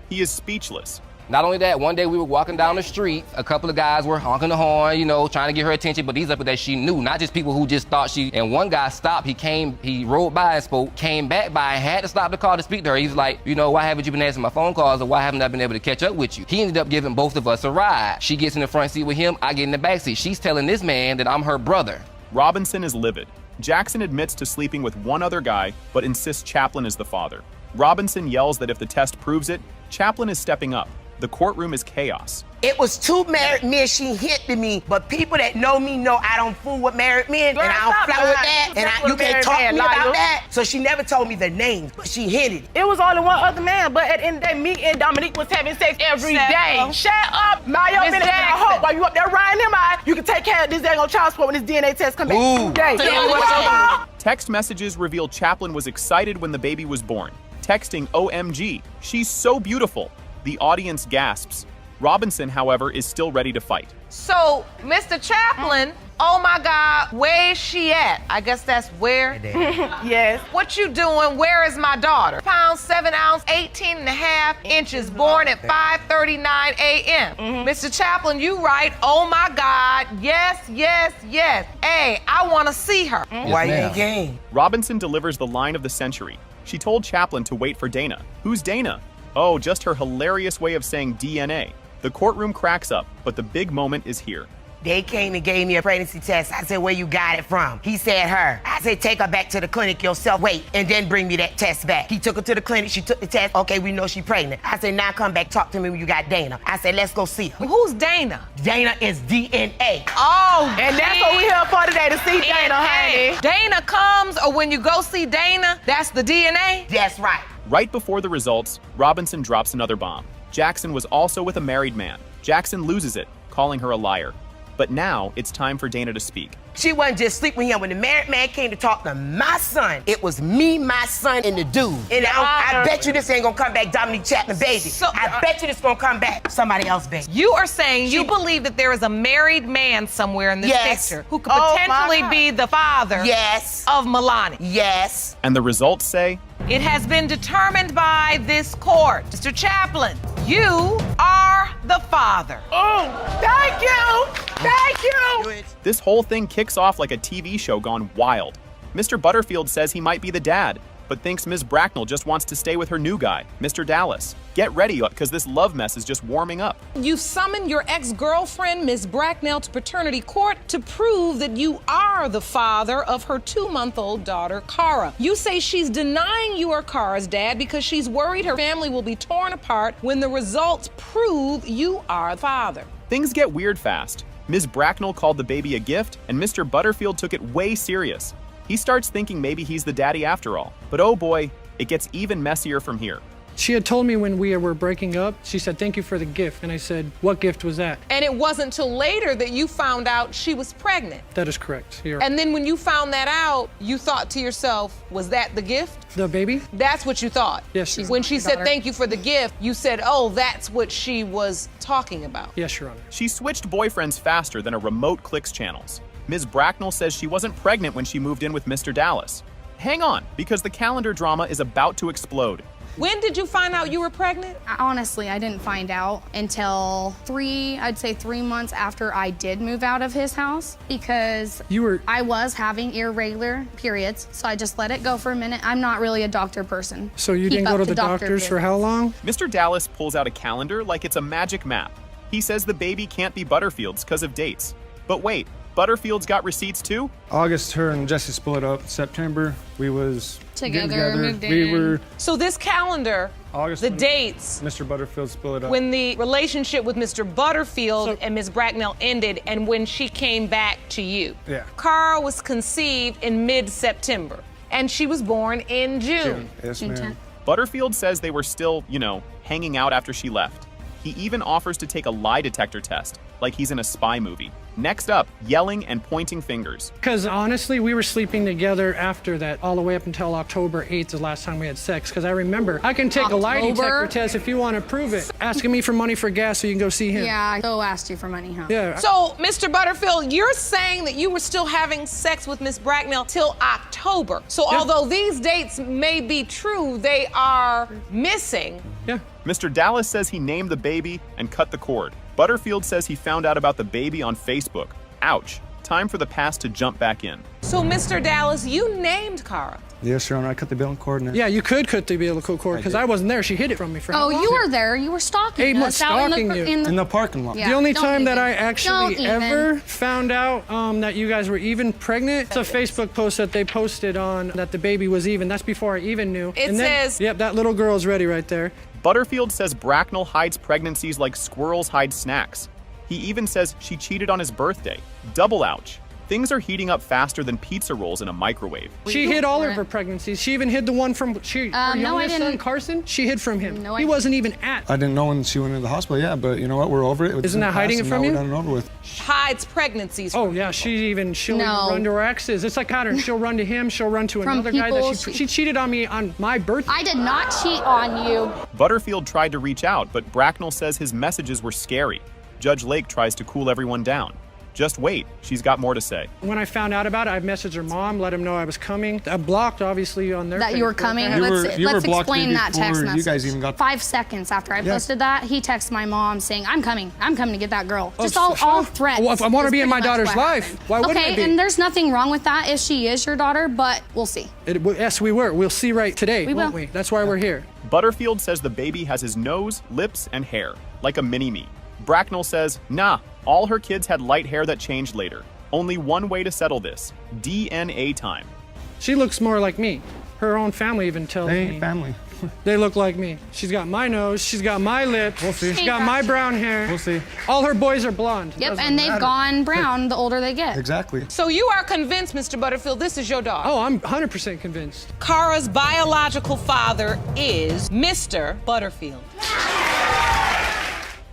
He is speechless. Not only that, one day we were walking down the street. A couple of guys were honking the horn, you know, trying to get her attention, but these are people that she knew, not just people who just thought she... And one guy stopped, he rode by and spoke, came back by and had to stop the car to speak to her. He was like, you know, why haven't you been answering my phone calls, or why haven't I been able to catch up with you? He ended up giving both of us a ride. She gets in the front seat with him, I get in the back seat. She's telling this man that I'm her brother. Robinson is livid. Jackson admits to sleeping with one other guy, but insists Chaplin is the father. Robinson yells that if the test proves it, Chaplin is stepping up. The courtroom is chaos. It was two married men she hit to me, but people that know me know I don't fool with married men, and I don't flow with that, and you can't talk to me about that. So she never told me the names, but she hinted it. It was only one other man, but at the end of the day, me and Dominique was having sex every day. Shut up, mind your business. I hope while you up there riding him out, you can take care of this day on child support when this DNA test comes back. Text messages reveal Chaplin was excited when the baby was born. Texting OMG, she's so beautiful. The audience gasps. Robinson, however, is still ready to fight. So, Mr. Chaplin, oh my God, where's she at? I guess that's where. Yes. What you doing? Where is my daughter? Pound, 7 ounce, 18 and a half inches, born at 5:39 a.m. Mr. Chaplin, you right. Oh my God, yes, yes, yes. Hey, I want to see her. Why you ain't game? Robinson delivers the line of the century. She told Chaplin to wait for Dana. Who's Dana? Oh, just her hilarious way of saying DNA. The courtroom cracks up, but the big moment is here. They came and gave me a pregnancy test. I said, where you got it from? He said, her. I said, take her back to the clinic yourself. Wait, and then bring me that test back. He took her to the clinic. She took the test. Okay, we know she's pregnant. I said, now come back, talk to me when you got Dana. I said, let's go see her. Who's Dana? Dana is DNA. Oh, and that's what we here for today, to see Dana, honey. Dana comes, or when you go see Dana, that's the DNA? That's right. Right before the results, Robinson drops another bomb. Jackson was also with a married man. Jackson loses it, calling her a liar. But now it's time for Dana to speak. She wasn't just sleeping with him. When the married man came to talk to my son, it was me, my son, and the dude. And I bet you this ain't gonna come back Dominique Chapman, baby. So, I bet you this gonna come back somebody else, baby. You are saying you believe that there is a married man somewhere in this picture who could potentially be the father of Milani. Yes. And the results say? It has been determined by this court. Mr. Chaplin, you are the father. Oh, thank you. Thank you. This whole thing kicks off like a TV show gone wild. Mr. Butterfield says he might be the dad, but thinks Ms. Bracknell just wants to stay with her new guy, Mr. Dallas. Get ready, because this love mess is just warming up. You've summoned your ex-girlfriend, Ms. Bracknell, to paternity court to prove that you are the father of her 2-month-old daughter, Cara. You say she's denying you are Cara's dad because she's worried her family will be torn apart when the results prove you are the father. Things get weird fast. Ms. Bracknell called the baby a gift, and Mr. Butterfield took it way serious. He starts thinking maybe he's the daddy after all. But oh boy, it gets even messier from here. She had told me when we were breaking up, she said, thank you for the gift. And I said, what gift was that? And it wasn't till later that you found out she was pregnant. That is correct. And then when you found that out, you thought to yourself, was that the gift? The baby? That's what you thought? Yes, Your Honor. When she said thank you for the gift, you said, oh, that's what she was talking about. Yes, Your Honor. She switched boyfriends faster than a remote clicks channels. Ms. Bracknell says she wasn't pregnant when she moved in with Mr. Dallas. Hang on, because the calendar drama is about to explode. When did you find out you were pregnant? Honestly, I didn't find out until 3 months after I did move out of his house, because I was having irregular periods, so I just let it go for a minute. I'm not really a doctor person. So you didn't go to the doctors for how long? Mr. Dallas pulls out a calendar like it's a magic map. He says the baby can't be Butterfield's because of dates. But wait, Butterfield's got receipts too. August, her and Jesse split up. September, we was getting Together, together. moved We in. were So this calendar, August. the when dates, Mr. Butterfield split up. when the relationship with Mr. Butterfield and Ms. Bracknell ended and when she came back to you. Yeah. Cara was conceived in mid-September and she was born in June. Yes, ma'am. Butterfield says they were still, hanging out after she left. He even offers to take a lie detector test, like he's in a spy movie. Next up, yelling and pointing fingers. Because honestly, we were sleeping together after that, all the way up until October 8th, the last time we had sex. Because I remember, I can take a lie detector test if you want to prove it. Asking me for money for gas so you can go see him. Yeah, Bo asked you for money, huh? Yeah. So, Mr. Butterfield, you're saying that you were still having sex with Ms. Bracknell till October. So although these dates may be true, they are missing. Yeah. Mr. Dallas says he named the baby and cut the cord. Butterfield says he found out about the baby on Facebook. Ouch. Time for the past to jump back in. So, Mr. Dallas, you named Cara. Yes, Your Honor, I cut the umbilical cord. Yeah, you could cut the umbilical cord because I wasn't there. She hid it from me for how Oh, long? you were there. You were stalking 8 months us out stalking you. in the parking lot. Yeah, the only don't time that even. I actually Don't even. ever found out that you guys were even pregnant, it's a Facebook post that they posted on that the baby was even. That's before I even knew. It And then- says- Yep, that little girl's ready right there. Butterfield says Bracknell hides pregnancies like squirrels hide snacks. He even says she cheated on his birthday. Double ouch. Things are heating up faster than pizza rolls in a microwave. She hid all of her pregnancies. She even hid the one from her no, I youngest son, didn't. Carson. She hid from him. No, I he wasn't even at. I didn't know when she went into the hospital, yeah, but you know what? We're over it. Isn't that hiding it from you? We're done and over with. Hides pregnancies. Oh yeah, she'll even run to her exes. It's like pattern. She'll run to him. She'll run to From another guy people that she cheated on me on my birthday. I did not cheat on you. Butterfield tried to reach out, but Bracknell says his messages were scary. Judge Lake tries to cool everyone down. Just wait, she's got more to say. When I found out about it, I messaged her mom, let him know I was coming. I blocked, obviously, on their That you were Facebook. coming. You Let's were blocked explain me that text before message. you guys even got- 5 seconds after I posted that, he texted my mom saying, "I'm coming to get that girl." Oh, Just all threats. Well, if I want to is be in my pretty much daughter's what life, happened. why wouldn't Okay, I be? and there's nothing wrong with that if she is your daughter, but we'll see. Yes, we were. We'll see right today, We won't will. we? That's why we're here. Butterfield says the baby has his nose, lips, and hair, like a mini-me. Bracknell says, nah, all her kids had light hair that changed later. Only one way to settle this: DNA time. She looks more like me. Her own family even tells They me. ain't family. They look like me. She's got my nose. She's got my lips. We'll see. She's got my brown hair. We'll see. All her boys are blonde. Yep, Doesn't and they've matter. gone brown the older they get. Exactly. So you are convinced, Mr. Butterfield, this is your daughter? Oh, I'm 100% convinced. Cara's biological father is Mr. Butterfield.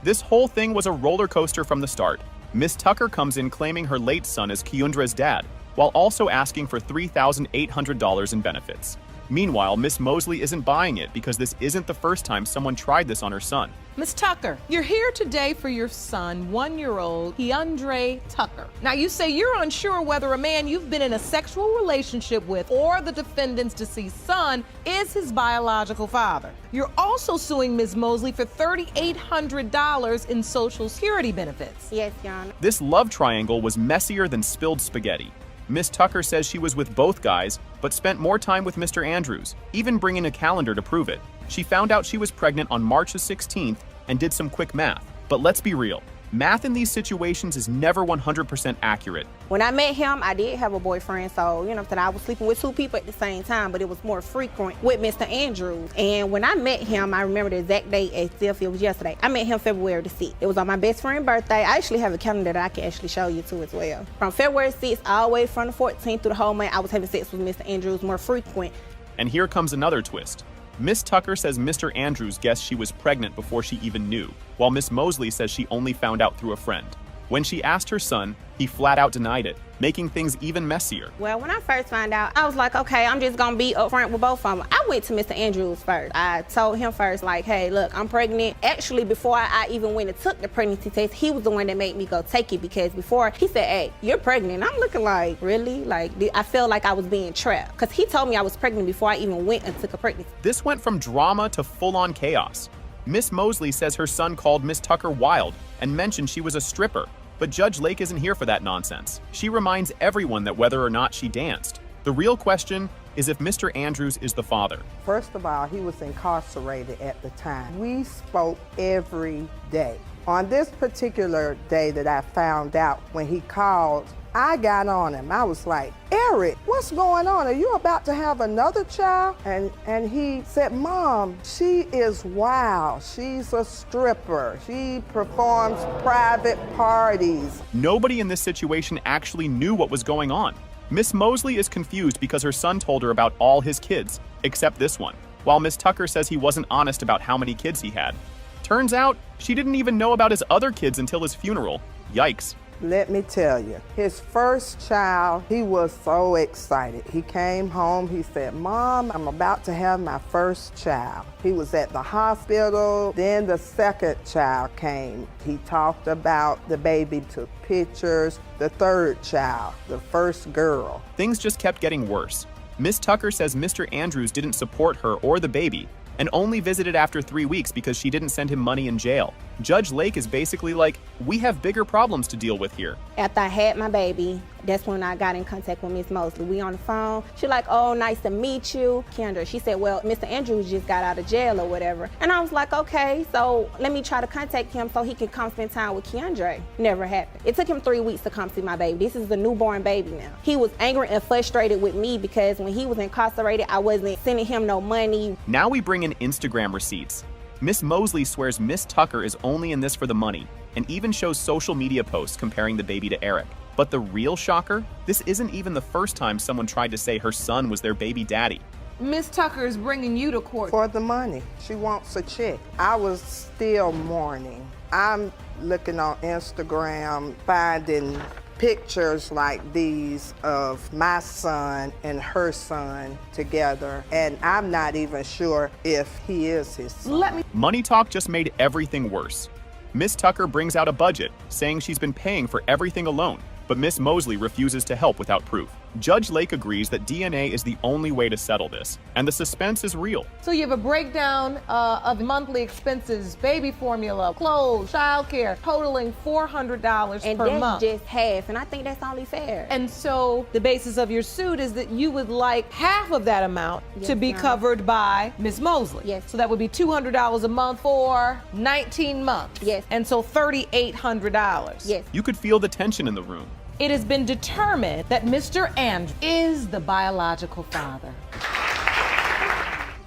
This whole thing was a roller coaster from the start. Miss Tucker comes in claiming her late son is Keundra's dad, while also asking for $3,800 in benefits. Meanwhile, Miss Mosley isn't buying it because this isn't the first time someone tried this on her son. Miss Tucker, you're here today for your son, 1-year-old Keandre Tucker. Now, you say you're unsure whether a man you've been in a sexual relationship with or the defendant's deceased son is his biological father. You're also suing Ms. Mosley for $3,800 in Social Security benefits. Yes, Your Honor. This love triangle was messier than spilled spaghetti. Miss Tucker says she was with both guys, but spent more time with Mr. Andrews, even bringing a calendar to prove it. She found out she was pregnant on March the 16th and did some quick math. But let's be real, math in these situations is never 100% accurate. When I met him, I did have a boyfriend, so, you know what I'm saying, I was sleeping with 2 people at the same time, but it was more frequent with Mr. Andrews. And when I met him, I remember the exact date as if it was yesterday. I met him February the 6th. It was on my best friend's birthday. I actually have a calendar that I can actually show you too as well. From February 6th all the way from the 14th through the whole month, I was having sex with Mr. Andrews more frequent. And here comes another twist. Miss Tucker says Mr. Andrews guessed she was pregnant before she even knew, while Miss Mosley says she only found out through a friend. When she asked her son, he flat out denied it, making things even messier. Well, when I first found out, I was like, okay, I'm just gonna be upfront with both of them. I went to Mr. Andrews first. I told him first, like, hey, look, I'm pregnant. Actually, before I even went and took the pregnancy test, he was the one that made me go take it, because before he said, hey, you're pregnant. I'm looking like, really? Like, I felt like I was being trapped, because he told me I was pregnant before I even went and took a pregnancy. This went from drama to full-on chaos. Miss Mosley says her son called Miss Tucker wild and mentioned she was a stripper. But Judge Lake isn't here for that nonsense. She reminds everyone that whether or not she danced. The real question is if Mr. Andrews is the father. First of all, he was incarcerated at the time. We spoke every day. On this particular day that I found out, when he called I got on him. I was like, Eric, what's going on? Are you about to have another child? And he said, Mom, she is wild. She's a stripper. She performs private parties. Nobody in this situation actually knew what was going on. Miss Mosley is confused because her son told her about all his kids, except this one, while Miss Tucker says he wasn't honest about how many kids he had. Turns out, she didn't even know about his other kids until his funeral. Yikes. Let me tell you, his first child, he was so excited. He came home, he said, Mom, I'm about to have my first child. He was at the hospital, then the second child came. He talked about the baby, took pictures, the third child, the first girl. Things just kept getting worse. Miss Tucker says Mr. Andrews didn't support her or the baby, and only visited after 3 weeks because she didn't send him money in jail. Judge Lake is basically like, we have bigger problems to deal with here. After I had my baby, that's when I got in contact with Miss Mosley. We on the phone. She like, oh, nice to meet you. Kendra, she said, well, Mr. Andrews just got out of jail or whatever. And I was like, okay, so let me try to contact him so he can come spend time with Kendra. Never happened. It took him 3 weeks to come see my baby. This is a newborn baby now. He was angry and frustrated with me because when he was incarcerated, I wasn't sending him no money. Now we bring in Instagram receipts. Miss Mosley swears Miss Tucker is only in this for the money, and even shows social media posts comparing the baby to Eric. But the real shocker? This isn't even the first time someone tried to say her son was their baby daddy. Miss Tucker is bringing you to court. For the money. She wants a check. I was still mourning. I'm looking on Instagram, finding pictures like these of my son and her son together, and I'm not even sure if he is his son. Money talk just made everything worse. Miss Tucker brings out a budget, saying she's been paying for everything alone, but Miss Mosley refuses to help without proof. Judge Lake agrees that DNA is the only way to settle this, and the suspense is real. So you have a breakdown of monthly expenses, baby formula, clothes, childcare, totaling $400 per month. And that's just half, and I think that's only fair. And so the basis of your suit is that you would like half of that amount to be covered by Miss Mosley. Yes. So that would be $200 a month for 19 months. Yes. And so $3,800. Yes. You could feel the tension in the room. It has been determined that Mr. Andrews is the biological father.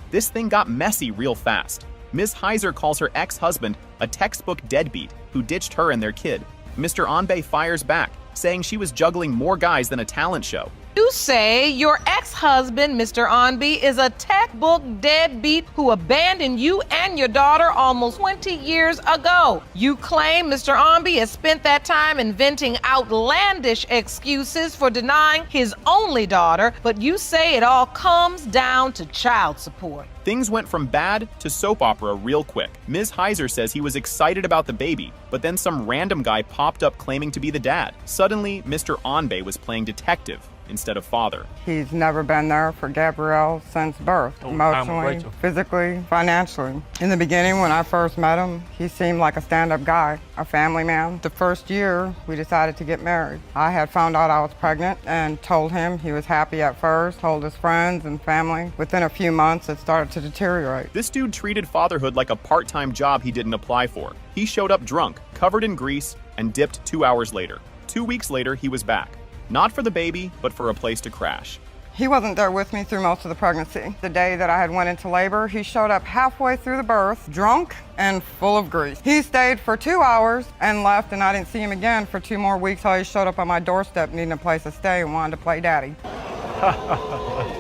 This thing got messy real fast. Ms. Heiser calls her ex-husband a textbook deadbeat who ditched her and their kid. Mr. Onbe fires back, saying she was juggling more guys than a talent show. You say your ex-husband, Mr. Onbe, is a textbook deadbeat who abandoned you and your daughter almost 20 years ago. You claim Mr. Onbe has spent that time inventing outlandish excuses for denying his only daughter, but you say it all comes down to child support. Things went from bad to soap opera real quick. Ms. Heiser says he was excited about the baby, but then some random guy popped up claiming to be the dad. Suddenly, Mr. Onbe was playing detective instead of father. He's never been there for Gabrielle since birth, emotionally, physically, financially. In the beginning, when I first met him, he seemed like a stand-up guy, a family man. The first year, we decided to get married. I had found out I was pregnant and told him. He was happy at first, told his friends and family. Within a few months, it started to deteriorate. This dude treated fatherhood like a part-time job he didn't apply for. He showed up drunk, covered in grease, and dipped 2 hours later. 2 weeks later, he was back. Not for the baby, but for a place to crash. He wasn't there with me through most of the pregnancy. The day that I had went into labor, he showed up halfway through the birth, drunk and full of grease. He stayed for 2 hours and left, and I didn't see him again for 2 more weeks till he showed up on my doorstep needing a place to stay and wanted to play daddy.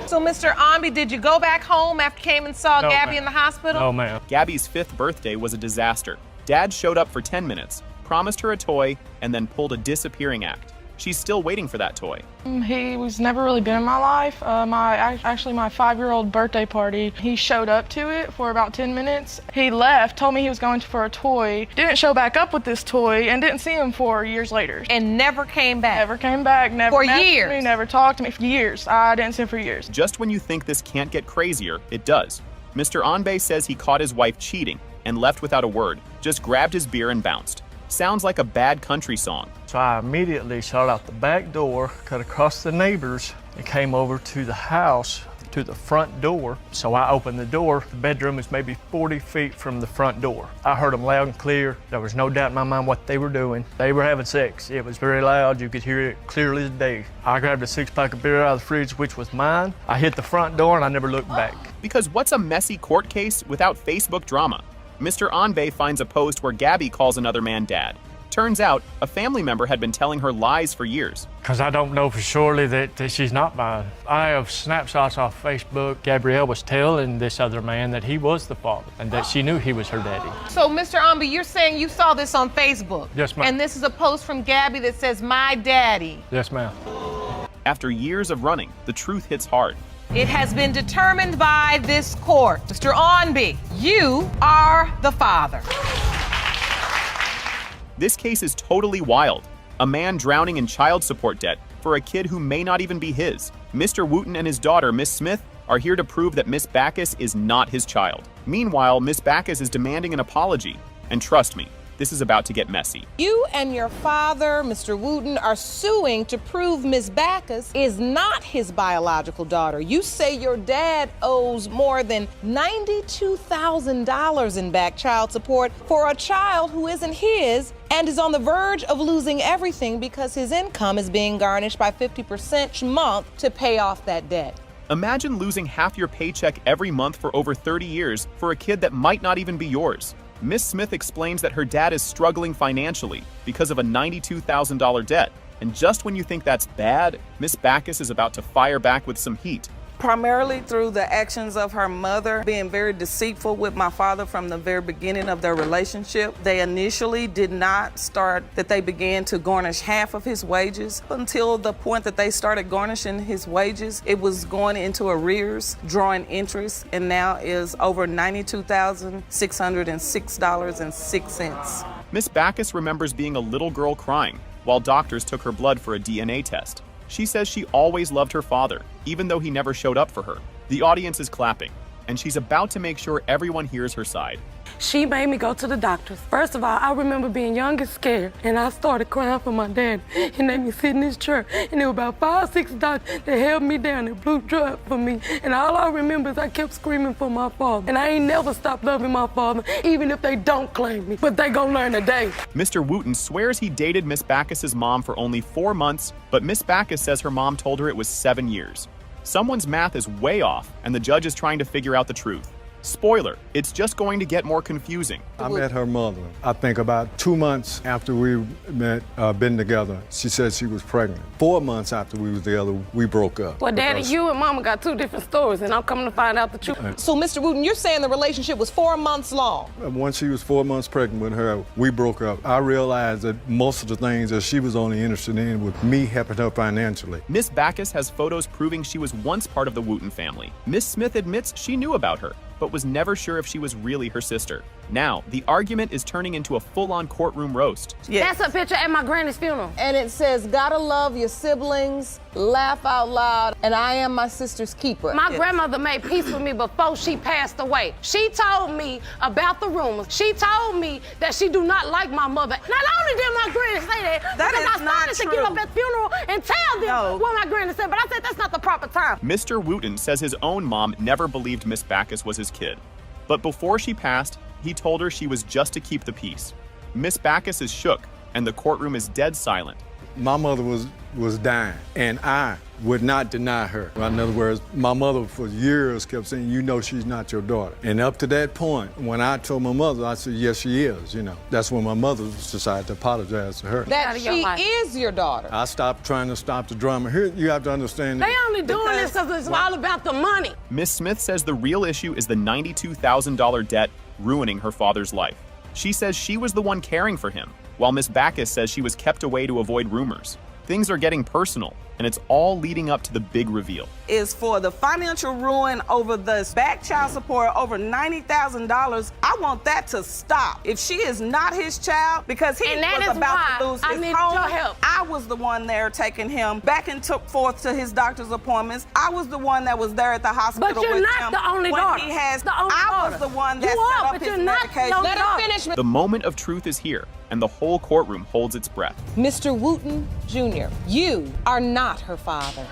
So, Mr. Onbe, did you go back home after you came and saw Gabby in the hospital? No, ma'am. Gabby's 5th birthday was a disaster. Dad showed up for 10 minutes, promised her a toy, and then pulled a disappearing act. She's still waiting for that toy. He was never really been in my life. My 5-year-old birthday party, he showed up to it for about 10 minutes. He left, told me he was going for a toy, didn't show back up with this toy, and didn't see him for years later. And never came back? Never came back, never for messaged years? Me, never talked to me for years. I didn't see him for years. Just when you think this can't get crazier, it does. Mr. Onbe says he caught his wife cheating and left without a word, just grabbed his beer and bounced. Sounds like a bad country song. So I immediately shot out the back door, cut across the neighbors, and came over to the house. to the front door. So I opened the door. The bedroom is maybe 40 feet from the front door. I heard them loud and clear. There was no doubt in my mind what they were doing. They were having sex. It was very loud. You could hear it clearly as day. I grabbed a 6-pack of beer out of the fridge, which was mine. I hit the front door and I never looked back. Because what's a messy court case without Facebook drama? Mr. Onbe finds a post where Gabby calls another man dad. Turns out, a family member had been telling her lies for years. Because I don't know for surely that she's not mine. I have snapshots off Facebook. Gabrielle was telling this other man that he was the father and that she knew he was her daddy. So, Mr. Onbe, you're saying you saw this on Facebook? Yes, ma'am. And this is a post from Gabby that says, "My daddy." Yes, ma'am. After years of running, the truth hits hard. It has been determined by this court. Mr. Onbe, you are the father. This case is totally wild. A man drowning in child support debt for a kid who may not even be his. Mr. Wooten and his daughter, Miss Smith, are here to prove that Miss Backus is not his child. Meanwhile, Miss Backus is demanding an apology. And trust me, this is about to get messy. You and your father, Mr. Wooten, are suing to prove Miss Backus is not his biological daughter. You say your dad owes more than $92,000 in back child support for a child who isn't his and is on the verge of losing everything because his income is being garnished by 50% each month to pay off that debt. Imagine losing half your paycheck every month for over 30 years for a kid that might not even be yours. Miss Smith explains that her dad is struggling financially because of a $92,000 debt. And just when you think that's bad, Miss Backus is about to fire back with some heat. Primarily through the actions of her mother being very deceitful with my father from the very beginning of their relationship. They initially did not start that they began to garnish half of his wages until the point that they started garnishing his wages. It was going into arrears, drawing interest, and now is over $92,606.06. Miss Backus remembers being a little girl crying while doctors took her blood for a DNA test. She says she always loved her father, even though he never showed up for her. The audience is clapping, and she's about to make sure everyone hears her side. She made me go to the doctors. First of all, I remember being young and scared, and I started crying for my dad. He made me sit in his chair, and there were about 5 or 6 doctors that held me down and blew dry for me. And all I remember is I kept screaming for my father. And I ain't never stopped loving my father, even if they don't claim me. But they gonna learn today. Mr. Wooten swears he dated Miss Backus's mom for only 4 months, but Miss Backus says her mom told her it was 7 years. Someone's math is way off, and the judge is trying to figure out the truth. Spoiler, it's just going to get more confusing. I met her mother, I think about 2 months after we been together. She said she was pregnant. 4 months after we was together, we broke up. Well, Daddy, you and Mama got 2 different stories, and I'm coming to find out the truth. So, Mr. Wooten, you're saying the relationship was 4 months long? Once she was 4 months pregnant with her, we broke up. I realized that most of the things that she was only interested in was me helping her financially. Miss Backus has photos proving she was once part of the Wooten family. Miss Smith admits she knew about her, but was never sure if she was really her sister. Now, the argument is turning into a full-on courtroom roast. Yes. That's a picture at my granny's funeral. And it says, gotta love your siblings, laugh out loud, and I am my sister's keeper. My grandmother made peace with me before she passed away. She told me about the rumors. She told me that she do not like my mother. Not only did my granny say that, because I started to get up at the funeral and tell them what my granny said, but I said that's not the proper time. Mr. Wooten says his own mom never believed Miss Backus was his kid. But before she passed, he told her she was just to keep the peace. Miss Backus is shook, and the courtroom is dead silent. My mother was dying, and I would not deny her. In other words, my mother for years kept saying, you know she's not your daughter. And up to that point, when I told my mother, I said, yes, she is, you know. That's when my mother decided to apologize to her. That she is your daughter. I stopped trying to stop the drama. Here, you have to understand They only doing this because it's all about the money. Miss Smith says the real issue is the $92,000 debt ruining her father's life. She says she was the one caring for him, while Miss Backus says she was kept away to avoid rumors. Things are getting personal, and it's all leading up to the big reveal. Is for the financial ruin over the back child support, over $90,000. I want that to stop. If she is not his child, because he was about to lose his home, your help. I was the one there taking him back and took forth to his doctor's appointments. I was the one that was there at the hospital with him. But you're not the only daughter. I was the one that set up his medication. Let her finish. The moment of truth is here, and the whole courtroom holds its breath. Mr. Wooten Jr., you are not her father.